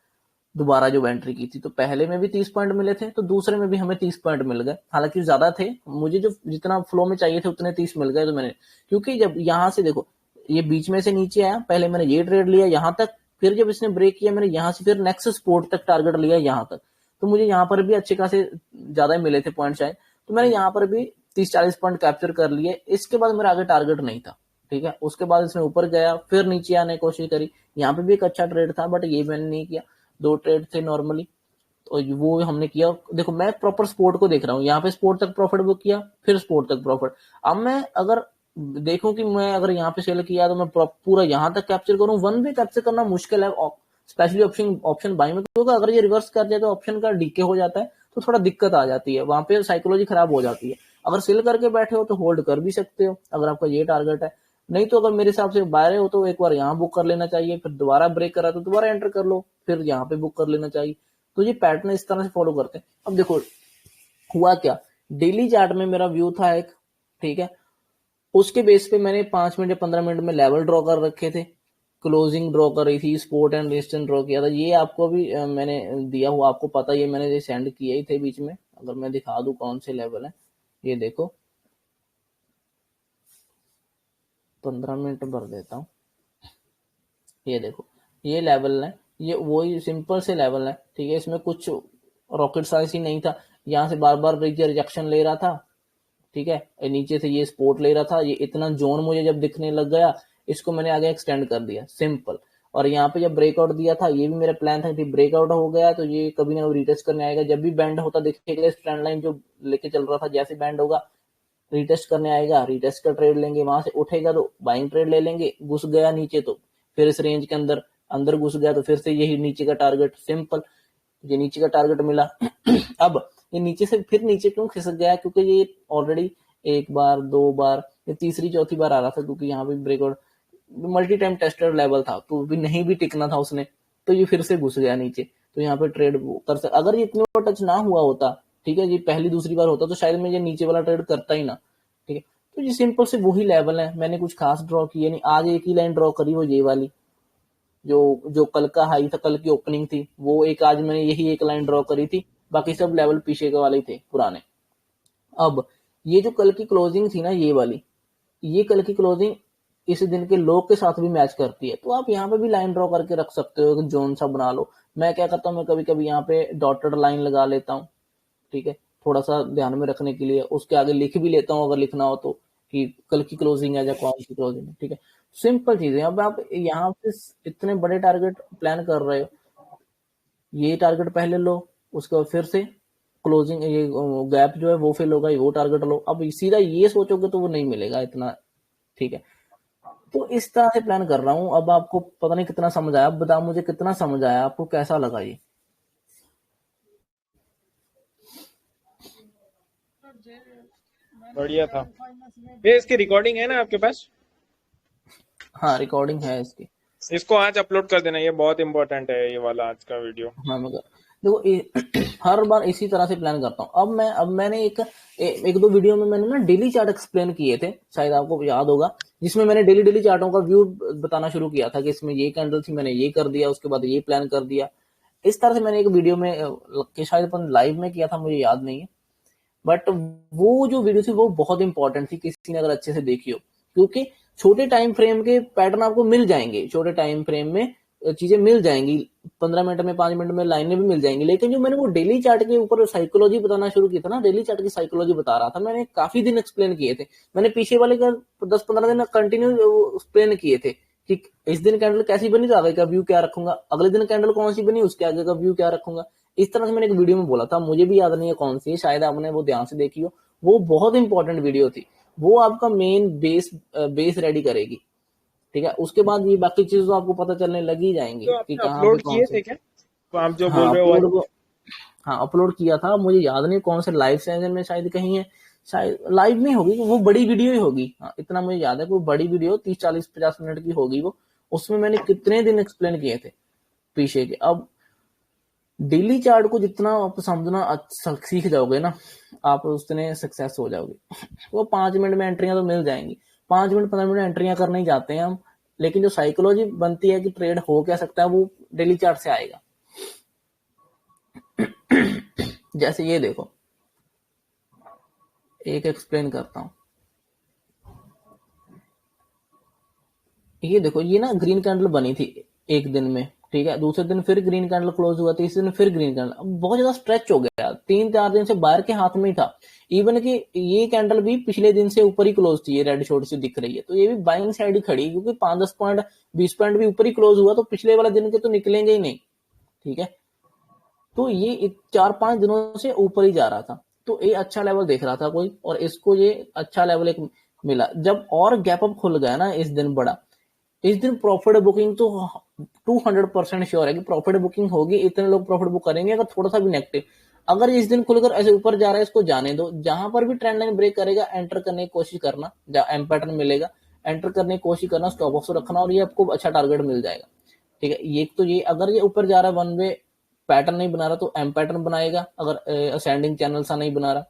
दोबारा जो एंट्री की थी। तो पहले में भी 30 पॉइंट मिले थे, तो दूसरे में भी हमें 30 पॉइंट मिल गए, हालांकि ज्यादा थे, मुझे जो जितना फ्लो में चाहिए थे उतने 30 मिल गए। तो मैंने, क्योंकि जब यहाँ से देखो ये बीच में से नीचे आया, पहले मैंने ये ट्रेड लिया यहाँ तक, फिर जब इसने ब्रेक किया मैंने यहाँ से फिर नेक्स्ट स्पोर्ट तक टारगेट लिया यहाँ तक, तो मुझे यहाँ पर भी अच्छे खासे ज्यादा मिले थे पॉइंट शायद, तो मैंने यहाँ पर भी 30-40 पॉइंट कैप्चर कर लिए। इसके बाद मेरा आगे टारगेट नहीं था, ठीक है। उसके बाद इसमें ऊपर गया, फिर नीचे आने की कोशिश करी, यहाँ पे भी एक अच्छा ट्रेड था, बट ये मैंने नहीं किया। 2 ट्रेड थे नॉर्मली, तो वो हमने किया। देखो मैं प्रॉपर स्पोर्ट को देख रहा हूँ, यहाँ पे स्पोर्ट तक प्रॉफिट बुक किया, फिर स्पोर्ट तक प्रॉफिट। अब मैं अगर देखूं कि मैं अगर यहाँ पे सेल किया तो मैं पूरा यहाँ तक कैप्चर करूं, 1 वे कैप्चर करना मुश्किल है, स्पेशली ऑप्शन बाई में, क्योंकि अगर ये रिवर्स कर जाए तो ऑप्शन का डीके हो जाता है, तो थोड़ा दिक्कत आ जाती है, वहां पे साइकोलॉजी खराब हो जाती है। अगर सेल करके बैठे हो तो होल्ड कर भी सकते हो अगर आपका ये टारगेट है। नहीं तो अगर मेरे हिसाब से बाय हो तो एक बार यहाँ बुक कर लेना चाहिए, फिर दोबारा ब्रेक करा तो दोबारा एंटर कर लो, फिर यहाँ पे बुक कर लेना चाहिए। तो ये पैटर्न इस तरह से फॉलो करते हैं। अब देखो हुआ क्या, डेली चार्ट में मेरा व्यू था एक, ठीक है, उसके बेस पे मैंने 5 मिनट या 15 मिनट में लेवल ड्रॉ कर रखे थे, क्लोजिंग ड्रॉ कर रही थी, सपोर्ट एंड रेजिस्टेंस ड्रॉ किया था। ये आपको भी मैंने दिया हुआ, आपको पता ये मैंने ये सेंड किए ही थे बीच में। अगर मैं दिखा दूं कौन से लेवल है, ये देखो 15 मिनट भर देता हूँ, ये देखो ये लेवल है, ये वही सिंपल से लेवल है, ठीक है, इसमें कुछ रॉकेट साइंस ही नहीं था। यहाँ से बार बार रिजेक्शन ले रहा था, ठीक है, नीचे से ये सपोर्ट ले रहा था, ये इतना जोन मुझे जब दिखने लग गया इसको मैंने आगे एक्सटेंड कर दिया, सिंपल। और यहाँ पे जब ब्रेकआउट दिया था, ये भी मेरा प्लान था कि ब्रेकआउट हो गया तो ये कभी ना कभी रिटेस्ट करने आएगा, जब भी बैंड होता दिखेगा इस ट्रेंड लाइन जो लेके चल रहा था, जैसे बैंड होगा रिटेस्ट करने आएगा, रिटेस्ट का ट्रेड लेंगे, वहां से उठेगा तो बाइंग ट्रेड ले लेंगे, घुस गया नीचे तो फिर इस रेंज के अंदर अंदर घुस गया तो फिर से यही नीचे का टारगेट, सिंपल, ये नीचे का टारगेट मिला। अब ये नीचे से फिर नीचे क्यों खिसक गया, क्योंकि ये ऑलरेडी एक बार, दो बार, ये तीसरी चौथी बार आ रहा था, क्योंकि यहाँ पे breakout multi time tested level था तो भी नहीं भी टिकना था उसने, तो ये फिर से घुस गया नीचे, तो यहाँ पे ट्रेड कर सकता। अगर ये इतने बार टच ना हुआ होता, ठीक है, ये पहली दूसरी बार होता तो शायद मैं ये नीचे वाला ट्रेड करता ही ना, ठीक है। तो ये सिंपल से वही लेवल है, मैंने कुछ खास ड्रॉ किया नहीं, आज एक ही लाइन ड्रॉ करी, वो ये वाली जो कल का हाई था, कल की ओपनिंग थी, वो एक आज मैंने यही एक लाइन ड्रॉ करी थी, बाकी सब लेवल पीछे के वाले थे पुराने। अब ये जो कल की क्लोजिंग थी ना, ये वाली, ये कल की क्लोजिंग इस दिन के लो के साथ भी मैच करती है, तो आप यहाँ पे भी लाइन ड्रॉ करके रख सकते हो, जोन सा बना लो। मैं क्या करता हूँ, मैं कभी कभी यहाँ पे डॉटेड लाइन लगा लेता हूँ, ठीक है, थोड़ा सा ध्यान में रखने के लिए, उसके आगे लिख भी लेता हूँ अगर लिखना हो तो, कि कल की क्लोजिंग है या कौन सी क्लोजिंग है, ठीक है। सिंपल चीज है। अब आप यहाँ पे इतने बड़े टारगेट प्लान कर रहे हो, ये टारगेट पहले लो, उसके बाद फिर से क्लोजिंग, ये गैप जो है वो फिल होगा, वो टारगेट लो। अब सीधा ये सोचोगे तो वो नहीं मिलेगा इतना, ठीक है। तो इस तरह से प्लान कर रहा हूँ। अब आपको पता नहीं कितना समझ आया, अब बताओ मुझे कितना समझ आया, आपको कैसा लगा ये? बढ़िया था। ये इसकी रिकॉर्डिंग है ना आपके पास? हाँ रिकॉर्डिंग है इसकी। इसको आज अपलोड कर देना, ये बहुत इंपॉर्टेंट है ये वाला आज का वीडियो। हाँ मगर देखो हर बार इसी तरह से प्लान करता हूँ। अब मैंने एक दो वीडियो में मैंने ना डेली चार्ट एक्सप्लेन किए थे, शायद आपको याद होगा, जिसमें मैंने डेली चार्टों का व्यू बताना शुरू किया था कि इसमें ये कैंडल थी, मैंने ये कर दिया, उसके बाद ये प्लान कर दिया। इस तरह से मैंने एक वीडियो में शायद अपन लाइव में किया था, मुझे याद नहीं है, बट वो जो वीडियो थी वो बहुत इंपॉर्टेंट थी, किसी ने अगर अच्छे से देखी हो, क्योंकि छोटे टाइम फ्रेम के पैटर्न आपको मिल जाएंगे, छोटे टाइम फ्रेम में चीजें मिल जाएंगी, 15 मिनट में, 5 मिनट में लाइनें भी मिल जाएंगी। लेकिन जो मैंने वो डेली चार्ट के ऊपर साइकोलॉजी बताना शुरू की था ना, डेली चार्ट की साइकोलॉजी बता रहा था, मैंने काफी दिन एक्सप्लेन किए थे, मैंने पीछे वाले का 10-15 दिन कंटिन्यू एक्सप्लेन किए थे कि इस दिन कैंडल कैसी बनी तो आगे का व्यू क्या रखूंगा, अगले दिन कैंडल कौन सी बनी उसके आगे का व्यू क्या रखूंगा। इस तरह से मैंने एक वीडियो में बोला था, मुझे भी याद नहीं है कौन सी है, शायद आपने वो ध्यान से देखी हो, वो बहुत इंपॉर्टेंट वीडियो थी, वो आपका मेन बेस रेडी करेगी, ठीक है। उसके बाद ये बाकी चीजें तो आपको पता चलने लगी जाएंगी तो कि आपने कहाँ पे अपलोड कौन किए से। थे क्या? तो आप जो हाँ बोल रहे हो हाँ अपलोड किया था, मुझे याद नहीं कौन से लाइव सेशन में, शायद कहीं है, शायद लाइव नहीं होगी, वो बड़ी वीडियो ही होगी, हाँ इतना मुझे याद है, कोई बड़ी वीडियो 30-40-50 मिनट की होगी वो, उसमें मैंने कितने दिन एक्सप्लेन किए थे पीछे के। अब डेली चार्ट को जितना आप समझना सीख जाओगे ना, आप उतने सक्सेस हो जाओगे। वो 5 मिनट में एंट्रियां तो मिल जाएंगी, 5 मिनट 15 मिनट एंट्रियां करने ही जाते हैं हम, लेकिन जो साइकोलॉजी बनती है कि ट्रेड हो क्या सकता है, वो डेली चार्ट से आएगा। जैसे ये देखो, एक एक्सप्लेन करता हूं, ये देखो, ये ना ग्रीन कैंडल बनी थी एक दिन में, ठीक है, दूसरे दिन फिर ग्रीन कैंडल क्लोज हुआ, तीसरे दिन फिर ग्रीन कैंडल, अब बहुत ज्यादा स्ट्रेच हो गया, 3-4 दिन से बाहर के हाथ में ही था। इवन कि ये कैंडल भी पिछले दिन से ऊपर ही क्लोज थी, ये रेड शॉर्ट से दिख रही है, तो ये भी बाइंग साइड ही खड़ी, क्योंकि 5-10 पॉइंट 20 पॉइंट भी ऊपर ही क्लोज हुआ, तो पिछले वाले दिन के तो निकलेंगे ही नहीं, ठीक है। तो ये 4-5 दिनों से ऊपर ही जा रहा था, तो ये अच्छा लेवल देख रहा था कोई, और इसको ये अच्छा लेवल एक मिला। जब और गैप अप खुल गया ना इस दिन बड़ा, इस दिन प्रॉफिट बुकिंग तो 200% श्योर है कि प्रॉफिट बुकिंग होगी, इतने लोग प्रॉफिट बुक करेंगे अगर थोड़ा सा भी नेगेटिव। अगर इस दिन खुलकर ऐसे ऊपर जा रहा है, इसको जाने दो, जहां पर भी ट्रेंड लाइन ब्रेक करेगा एंटर करने की कोशिश करना, जहां एम पैटर्न मिलेगा एंटर करने की कोशिश करना, स्टॉप लॉस रखना, और ये आपको अच्छा टारगेट मिल जाएगा। ठीक है, ये तो ये अगर ये ऊपर जा रहा है, वन वे पैटर्न नहीं बना रहा तो एम पैटर्न बनाएगा, अगर असेंडिंग चैनल सा नहीं बना रहा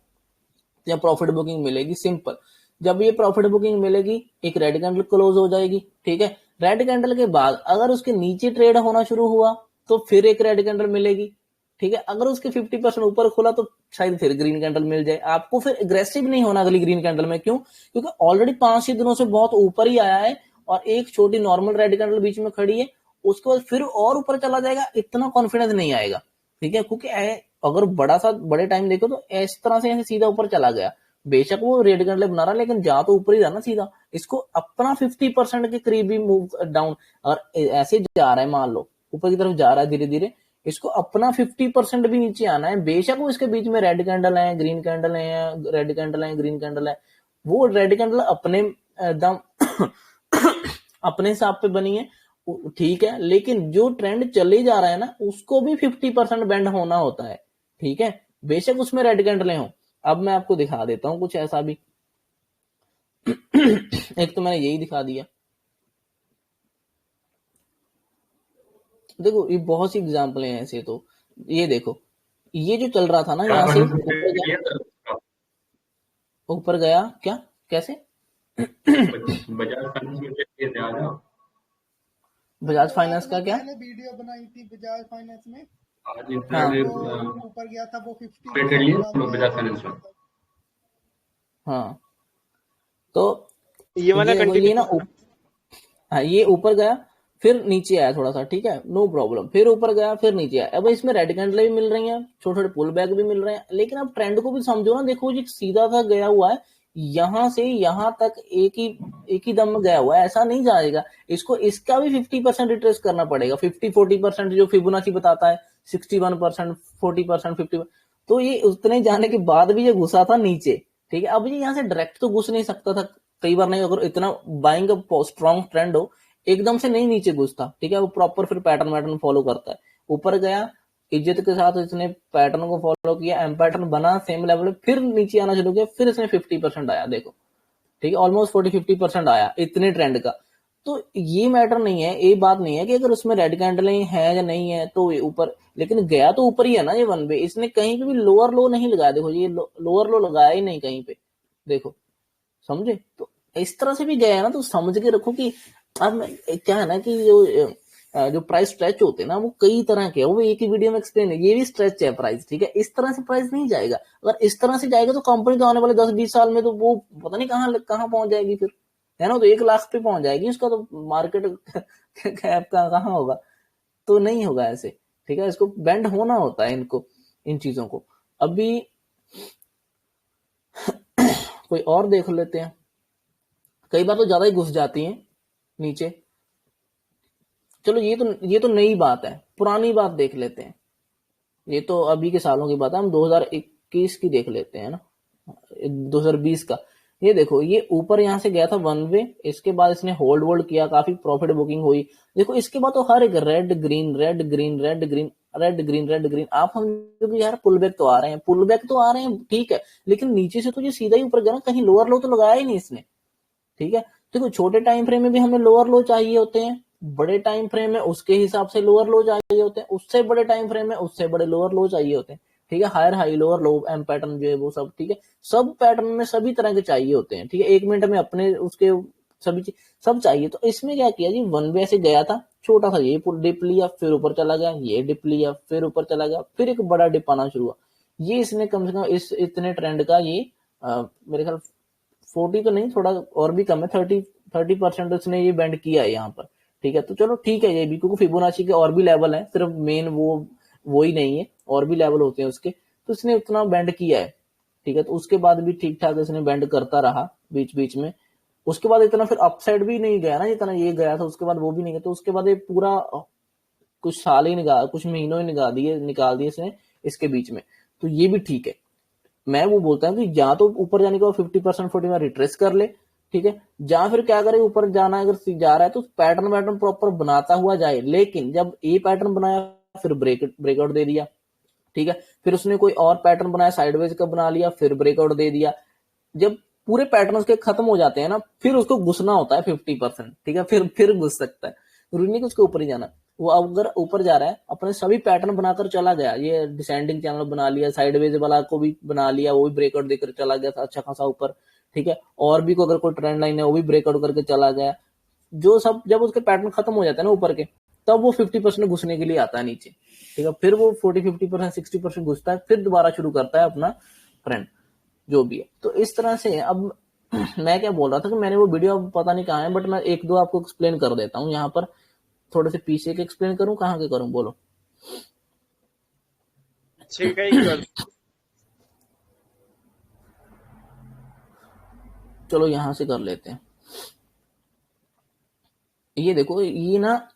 या प्रॉफिट बुकिंग मिलेगी। सिंपल, जब ये प्रॉफिट बुकिंग मिलेगी एक रेड कैंडल क्लोज हो जाएगी। ठीक है, रेड कैंडल के बाद अगर उसके नीचे ट्रेड होना शुरू हुआ तो फिर एक रेड कैंडल मिलेगी। ठीक है, अगर उसके 50% ऊपर खुला तो शायद फिर ग्रीन कैंडल मिल जाए। आपको फिर एग्रेसिव नहीं होना अगली ग्रीन कैंडल में। क्यों? क्योंकि ऑलरेडी 5-6 दिनों से बहुत ऊपर ही आया है और एक छोटी नॉर्मल रेड कैंडल बीच में खड़ी है, उसके बाद फिर और ऊपर चला जाएगा, इतना कॉन्फिडेंस नहीं आएगा। ठीक है, क्योंकि अगर बड़े टाइम देखो तो इस तरह से ऐसे सीधा ऊपर चला गया, बेशक वो रेड कैंडल बना रहा लेकिन जा तो ऊपर ही था ना सीधा। इसको अपना 50% के करीब ही मूव डाउन, अगर ऐसे जा रहा है, मान लो ऊपर की तरफ जा रहा है धीरे धीरे, इसको अपना 50% भी नीचे आना है। बेशक वो इसके बीच में रेड कैंडल है, ग्रीन कैंडल है, रेड कैंडल है, ग्रीन कैंडल है, वो रेड कैंडल अपने एकदम अपने हिसाब पे बनी है, ठीक है, लेकिन जो ट्रेंड चले जा रहा है ना उसको भी 50% बेंड होना होता है। ठीक है, बेशक उसमें रेड कैंडलें हो। अब मैं आपको दिखा देता हूं कुछ ऐसा भी। एक तो मैंने यही दिखा दिया, देखो ये बहुत सी एग्जाम्पल हैं ऐसे। तो ये देखो, ये जो चल रहा था ना यहाँ से ऊपर गया क्या, कैसे बजाज फाइनेंस बजाज फाइनेंस का क्या, मैंने वीडियो बनाई थी बजाज फाइनेंस में, आज हाँ ऊपर गया था वो 50 बजाज फाइनेंस में। हाँ, तो ये वाला ये कंटिन्यू ना हाँ, ये ऊपर गया फिर नीचे आया थोड़ा सा, ठीक है, नो प्रॉब्लम, फिर ऊपर गया फिर नीचे आया। अब इसमें रेड कैंडल भी मिल रही हैं, छोटे छोटे पुल बैक भी मिल रहे हैं, लेकिन अब ट्रेंड को भी समझो ना। देखो जी सीधा सा गया हुआ है, यहां से यहां तक एक ही दम में गया हुआ है, ऐसा नहीं जाएगा। इसको इसका भी 50% रिट्रेस करना पड़ेगा, 50-40% जो फिबोनाची बताता है, 61%, 40%, 50%। तो ये उतने जाने के बाद भी ये घुसा था नीचे। ठीक है, अब ये यहाँ से डायरेक्ट तो घुस नहीं सकता था, कई बार नहीं, अगर इतना बाइंग स्ट्रॉन्ग ट्रेंड हो एकदम से नहीं नीचे घुसता। ठीक है, वो प्रॉपर फिर पैटर्न फॉलो करता है। ऊपर गया इज्जत के साथ, इसने पैटर्न को फॉलो किया, एम पैटर्न बना सेम लेवल, फिर नीचे आना शुरू किया, फिर इसने 50% आया। देखो ठीक है, ऑलमोस्ट 40-50% आया इतने ट्रेंड का। तो ये मैटर नहीं है, ये बात नहीं है कि अगर उसमें रेड कैंडल है या नहीं है तो ऊपर, लेकिन गया तो ऊपर ही है ना ये वन वे। इसने कहीं पे भी लोअर लो नहीं लगाया, देखो ये लोअर लो लगाया ही नहीं कहीं पे, देखो समझे। तो इस तरह से भी गया है ना, तो समझ के रखो कि अब क्या है ना कि जो प्राइस स्ट्रेच होते हैं ना वो कई तरह के, वो एक ही वीडियो में एक्सप्लेन है, ये भी स्ट्रेच है प्राइस। ठीक है, इस तरह से प्राइस नहीं जाएगा। अगर इस तरह से जाएगा तो कंपनी तो आने वाले 10-20 साल में तो वो पता नहीं कहाँ पहुंच जाएगी फिर, है ना। तो 1 लाख पे पहुंच जाएगी, उसका तो मार्केट कैप का कहाँ होगा, तो नहीं होगा ऐसे। ठीक है, इसको बेंड होना होता है इनको, इन चीजों को। अभी कोई और देख लेते हैं, कई बार तो ज्यादा ही घुस जाती हैं नीचे। चलो ये तो नई बात है, पुरानी बात देख लेते हैं। ये तो अभी के सालों की बात है, हम 2021 की देख लेते हैं ना, 2020 का। ये देखो, ये ऊपर यहाँ से गया था वन वे, इसके बाद इसने होल्ड किया, काफी प्रॉफिट बुकिंग हुई। देखो इसके बाद तो हर एक red green red green red green red green red green. आप समझो कि यार पुल बैक तो आ रहे हैं, पुल बैक तो आ रहे हैं, ठीक है, लेकिन नीचे से तो ये सीधा ही ऊपर गया ना, कहीं लोअर लो तो लगाया ही नहीं इसने। ठीक है, देखो छोटे टाइम फ्रेम में भी हमें लोअर लो चाहिए होते हैं, बड़े टाइम फ्रेम में उसके हिसाब से लोअर लो चाहिए होते हैं, उससे बड़े टाइम फ्रेम में उससे बड़े लोअर लो चाहिए होते हैं। ठीक है, higher high lower low M pattern जो है वो सब, ठीक है, सब पैटर्न में सभी तरह के चाहिए होते हैं। ठीक है, 1 मिनट में अपने उसके सभी चीज सब चाहिए। तो इसमें क्या किया जी, वन वे से गया था, छोटा सा ये डिप लिया, फिर ऊपर चला गया, ये डिप लिया, फिर ऊपर चला गया, फिर एक बड़ा डिप आना शुरू हुआ। ये इसने कम से कम इतने ट्रेंड का ये मेरे ख्याल 40 तो नहीं, थोड़ा और भी कम है, 30% उसने ये बेंड किया है यहाँ पर। ठीक है, तो चलो ठीक है, ये भी क्योंकि फिबोनाची के और भी लेवल है, सिर्फ मेन वो ही नहीं है, और भी लेवल होते हैं उसके, तो इसने उतना बेंड किया है। ठीक है, तो उसके बाद भी ठीक ठाक इसने बेंड करता रहा बीच बीच में। उसके बाद इतना फिर अपसाइड भी नहीं गया ना जितना ये गया था, उसके बाद वो भी नहीं गया। तो उसके बाद ये पूरा कुछ साल ही कुछ महीनों ही निकाल दिए इसने इसके बीच में। तो ये भी ठीक है, मैं वो बोलता हूँ कि या तो ऊपर जाने के बाद 50% 40 में रिट्रेस कर ले, ठीक है, जहां फिर क्या करे, ऊपर जाना अगर जा रहा है तो पैटर्न प्रॉपर बनाता हुआ जाए। लेकिन जब ए पैटर्न बनाया फिर ब्रेकआउट दे दिया, ठीक है, फिर उसने कोई और पैटर्न बनाया, साइडवेज का बना लिया, फिर ब्रेकआउट दे दिया। जब पूरे पैटर्न उसके खत्म हो जाते हैं ना, फिर उसको घुसना होता है 50%, ठीक है, फिर घुस सकता है, जरूरी नहीं कि उसके ऊपर ही जाना। वो अगर ऊपर जा रहा है, अपने सभी पैटर्न बनाकर चला गया, ये डिसेंडिंग चैनल बना लिया, साइडवेज वाला को भी बना लिया, वो भी ब्रेकआउट देकर चला गया था अच्छा खासा ऊपर, ठीक है, और भी को अगर कोई ट्रेंड लाइन है वो भी ब्रेकआउट करके चला गया, जो सब जब उसके पैटर्न खत्म हो जाते हैं ना ऊपर के, तब वो 50% घुसने के लिए आता है नीचे, ठीक है, फिर वो 40-50% 60% घुसता है, फिर दोबारा शुरू करता है अपना ट्रेंड जो भी है। तो इस तरह से अब मैं क्या बोल रहा था कि मैंने वो वीडियो अब पता नहीं कहाँ है, बट मैं एक दो आपको एक्सप्लेन कर देता हूँ यहाँ पर, थोड़े से पीछे के एक्सप्लेन करूँ, कहाँ के करूँ बोलो? ठीक है, कर चलो यहाँ से कर लेते हैं। ये देखो, ये ना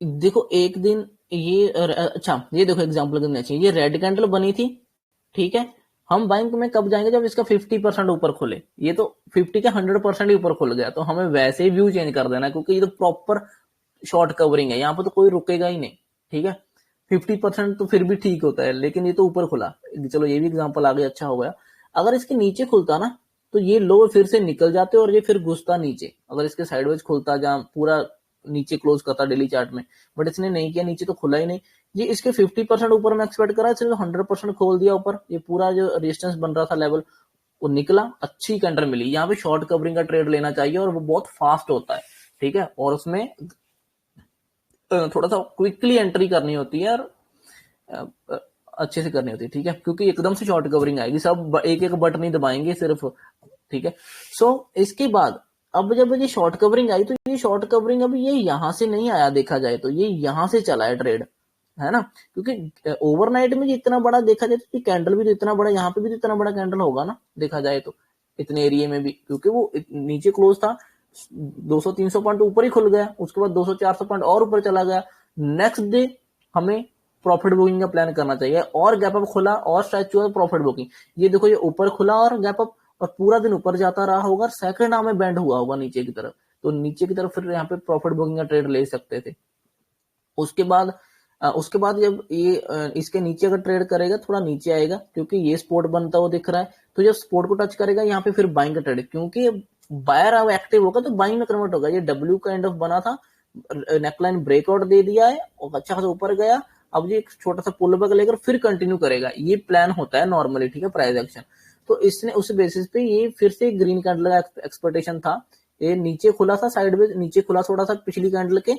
देखो एक दिन ये अच्छा, ये देखो एग्जांपल करना चाहिए, ये रेड कैंडल बनी थी, ठीक है, हम बैंक में कब जाएंगे? जब इसका 50% ऊपर खुले। ये तो 50 का 100% ही ऊपर खुल गया, तो हमें वैसे ही व्यू चेंज कर देना, क्योंकि ये तो प्रॉपर शॉर्ट कवरिंग है, यहाँ पर तो कोई रुकेगा ही नहीं, ठीक है। 50% तो फिर भी ठीक होता है, लेकिन ये तो ऊपर खुला। चलो ये भी एग्जाम्पल आगे अच्छा हो गया। अगर इसके नीचे खुलता ना, तो ये लो फिर से निकल जाते और ये फिर घुसता नीचे। अगर इसके साइडवेज खुलता, जहां पूरा नीचे क्लोज करता डेली चार्ट में, बट इसने नहीं किया, नीचे तो खुला ही नहीं। ये इसके 50% ऊपर मैं एक्सपेक्ट करा, सिर्फ 100% खोल दिया ऊपर। ये पूरा जो रेजिस्टेंस बन रहा था लेवल, वो निकला, अच्छी कैंडल मिली। यहाँ पे शॉर्ट कवरिंग का ट्रेड लेना चाहिए, और वो बहुत फास्ट होता है, ठीक है, और उसमें थोड़ा सा क्विकली एंट्री करनी होती है और अच्छे से करनी होती है, ठीक है, क्योंकि एकदम से शॉर्ट कवरिंग आएगी, सब एक एक बटन ही दबाएंगे सिर्फ, ठीक है। सो इसके बाद अब जब ये शॉर्ट कवरिंग आई, तो ये शॉर्ट कवरिंग अब ये यहां से नहीं आया, देखा जाए तो ये यहां से चला है ट्रेड, है ना, क्योंकि ओवरनाइट में इतना बड़ा देखा जाए तो कैंडल भी तो इतना बड़ा, यहाँ पे भी तो इतना बड़ा कैंडल होगा ना, देखा जाए तो इतने एरिया में भी, क्योंकि वो नीचे क्लोज था, 200-300 पॉइंट ऊपर ही खुल गया, उसके बाद 200-400 पॉइंट और ऊपर चला गया। नेक्स्ट डे हमें प्रॉफिट बुकिंग का प्लान करना चाहिए, और गैप अप खुला और स्ट्रेच हुआ प्रॉफिट बुकिंग। ये देखो, ये ऊपर खुला और गैप अप, और पूरा दिन ऊपर जाता रहा होगा, सेकंड हाफ में बैंड हुआ होगा नीचे की तरफ, तो नीचे की तरफ फिर यहाँ पे प्रॉफिट बुकिंग का ट्रेड ले सकते थे। उसके बाद जब ये इसके नीचे अगर ट्रेड करेगा, थोड़ा नीचे आएगा, क्योंकि ये सपोर्ट बनता हुआ दिख रहा है, तो जब सपोर्ट को टच करेगा यहाँ पे फिर बाइंग का ट्रेड, क्योंकि बायर अब एक्टिव होगा तो बाइंग में कन्वर्ट होगा। ये डब्ल्यू काइंड ऑफ बना था, नेकलाइन ब्रेकआउट दे दिया है और अच्छा खासा ऊपर गया, अब ये एक छोटा सा पुल बैक लेकर फिर कंटिन्यू करेगा, ये प्लान होता है नॉर्मली, ठीक है, प्राइस एक्शन। तो इसने उस बेसिस पे ये फिर से ग्रीन कैंडल का एक्सपेक्टेशन था, ये नीचे खुला था, साइड में नीचे खुला थोड़ा सा पिछली कैंडल के,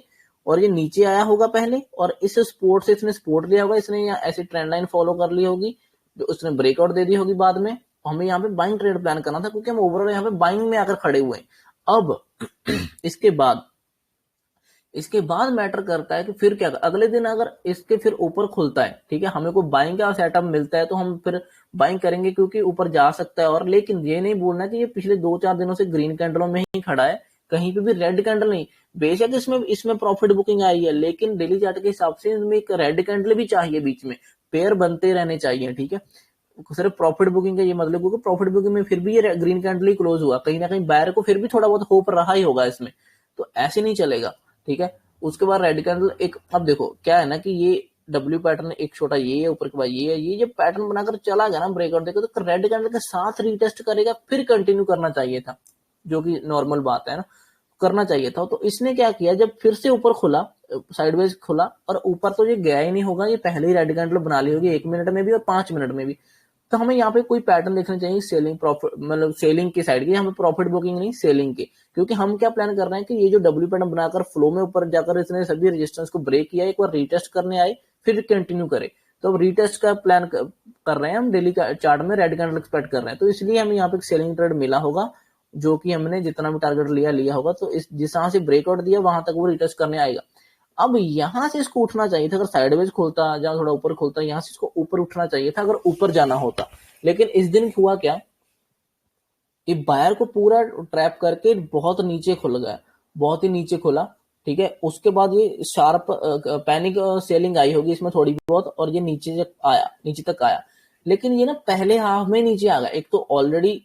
और ये नीचे आया होगा पहले, और इस स्पोर्ट से इसने सपोर्ट लिया होगा, इसने ऐसी ट्रेंड लाइन फॉलो कर ली होगी, जो उसने ब्रेकआउट दे दी होगी बाद में। हमें यहाँ पे बाइंग ट्रेड प्लान करना था, क्योंकि हम ओवरऑल यहाँ पे बाइंग में आकर खड़े हुए हैं। अब इसके बाद मैटर करता है कि फिर क्या, अगले दिन अगर इसके फिर ऊपर खुलता है, ठीक है, हमें को बाइंग का सेटअप मिलता है, तो हम फिर बाइंग करेंगे, क्योंकि ऊपर जा सकता है। और लेकिन ये नहीं बोलना कि ये पिछले 2-4 दिनों से ग्रीन कैंडलों में ही खड़ा है, कहीं पे भी रेड कैंडल नहीं। बेशक इसमें प्रॉफिट बुकिंग आई है, लेकिन डेली चार्ट के हिसाब से इसमें एक रेड कैंडल भी चाहिए, बीच में पेयर बनते रहने चाहिए, ठीक है। सिर्फ प्रॉफिट बुकिंग का ये मतलब, क्योंकि प्रॉफिट बुकिंग में फिर भी ये ग्रीन कैंडल ही क्लोज हुआ, कहीं ना कहीं बायर को फिर भी थोड़ा बहुत होप रहा ही होगा इसमें, तो ऐसे नहीं चलेगा, ठीक है। उसके बाद रेड कैंडल एक, अब देखो क्या है ना कि ये डब्ल्यू पैटर्न एक छोटा ये है, ऊपर के बाद ये है, ये जब पैटर्न बनाकर चला गया ना ब्रेकआउट देखो, तो रेड कैंडल के साथ रीटेस्ट करेगा, फिर कंटिन्यू करना चाहिए था, जो कि नॉर्मल बात है ना, करना चाहिए था। तो इसने क्या किया, जब फिर से ऊपर खुला, साइडवेज खुला, और ऊपर तो ये गया ही नहीं होगा, ये पहले ही रेड कैंडल बना ली होगी 1 मिनट में भी और 5 मिनट में भी। तो हमें यहाँ पे कोई पैटर्न देखना चाहिए सेलिंग प्रॉफिट, मतलब सेलिंग की साइड की, यहाँ पे प्रॉफिट बुकिंग नहीं, सेलिंग की। क्योंकि हम क्या प्लान कर रहे हैं कि ये जो डब्ल्यू पैटर्न बनाकर फ्लो में ऊपर जाकर इसने सभी रेजिस्टेंस को ब्रेक किया, एक बार रीटेस्ट करने आए, फिर कंटिन्यू करे, तो अब रीटेस्ट का प्लान कर रहे हैं हम, डेली चार्ट में रेड कैंडल एक्सपेक्ट कर रहे हैं, तो इसलिए हमें यहाँ पे सेलिंग ट्रेड मिला होगा, जो कि हमने जितना भी टारगेट लिया होगा, तो इस जहां से ब्रेकआउट दिया वहां तक वो रिटेस्ट करने आएगा। अब यहां से इसको उठना चाहिए था, अगर साइडवेज खुलता, जहां थोड़ा ऊपर खुलता, यहां से इसको ऊपर उठना चाहिए था, अगर ऊपर जाना होता। लेकिन इस दिन हुआ क्या, ये बायर को पूरा ट्रैप करके बहुत नीचे खुल गया, बहुत ही नीचे खुला, ठीक है। उसके बाद ये शार्प पैनिक सेलिंग आई होगी इसमें थोड़ी बहुत, और ये नीचे तक आया, लेकिन ये ना पहले हाफ में नीचे आ गया। एक तो ऑलरेडी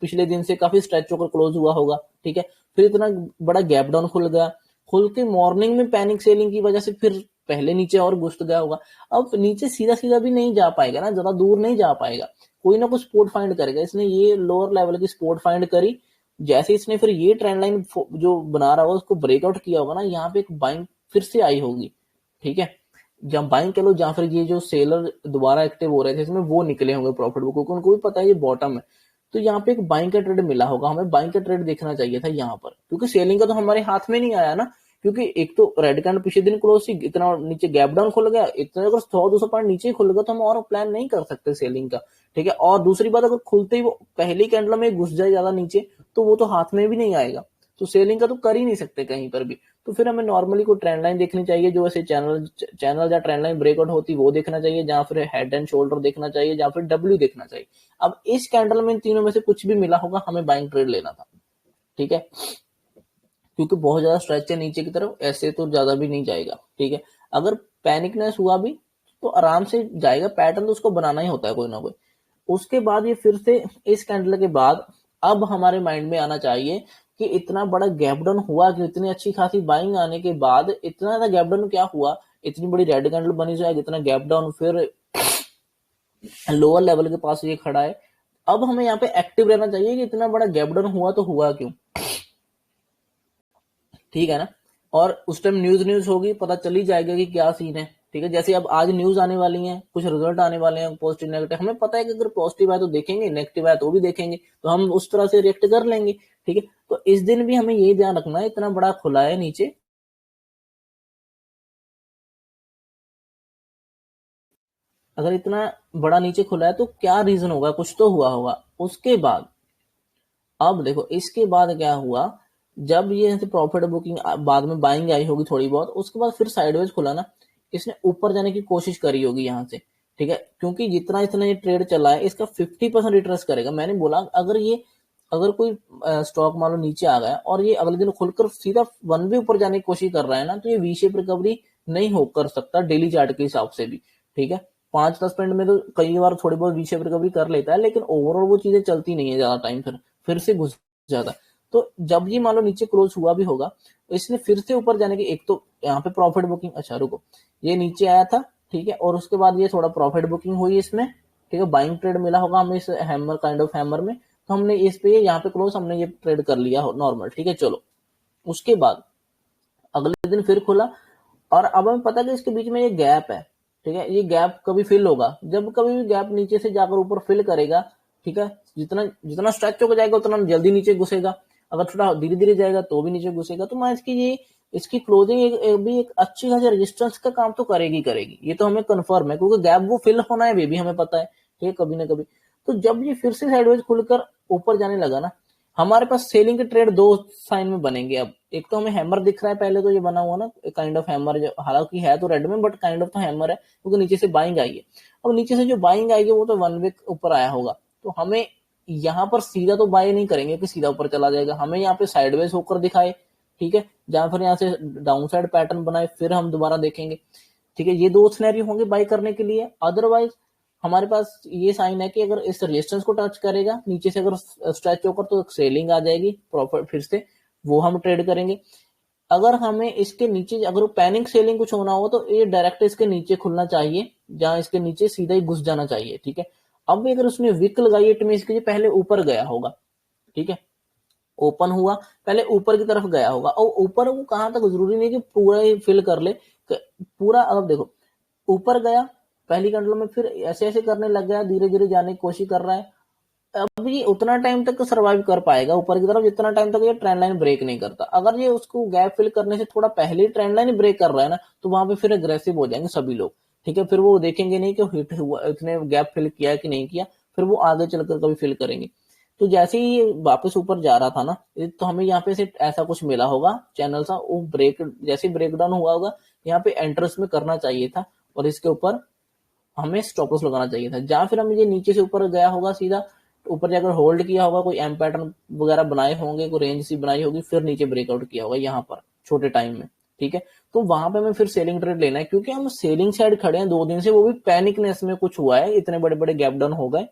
पिछले दिन से काफी स्ट्रेच होकर क्लोज हुआ होगा, ठीक है, फिर इतना बड़ा गैप डाउन खुल गया, खुल के मॉर्निंग में पैनिक सेलिंग की वजह से फिर पहले नीचे और घुस गया होगा, अब नीचे सीधा सीधा भी नहीं जा पाएगा ना, ज्यादा दूर नहीं जा पाएगा, कोई ना कुछ सपोर्ट फाइंड करेगा। इसने ये लोअर लेवल की सपोर्ट फाइंड करी, जैसे इसने फिर ये ट्रेंड लाइन जो बना रहा होगा उसको ब्रेकआउट किया होगा ना, यहाँ पे एक बाइंग फिर से आई होगी, ठीक है, जब बाइंग करो जहाँ फिर ये जो सेलर दोबारा एक्टिव हो रहे थे इसमें वो निकले होंगे प्रॉफिट बुक, क्योंकि उनको भी पता है ये बॉटम है, तो यहाँ पे एक बाइंग का ट्रेड मिला होगा, हमें बाइंग का ट्रेड देखना चाहिए था यहाँ पर, क्योंकि सेलिंग का तो हमारे हाथ में नहीं आया ना, क्योंकि एक तो रेड कैंडल पिछले दिन क्लोज थी, इतना नीचे गैप डाउन खुल गया, इतना अगर 100-200 पॉइंट नीचे खुल गया तो हम और प्लान नहीं कर सकते सेलिंग का, ठीक है। और दूसरी बात, अगर खुलते ही वो पहली कैंडल में घुस जाए ज्यादा नीचे तो वो तो हाथ में भी नहीं आएगा, तो सेलिंग का तो कर ही नहीं सकते कहीं पर भी। तो फिर हमें नॉर्मली कोई ट्रेंड लाइन देखनी चाहिए, जो ऐसे चैनल या ट्रेंड लाइन ब्रेकआउट होती वो देखना चाहिए, जहां फिर हेड एंड शोल्डर देखना चाहिए, जहां फिर डब्ल्यू देखना चाहिए। अब इस कैंडल में इन तीनों में से कुछ भी मिला होगा, हमें बाइंग ट्रेड लेना था, ठीक है, क्योंकि बहुत ज्यादा स्ट्रेच है नीचे की तरफ, ऐसे तो ज्यादा भी नहीं जाएगा, ठीक है। अगर पैनिकनेस हुआ भी तो आराम से जाएगा, पैटर्न तो उसको बनाना ही होता है कोई ना कोई। उसके बाद ये फिर से इस कैंडल के बाद अब हमारे माइंड में आना चाहिए कि इतना बड़ा गैप डाउन हुआ कि इतनी अच्छी खासी बाइंग आने के बाद इतना ज्यादा गैप डाउन क्या हुआ, इतनी बड़ी रेड कैंडल बनी जाएगी, इतना गैप डाउन, फिर लोअर लेवल के पास ये खड़ा है। अब हमें यहाँ पे एक्टिव रहना चाहिए कि इतना बड़ा गैप डाउन हुआ तो हुआ क्यों, ठीक है ना। और उस टाइम न्यूज होगी, पता चली जाएगा कि क्या सीन है, ठीक है। जैसे अब आज न्यूज आने वाली है, कुछ रिजल्ट आने वाले हैं पॉजिटिव नेगेटिव, हमें पता है कि अगर पॉजिटिव है तो देखेंगे, नेगेटिव है तो भी देखेंगे, तो हम उस तरह से रिएक्ट कर लेंगे, ठीक है। तो इस दिन भी हमें ये ध्यान रखना है, इतना बड़ा खुला है नीचे, अगर इतना बड़ा नीचे खुला है तो क्या रीजन होगा, कुछ तो हुआ होगा। उसके बाद अब देखो इसके बाद क्या हुआ, जब ये प्रॉफिट बुकिंग बाद में बाइंग आई होगी थोड़ी बहुत, उसके बाद फिर साइडवेज खुला ना, इसने ऊपर जाने की कोशिश करी होगी यहाँ से, ठीक है, क्योंकि जितना इसने ये ट्रेड चला है इसका 50% रिट्रेस करेगा। मैंने बोला अगर कोई स्टॉक मान लो नीचे आ गया और ये अगले दिन खुलकर सीधा वन वे ऊपर जाने की कोशिश कर रहा है ना, तो ये वी शेप रिकवरी नहीं हो कर सकता डेली चार्ट के हिसाब से भी, ठीक है। 5-10 मिनट में तो कई बार थोड़ी बहुत वी शेप रिकवरी कर लेता है, लेकिन ओवरऑल वो चीजें चलती नहीं है ज्यादा टाइम, फिर से घुस जाता। तो जब ये मान लो नीचे क्लोज हुआ भी होगा, इसने फिर से ऊपर जाने की, एक तो यहाँ पे प्रॉफिट बुकिंग, अच्छा रुको, ये नीचे आया था, ठीक है, और उसके बाद ये थोड़ा प्रॉफिट बुकिंग हुई इसमें, ठीक है, बाइंग ट्रेड मिला होगा हमें इस हैमर काइंड ऑफ हैमर में, तो हमने इस पे यहाँ पे क्लोज हमने ये ट्रेड कर लिया नॉर्मल, ठीक है। चलो उसके बाद अगले दिन फिर खुला, और अब हमें पता है कि इसके बीच में ये गैप है, ठीक है, ये गैप कभी फिल होगा, जब कभी भी गैप नीचे से जाकर ऊपर फिल करेगा, ठीक है, जितना जितना स्ट्रेच होकर जाएगा उतना जल्दी नीचे घुसेगा, अगर थोड़ा धीरे धीरे जाएगा तो भी नीचे घुसेगा। तो मैं इसकी क्लोजिंग भी एक अच्छी खासी रेजिस्टेंस का काम तो करेगी, ये तो हमें कंफर्म है, क्योंकि गैप वो फिल होना है भी हमें पता है, ठीक है, कभी ना कभी। तो जब ये फिर से साइडवेज खुलकर ऊपर जाने लगा ना, हमारे पास सेलिंग के ट्रेड दो साइन में बनेंगे। अब एक तो हमें हैमर दिख रहा है, पहले तो ये बना हुआ ना काइंड ऑफ हैमर, जो हालांकि है तो रेड में बट काइंड ऑफ तो हैमर है, क्योंकि नीचे से बाइंग आई है। अब नीचे से जो बाइंग आएगी वो तो वन वे ऊपर आया होगा, तो हमें यहाँ पर सीधा तो बाय नहीं करेंगे कि सीधा ऊपर चला जाएगा, हमें यहाँ पे साइडवेज होकर दिखाए, ठीक है, जहां फिर यहाँ से डाउन साइड पैटर्न बनाए, फिर हम दोबारा देखेंगे, ठीक है। ये दो सिनेरियो होंगे बाय करने के लिए। अदरवाइज हमारे पास ये साइन है कि अगर इस रेजिस्टेंस को टच करेगा नीचे से, अगर स्ट्रेच होकर, तो सेलिंग आ जाएगी प्रॉफिट फिर से, वो हम ट्रेड करेंगे। अगर हमें इसके नीचे अगर पैनिक सेलिंग कुछ होना हो तो ये डायरेक्ट इसके नीचे खुलना चाहिए, जहां इसके नीचे सीधा ही घुस जाना चाहिए, ठीक है। अब अगर उसने विक लगाई है, तो इसके पहले ऊपर गया होगा, ठीक है, ओपन हुआ पहले ऊपर की तरफ गया होगा, और ऊपर वो कहां तक जरूरी नहीं कि पूरा ही फिल कर ले पूरा। अब देखो ऊपर गया पहली कैंडल में, फिर ऐसे ऐसे करने लग गया, धीरे धीरे जाने की कोशिश कर रहा है। अब ये उतना टाइम तक सर्वाइव कर पाएगा ऊपर की तरफ जितना टाइम तक ये ट्रेंड लाइन ब्रेक नहीं करता। अगर ये उसको गैप फिल करने से थोड़ा पहले ट्रेंड लाइन ब्रेक कर रहा है ना, तो वहां पे फिर अग्रेसिव हो जाएंगे सभी लोग, ठीक है। फिर वो देखेंगे नहीं कि हिट हुआ, इतने गैप फिल किया कि नहीं किया, फिर वो आगे चलकर कभी फिल करेंगे। तो जैसे ही ये वापस ऊपर जा रहा था ना, तो हमें यहाँ पे सिर्फ ऐसा कुछ मिला होगा चैनल सा, वो ब्रेक जैसे ब्रेक डाउन हुआ होगा, यहाँ पे एंट्रेंस में करना चाहिए था, और इसके ऊपर हमें स्टॉप लॉस लगाना चाहिए था। जहां फिर हमें ये नीचे से ऊपर गया होगा, सीधा ऊपर जाकर होल्ड किया होगा, कोई एम पैटर्न वगैरह बनाए होंगे, कोई रेंज सी बनाई होगी, फिर नीचे ब्रेकआउट किया होगा यहाँ पर छोटे टाइम में, ठीक है। तो वहां पे हमें फिर सेलिंग ट्रेड लेना है, क्योंकि हम सेलिंग साइड खड़े हैं 2 दिन से, वो भी पैनिकनेस में कुछ हुआ है, इतने बड़े बड़े गैप डाउन हो गए,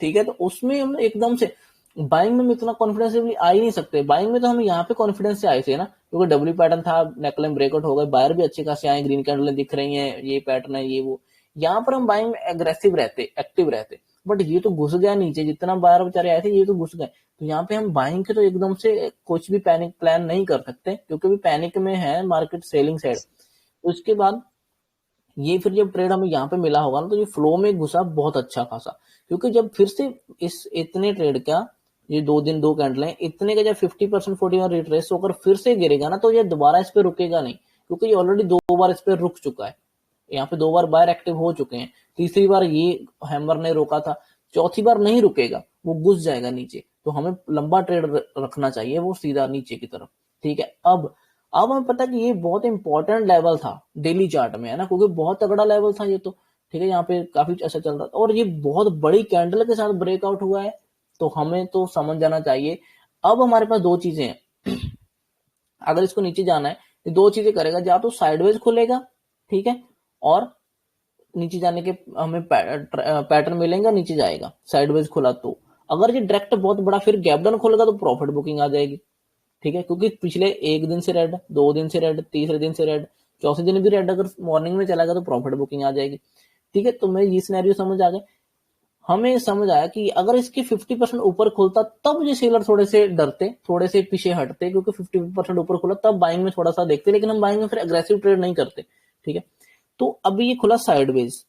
ठीक है। तो उसमें हम एकदम से बाइंग में हम इतना कॉन्फिडेंसली आ ही नहीं सकते। बाइंग में तो हम यहाँ पे कॉन्फिडेंस से आए थे ना, क्योंकि डब्ल्यू पैटर्न था, नेकलाइन ब्रेकआउट हो गए, बायर भी अच्छे खासे आए, ग्रीन कैंडल दिख रही हैं, ये पैटर्न है, ये वो। यहाँ पर हम बाइंग में एग्रेसिव रहते, एक्टिव रहते, बट ये तो घुस गया नीचे, जितना बायर बेचारे आए थे ये तो घुस गए। तो यहाँ पे हम बाइंग के तो एकदम से कुछ भी पैनिक प्लान नहीं कर सकते, क्योंकि भी पैनिक में है मार्केट, सेलिंग साइड। उसके बाद ये फिर जब ट्रेड हमें यहाँ पे मिला होगा ना, तो ये फ्लो में घुसा बहुत अच्छा खासा, क्योंकि जब फिर से इस इतने ट्रेड का, ये 2 दिन 2 कैंडल है, इतने का जब 50% 41 रिट्रेस होकर फिर से गिरेगा ना, तो ये दोबारा इस पे रुकेगा नहीं, क्योंकि ये ऑलरेडी 2 बार इस पे रुक चुका है। यहाँ पे 2 बार बायर एक्टिव हो चुके हैं, तीसरी बार ये हैमर ने रोका था, चौथी बार नहीं रुकेगा, वो घुस जाएगा नीचे। तो हमें लंबा ट्रेड रखना चाहिए, वो सीधा नीचे की तरफ। ठीक है, अब हमें पता है कि ये बहुत इंपॉर्टेंट लेवल था डेली चार्ट में, है ना, क्योंकि बहुत तगड़ा लेवल था ये तो। ठीक है, यहाँ पे काफी अच्छा चल रहा था, और ये बहुत बड़ी कैंडल के साथ ब्रेकआउट हुआ है, तो हमें तो समझ जाना चाहिए। अब हमारे पास 2 चीजें हैं अगर इसको नीचे जाना है, ये 2 चीजें करेगा, या तो साइडवेज खुलेगा, ठीक है, और नीचे जाने के हमें पैटर्न मिलेंगे, नीचे जाएगा साइडवेज खुला तो। अगर ये डायरेक्ट बहुत बड़ा फिर गैप डाउन खोलेगा तो प्रॉफिट बुकिंग आ जाएगी। ठीक है, क्योंकि पिछले 1 दिन से रेड, 2 दिन से रेड, तीसरे दिन से रेड, चौथे दिन भी रेड, अगर मॉर्निंग में चला गया तो प्रॉफिट बुकिंग आ जाएगी। ठीक है, तो मैं ये सिनेरियो समझ आ गए। हमें समझ आया कि अगर इसके 50% ऊपर खुलता तब ये सेलर थोड़े से डरते, थोड़े से पीछे हटते, क्योंकि 50% ऊपर खुला तब बाइंग में थोड़ा सा देखते, लेकिन हम बाइंग में फिर एग्रेसिव ट्रेड नहीं करते। ठीक है, तो अभी ये खुला साइडवेज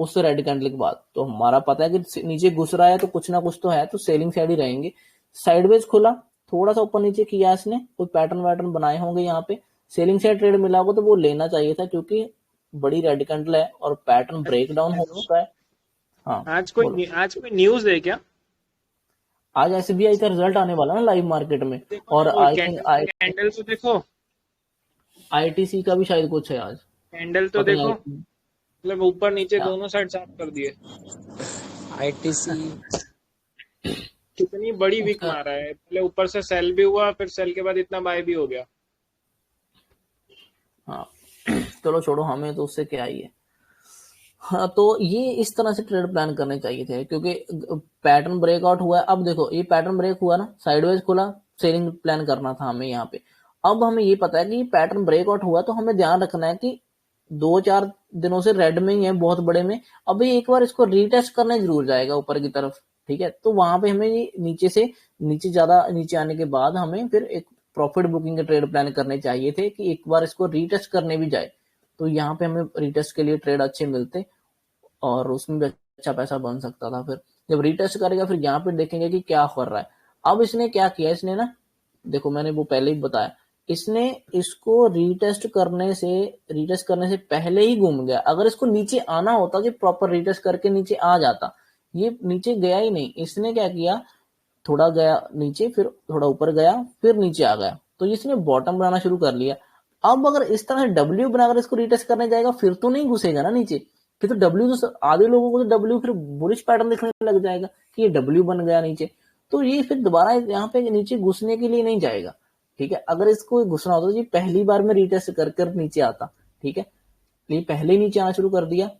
उस रेड कैंडल के बाद, तो हमारा पता है कि नीचे घुस रहा है तो कुछ ना कुछ तो है, तो सेलिंग साइड ही रहेंगे। साइडवेज खुला, थोड़ा सा ऊपर नीचे किया इसने, कोई पैटर्न वैटर्न बनाए होंगे यहाँ पे, सेलिंग साइड ट्रेड मिला होगा तो वो लेना चाहिए था, क्योंकि बड़ी रेड कैंडल है और पैटर्न ब्रेक डाउन हो हेलो, चुका है। हाँ आज बोलो। कोई न्यूज है क्या? आज एसबीआई का रिजल्ट आने वाला है ना लाइव मार्केट में, देखो ना, और वो आई थिंक कैंडल तो देखो, आईटीसी का भी शायद कुछ है आज, कैंडल तो पता देखो, नहीं। मतलब ऊपर नीचे क्या? दोनों साइड साफ कर दिए। आईटीसी कितनी बड़ी वीक उसका मारा है, पहले ऊपर से सेल भी हुआ, फिर सेल के बाद इतना बाय भी हो गया। हाँ चलो छोड़ो, हमें तो उससे क्या ही है। हाँ, तो ये इस तरह से ट्रेड प्लान करने चाहिए थे, क्योंकि पैटर्न ब्रेकआउट हुआ है। अब देखो ये पैटर्न ब्रेक हुआ ना, साइडवेज खुला, सेलिंग प्लान करना था हमें यहाँ पे। अब हमें ये पता है कि पैटर्न ब्रेकआउट हुआ, तो हमें ध्यान रखना है कि 2-4 दिनों से रेड में ही है, बहुत बड़े में। अभी एक बार इसको रीटेस्ट करने जरूर जाएगा ऊपर की तरफ। ठीक है, तो वहां पे हमें ये नीचे से नीचे, ज्यादा नीचे आने के बाद हमें फिर एक प्रॉफिट बुकिंग के ट्रेड प्लान करने चाहिए थे, कि एक बार इसको रीटेस्ट करने भी जाए, तो यहाँ पे हमें रिटेस्ट के लिए ट्रेड अच्छे मिलते और उसमें भी अच्छा पैसा बन सकता था। फिर जब रिटेस्ट करेगा फिर यहाँ पे देखेंगे कि क्या कर रहा है। अब इसने क्या किया, इसने ना, देखो मैंने वो पहले ही बताया, इसने इसको रिटेस्ट करने से पहले ही घूम गया। अगर इसको नीचे आना होता कि प्रॉपर रिटेस्ट करके नीचे आ जाता, ये नीचे गया ही नहीं। इसने क्या किया, थोड़ा गया नीचे, फिर थोड़ा ऊपर गया, फिर नीचे आ गया, तो इसने बॉटम बनाना शुरू कर लिया। अब अगर इस तरह से डब्ल्यू बनाकर इसको रिटेस्ट करने जाएगा, फिर तो नहीं घुसेगा ना नीचे, फिर तो डब्ल्यू, तो आधे लोगों को तो डब्ल्यू फिर बुलिश पैटर्न दिखने लग जाएगा कि ये डब्ल्यू बन गया नीचे, तो ये फिर दोबारा यहाँ पे नीचे घुसने के लिए नहीं जाएगा। ठीक है, अगर इसको घुसना होता तो ये पहली बार में रिटेस्ट कर नीचे आता। ठीक है, ये पहले ही नीचे आना शुरू कर दिया,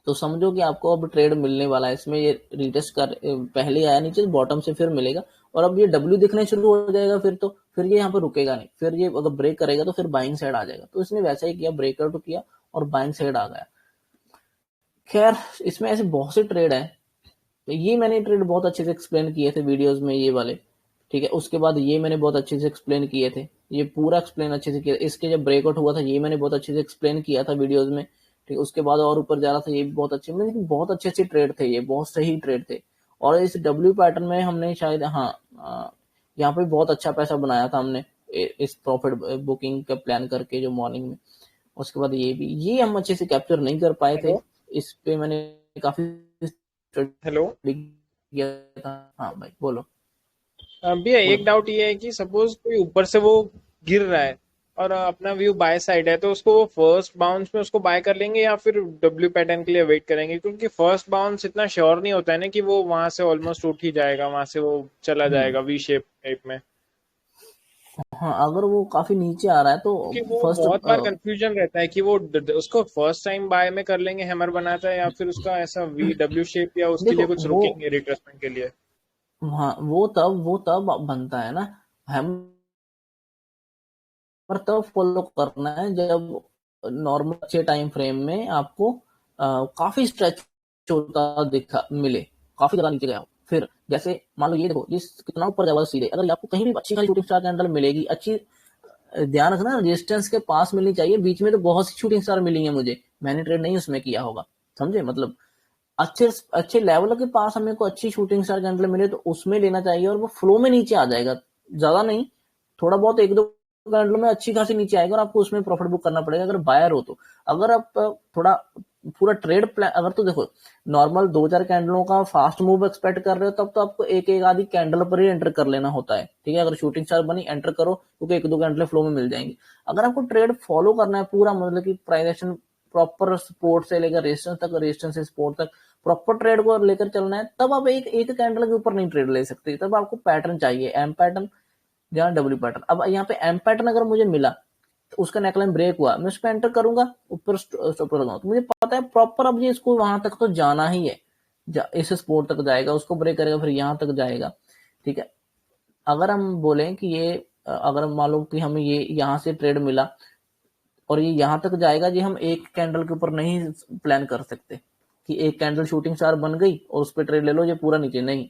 तो समझो कि आपको अब ट्रेड मिलने वाला है इसमें। ये रिटेस्ट कर पहले आया नीचे, बॉटम से फिर मिलेगा, और अब ये डब्ल्यू दिखने शुरू हो जाएगा, फिर ये यहाँ पर रुकेगा नहीं, फिर ये अगर ब्रेक करेगा तो फिर बाइंग साइड आ जाएगा। तो इसने वैसा ही किया, ब्रेकआउट किया और बाइंग साइड आ गया। खैर इसमें ऐसे बहुत से ट्रेड है, तो ये मैंने ट्रेड बहुत अच्छे से एक्सप्लेन किए थे वीडियोस में, ये वाले। ठीक है, उसके बाद ये मैंने बहुत अच्छे से एक्सप्लेन किए थे, ये पूरा एक्सप्लेन अच्छे से किया। इसके जब ब्रेकआउट हुआ था ये मैंने बहुत अच्छे से एक्सप्लेन किया था वीडियोस में। ठीक है, उसके बाद और ऊपर जा रहा था, ये भी बहुत अच्छे, मतलब बहुत अच्छे अच्छे ट्रेड थे, ये बहुत सही ट्रेड थे। और इस डब्ल्यू पैटर्न में हमने शायद, हाँ, यहाँ पे बहुत अच्छा पैसा बनाया था हमने इस प्रॉफिट बुकिंग का प्लान करके, जो मॉर्निंग में। उसके बाद ये हम अच्छे से कैप्चर नहीं कर पाए थे, हेलो इस पे मैंने काफी हेलो, किया था। हाँ भाई बोलो भैया एक बोलो। डाउट ये है कि सपोज कोई ऊपर से वो गिर रहा है और अपना व्यू बाय साइड है, तो उसको वो फर्स्ट बाउंस में उसको बाय कर लेंगे या फिर डब्ल्यू पैटर्न के लिए वेट करेंगे? क्योंकि फर्स्ट बाउंस इतना श्योर नहीं होता है ना कि वो वहां से ऑलमोस्ट उठ ही जाएगा, वहां से वो चला जाएगा वी शेप टाइप में। हाँ, अगर वो काफी नीचे आ रहा है तो क्योंकि वो फर्स्ट, बहुत बार कंफ्यूजन रहता है कि वो उसको फर्स्ट टाइम बाय में कर लेंगे हैमर बनाता है, या फिर उसका ऐसा वी डब्ल्यू शेप, या उसके देखो लिए कुछ वो रुकेंगे रिट्रेसमेंट के लिए। हाँ, वो तब बनता है ना, हम पर तब फॉलो करना है जब नॉर्मल अच्छे टाइम फ्रेम में आपको काफी स्ट्रेच होता दिखा मिले, काफी ज्यादा नीचे गया हो। फिर जैसे मान लो ये देखो, जिस कितना ऊपर जाएगा सीधे, अगर आपको कहीं भी अच्छी खासी शूटिंग स्टार कैंडल मिलेगी अच्छी, ध्यान रखना रेजिस्टेंस के पास मिलनी चाहिए। बीच में तो बहुत सी शूटिंग स्टार मिली है मुझे, मैंने ट्रेड नहीं उसमें किया होगा, समझे मतलब। अच्छे अच्छे लेवल के पास हमें को अच्छी शूटिंग स्टार कैंडल मिले तो उसमें लेना चाहिए, और वो फ्लो में नीचे आ जाएगा, ज्यादा नहीं, थोड़ा बहुत एक दो कैंडल में अच्छी खासी नीचे आएगा, और आपको उसमें प्रॉफिट बुक करना पड़ेगा अगर बायर हो तो। अगर आप थोड़ा पूरा ट्रेड प्लान, अगर तो देखो नॉर्मल 2-4 कैंडलों का फास्ट मूव एक्सपेक्ट कर रहे हो, तब तो आपको एक एक आधी कैंडल पर ही एंटर कर लेना होता है, ठीक है। अगर शूटिंग स्टार बनी एंटर करो, क्योंकि एक दो कैंडल फ्लो में मिल जाएंगी। अगर आपको ट्रेड फॉलो करना है पूरा, मतलब कि प्राइस एक्शन प्रॉपर सपोर्ट से लेकर रेजिस्टेंस तक, रेजिस्टेंस से सपोर्ट तक प्रॉपर ट्रेड को लेकर चलना है, तब आप एक एक कैंडल के ऊपर नहीं ट्रेड ले सकते, तब आपको पैटर्न चाहिए, एम पैटर्न या डब्ल्यू पैटर्न। अब यहाँ पे एम पैटर्न अगर मुझे मिला तो उसका नेकलाइन ब्रेक हुआ, मैं उस पर एंटर करूंगा, ऊपर स्टॉप लगाऊंगा, तो मुझे पता है प्रॉपर अब ये इसको वहां तक तो जाना ही है, इस सपोर्ट तक जाएगा, उसको ब्रेक करेगा, फिर यहाँ तक जाएगा, ठीक है। अगर हम बोलें कि ये अगर मान लो कि हमें ये यहाँ से ट्रेड मिला और ये यहाँ तक जाएगा, जी हम एक कैंडल के ऊपर नहीं प्लान कर सकते कि एक कैंडल शूटिंग स्टार बन गई और उस पर ट्रेड ले लो ये पूरा नीचे, नहीं।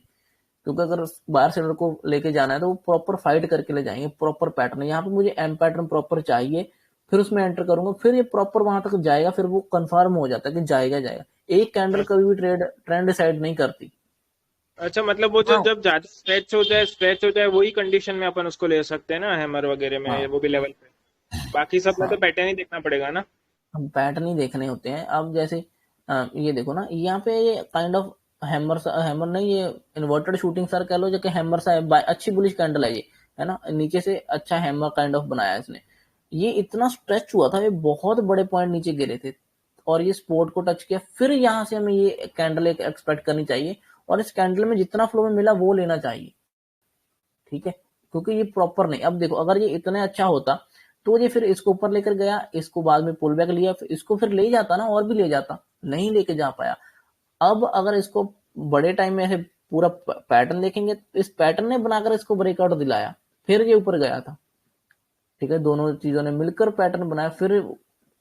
क्योंकि अगर बायर सेलर को लेके जाना है तो वो प्रॉपर फाइट करके ले जाएंगे, प्रॉपर पैटर्न। यहाँ पे मुझे एम पैटर्न प्रॉपर चाहिए, फिर उसमें एंटर करूंगा, फिर ये प्रॉपर वहां तक जाएगा, फिर वो कंफर्म हो जाता है कि जाएगा जाएगा। एक कैंडल कभी भी ट्रेंड डिसाइड नहीं करती। अच्छा, मतलब वो जो हाँ जब ज्यादा स्ट्रेच हो जाए वही कंडीशन में अपन उसको ले सकते हैं ना, हैमर वगैरह में, हाँ वो भी लेवल पे। बाकी सब में तो हाँ, पैटर्न ही देखना पड़ेगा ना। हम पैटर्न ही देखने होते हैं। अब जैसे ये देखो ना, यहाँ पे ये काइंड ऑफ हैमर हैमर नहीं, ये इन्वर्टेड शूटिंग स्टार कह लो, जो कि हैमर सा है, अच्छी बुलिश कैंडल है ये, है ना, नीचे से अच्छा हैमर काइंड ऑफ बनाया है इसने। ये इतना स्ट्रेच हुआ था, ये बहुत बड़े पॉइंट नीचे गिरे थे, और ये स्पोर्ट को टच किया, फिर यहाँ से हमें ये कैंडल एक एक्सपेक्ट करनी चाहिए, और इस कैंडल में जितना फ्लो में मिला वो लेना चाहिए, ठीक है। क्योंकि ये प्रॉपर नहीं, अब देखो अगर ये इतना अच्छा होता तो ये फिर इसको ऊपर लेकर गया, इसको बाद में पुल बैक लिया, फिर इसको फिर ले जाता ना, और भी ले जाता, नहीं लेके जा पाया। अब अगर इसको बड़े टाइम में ऐसे पूरा पैटर्न देखेंगे, तो इस पैटर्न ने बनाकर इसको ब्रेकआउट दिलाया, फिर ये ऊपर गया था, ठीक है। दोनों चीजों ने मिलकर पैटर्न बनाया, फिर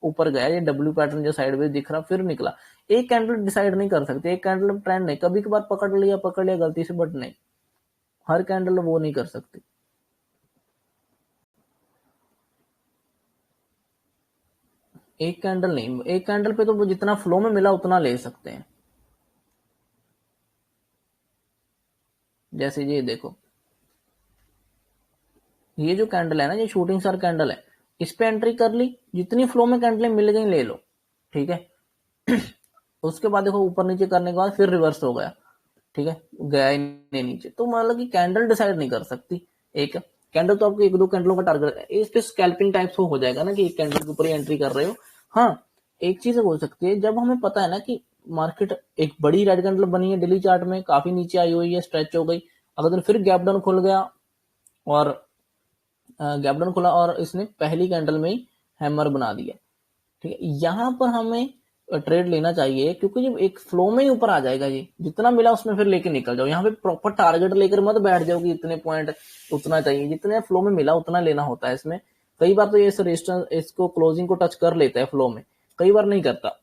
ऊपर गया। ये डब्ल्यू पैटर्न जो साइडवेज दिख रहा फिर निकला। एक कैंडल डिसाइड नहीं कर सकते, एक कैंडल ट्रेंड नहीं, कभी कभार पकड़ लिया गलती से, बट नहीं, हर कैंडल वो नहीं कर सकती। एक कैंडल नहीं, एक कैंडल पे तो वो जितना फ्लो में मिला उतना ले सकते हैं। जैसे ये देखो, ये जो कैंडल है ना, ये शूटिंग स्टार कैंडल है, इस पे एंट्री कर ली, जितनी फ्लो में कैंडलें मिल गई ले लो, ठीक है। उसके बाद देखो ऊपर नीचे करने के बाद फिर रिवर्स हो गया, ठीक है, गया ही नहीं नीचे। तो मतलब कि कैंडल डिसाइड नहीं कर सकती। एक कैंडल तो आपको एक दो कैंडलों का टारगेट है, इस पे स्कैल्पिंग टाइप हो जाएगा ना, कि एक कैंडल के ऊपर ही एंट्री कर रहे हो। हाँ, एक चीज हो सकती है, जब हमें पता है ना कि मार्केट एक बड़ी रेड कैंडल बनी है डेली चार्ट में, काफी नीचे आई हुई है, स्ट्रेच हो गई, अगर दिन फिर गैप डाउन खुल गया, और गैप डाउन खुला और इसने पहली कैंडल में ही हैमर बना दिया, ठीक है, यहाँ पर हमें ट्रेड लेना चाहिए, क्योंकि जब एक फ्लो में ही ऊपर आ जाएगा, ये जितना मिला उसमें फिर लेके निकल जाओ। यहाँ पे प्रॉपर टारगेट लेकर मत बैठ जाओ कि इतने पॉइंट उतना चाहिए, जितने फ्लो में मिला उतना लेना होता है इसमें। कई बार तो ये रेजिस्टेंस इसको क्लोजिंग को टच कर लेता है फ्लो में, कई बार नहीं करता।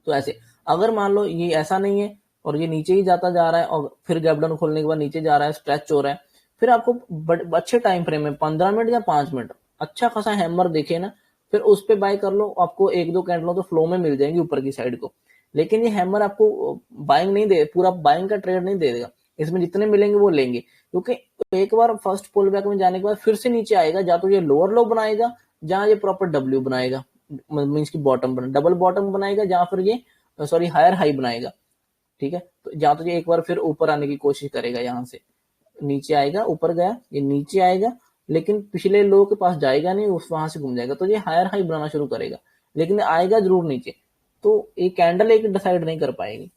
तो ऐसे अगर मान लो ये ऐसा नहीं है और ये नीचे ही जाता जा रहा है, और फिर गैप डाउन खोलने के बाद नीचे जा रहा है, स्ट्रेच हो रहा है, फिर आपको अच्छे टाइम फ्रेम में 15 मिनट या 5 मिनट अच्छा खासा हैमर देखे ना, फिर उस पे बाय कर लो, आपको एक दो कैंडलों तो फ्लो में मिल जाएंगी ऊपर की साइड को। लेकिन ये हैमर आपको बाइंग नहीं दे, पूरा बाइंग का ट्रेड नहीं दे देगा, इसमें जितने मिलेंगे वो लेंगे, क्योंकि एक बार फर्स्ट पुल बैक में जाने के बाद फिर से नीचे आएगा, या तो ये लोअर लो बनाएगा, जहां ये प्रॉपर डब्ल्यू बनाएगा, मीन्स की बॉटम बना, डबल बॉटम बनाएगा, जहां फिर ये सॉरी हायर हाई बनाएगा, ठीक है। तो जहां तो ये एक बार फिर ऊपर आने की कोशिश करेगा, यहाँ से नीचे आएगा, ऊपर गया, ये नीचे आएगा, लेकिन पिछले लो के पास जाएगा नहीं, उस वहां से घूम जाएगा, तो ये हायर हाई बनाना शुरू करेगा, लेकिन आएगा जरूर नीचे। तो एक कैंडल एक डिसाइड नहीं कर पाएगी,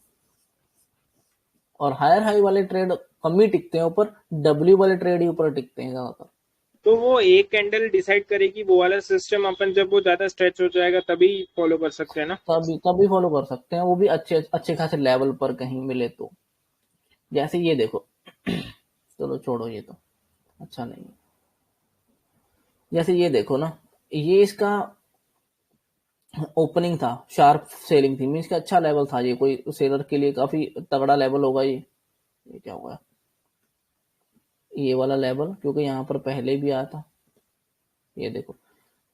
और हायर हाई वाले ट्रेड कम ही टिकते हैं ऊपर, डब्ल्यू वाले ट्रेड ही ऊपर टिकते हैं ज्यादातर। तो वो एक कैंडल डिसाइड करेगी, वो वाला सिस्टम अपन जब वो ज्यादा स्ट्रेच हो जाएगा तभी फॉलो कर सकते हैं ना। तभी तभी फॉलो कर सकते हैं, वो भी अच्छे अच्छे खासे लेवल पर कहीं मिले तो। जैसे ये देखो, चलो छोड़ो, ये तो अच्छा नहीं है। जैसे ये देखो ना, ये इसका ओपनिंग था, शार्प सेलिंग थी, मीन्स का अच्छा लेवल था, ये कोई सेलर के लिए काफी तगड़ा लेवल होगा ये क्या होगा, ये वाला लेवल, क्योंकि यहाँ पर पहले भी आया था। ये देखो,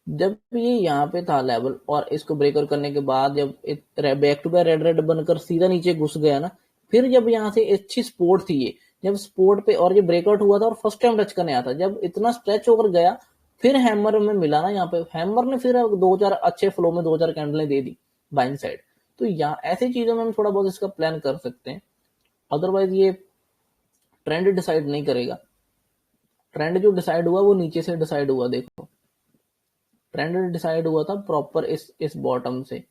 जब ये यहाँ पे था लेवल और इसको ब्रेकर करने के बाद जब back to back red red बनकर सीधा नीचे घुस गया ना, फिर जब यहाँ से अच्छी सपोर्ट थी ये, जब सपोर्ट पे और ये ब्रेकआउट हुआ था और फर्स्ट टाइम टच करने आया था, जब इतना स्ट्रेच होकर गया, फिर हैमर में मिला ना, यहाँ पे हैमर ने फिर 2-4 अच्छे फ्लो में 2-4 कैंडलें दे दी बाइंग साइड। तो यहाँ ऐसी चीजों में हम थोड़ा बहुत इसका प्लान कर सकते हैं, अदरवाइज ये ट्रेंड डिसाइड नहीं करेगा। ट्रेंड जो डिसाइड हुआ वो नीचे से डिसाइड हुआ, देखो ट्रेंड डिसाइड हुआ था प्रॉपर इस बॉटम से।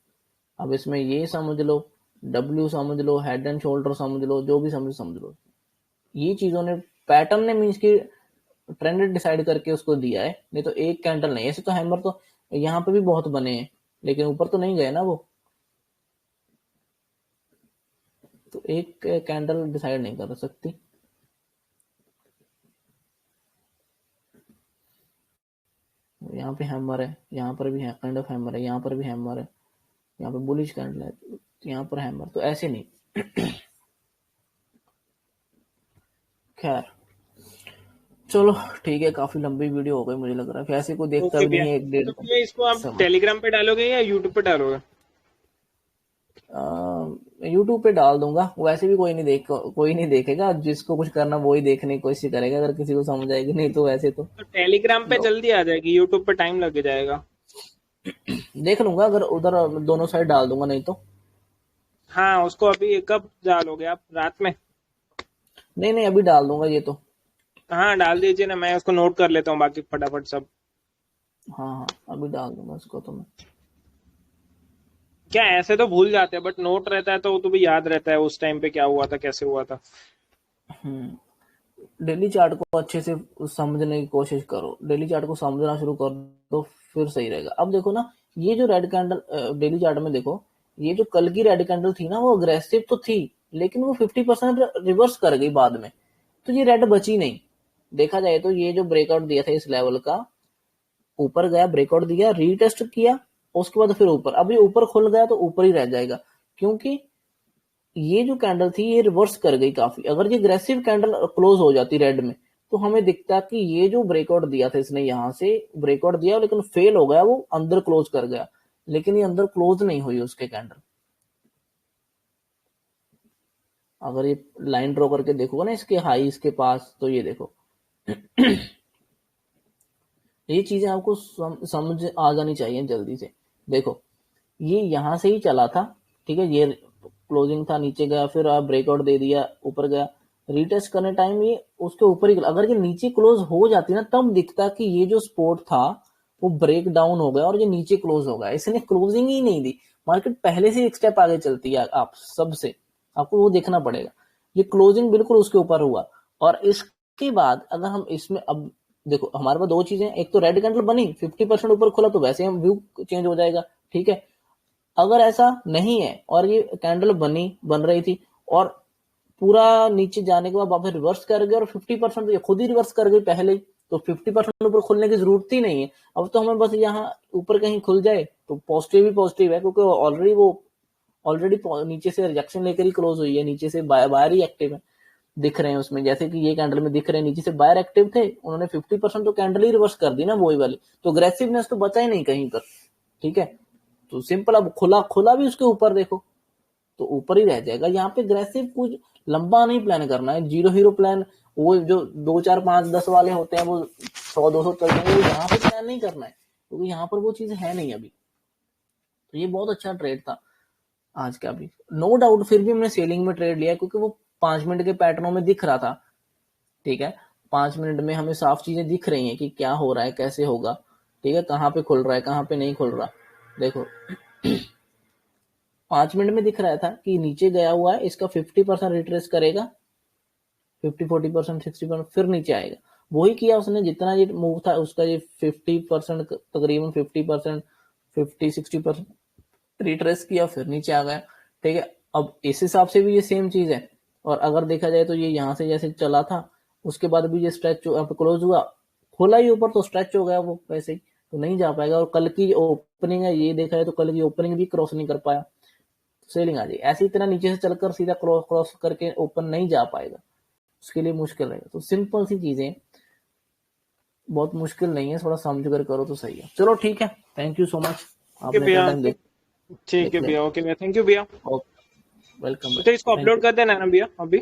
अब इसमें ये समझ लो, डब्ल्यू समझ लो, हेड एंड शोल्डर समझ लो, जो भी समझ लो, ये चीजों ने, पैटर्न ने मीन्स की ट्रेंड डिसाइड करके उसको दिया है, नहीं तो एक कैंडल नहीं। ऐसे तो हैमर तो यहाँ पे भी बहुत बने हैं, लेकिन ऊपर तो नहीं गए ना वो, तो एक कैंडल डिसाइड नहीं कर सकती। यहाँ पे हैमर है, यहाँ पर भी है काइंड ऑफ हैमर है, यहाँ पर भी हैमर है, यहाँ पे बुलिश कैंडल है, तो यहाँ पर हैमर, तो ऐसे नहीं। खैर चलो ठीक है, काफी लंबी वीडियो हो गई मुझे लग रहा है, वैसे कोई देखता ओके भी भैया, नहीं है, 1-1.5 तो भैया इसको आप समय। टेलीग्राम पे डालोगे या यूट्यूब पे डालोगे? यूट्यूब पे डाल दूंगा, वैसे भी कोई नहीं देखेगा, जिसको कुछ करना वो ही देखने की कोशिश करेगा, अगर किसी को समझ आएगी, नहीं तो वैसे तो तो टेलीग्राम पे लो, जल्दी आ जाएगी, यूट्यूब पे टाइम लग जाएगा। देख लूंगा, अगर उधर दोनों साइड डाल दूंगा, नहीं तो हाँ, उसको अभी कब डालोगे आप, रात में? नहीं अभी डाल दूंगा ये तो। हाँ डाल दीजिए ना, मैं उसको नोट कर लेता हूँ बाकी फटाफट सब। हाँ अभी डाल दूंगा इसको तो मैं। क्या ऐसे तो भूल जाते हैं, बट नोट रहता है तो वो तो भी याद रहता है उस टाइम पे क्या हुआ था, कैसे हुआ था। डेली चार्ट को अच्छे से समझने की कोशिश करो, डेली चार्ट को समझना शुरू कर दो, फिर सही रहेगा। अब देखो ना, ये जो रेड कैंडल डेली चार्ट में देखो, ये जो कल की रेड कैंडल थी ना, वो अग्रेसिव तो थी, लेकिन वो 50% रिवर्स कर गई बाद में, तो ये रेड बची नहीं। देखा जाए तो ये जो ब्रेकआउट दिया था इस लेवल का, ऊपर गया, ब्रेकआउट दिया, रीटेस्ट किया, उसके बाद फिर ऊपर, अब ये ऊपर खुल गया तो ऊपर ही रह जाएगा, क्योंकि ये जो कैंडल थी ये रिवर्स कर गई काफी। अगर ये अग्रेसिव कैंडल क्लोज हो जाती रेड में, तो हमें दिखता कि ये जो ब्रेकआउट दिया था इसने, यहां से ब्रेकआउट दिया लेकिन फेल हो गया, वो अंदर क्लोज कर गया, लेकिन ये अंदर क्लोज नहीं हुई उसके कैंडल। अगर ये लाइन ड्रॉ करके देखोगे ना इसके हाई इसके पास, तो ये देखो ये चीजें आपको समझ आ जानी चाहिए जल्दी से। देखो ये यहां से ही चला था, ठीक है, ये क्लोजिंग था, नीचे गया, फिर आप ब्रेकआउट दे दिया, ऊपर गया, रीटेस्ट करने टाइम ये उसके ऊपर ही, अगर ये नीचे क्लोज हो जाती ना, तब दिखता कि ये जो सपोर्ट था वो ब्रेक डाउन हो गया और ये नीचे क्लोज हो गया। इसने क्लोजिंग ही नहीं दी, मार्केट पहले से एक स्टेप आगे चलती है, आप सबसे, आपको वो देखना पड़ेगा। ये क्लोजिंग बिल्कुल उसके ऊपर हुआ, और इसके बाद अगर हम इसमें, अब देखो हमारे पास दो चीजें, एक तो रेड कैंडल बनी 50% ऊपर खुला, तो वैसे हम व्यू चेंज हो जाएगा, ठीक है। अगर ऐसा नहीं है और ये कैंडल बन रही थी और पूरा नीचे जाने के बाद वापस रिवर्स कर गई और 50% ये खुद ही रिवर्स कर गई पहले ही, तो 50% ऊपर खुलने की जरूरत ही नहीं है। अब तो हमें बस यहाँ ऊपर कहीं खुल जाए तो पॉजिटिव ही पॉजिटिव है, क्योंकि ऑलरेडी नीचे से रिजेक्शन लेकर ही क्लोज हुई है, नीचे से बायर ही एक्टिव है, दिख रहे हैं उसमें, जैसे कि ये कैंडल में दिख रहे हैं, नीचे से बायर एक्टिव थे, उन्होंने 50% तो कैंडल ही रिवर्स कर दी ना वही वाली, तो अग्रेसिवनेस तो बचा ही नहीं कहीं पर, ठीक है। तो सिंपल, अब खुला भी उसके ऊपर देखो, तो ऊपर ही रह जाएगा। यहाँ पे अग्रेसिव कुछ लंबा नहीं प्लान करना है, 0 हीरो प्लान, वो जो 2 4 5 10 वाले होते हैं वो 100 200 चल जाएंगे, यहाँ पे प्लान नहीं करना है, क्योंकि यहाँ पर वो चीज है नहीं अभी। तो ये बहुत अच्छा ट्रेड था आज का भी, नो डाउट। फिर भी हमने सेलिंग में ट्रेड लिया, क्योंकि वो 5 मिनट के पैटर्नों में दिख रहा था, ठीक है, 5 मिनट में हमें साफ चीजें दिख रही हैं कि क्या हो रहा है, कैसे होगा, ठीक है, कहाँ पे खुल रहा है, कहाँ पे नहीं खुल रहा। देखो 5 मिनट में दिख रहा था कि नीचे गया हुआ है, इसका 50% रिट्रेस करेगा, 50-40% 60%, फिर नीचे आएगा। वही किया उसने, जितना ये मूव था उसका ये 50%, तकरीबन 50%, 50-60% रिट्रेस किया, फिर नीचे आ गया, ठीक है। अब इस हिसाब से भी ये सेम चीज है, और अगर देखा जाए तो ये यहाँ से जैसे चला था, उसके बाद भी ये स्ट्रेच यहाँ पे क्लोज हुआ, खोला ही ऊपर तो स्ट्रेच हो गया वो वैसे ही, तो नहीं जा पाएगा। और कल की ओपनिंग है, ये देखा जाए तो कल की ओपनिंग भी क्रॉस नहीं कर पाया, तो सेलिंग आ जाएगी। ऐसे इतना नीचे से चलकर सीधा क्रॉस करके ओपन नहीं जा पाएगा, उसके लिए मुश्किल रहेगा। तो सिंपल सी चीजें, बहुत मुश्किल नहीं है, थोड़ा समझ कर करो तो सही है। चलो ठीक है, thank you so much, okay आपने भैया, टाइम ठीक है देख लिया। भैया, ओके भैया, थैंक यू भैया। वेलकम तो इसको थैंक अपलोड यू। कर देना ना भैया अभी।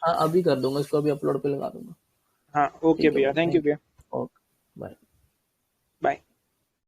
हाँ अभी कर दूंगा, इसको अभी अपलोड पे लगा दूंगा। हाँ ओके ठीक है भैया, भाई, थैंक यू भैया, ओके बाय। बाय।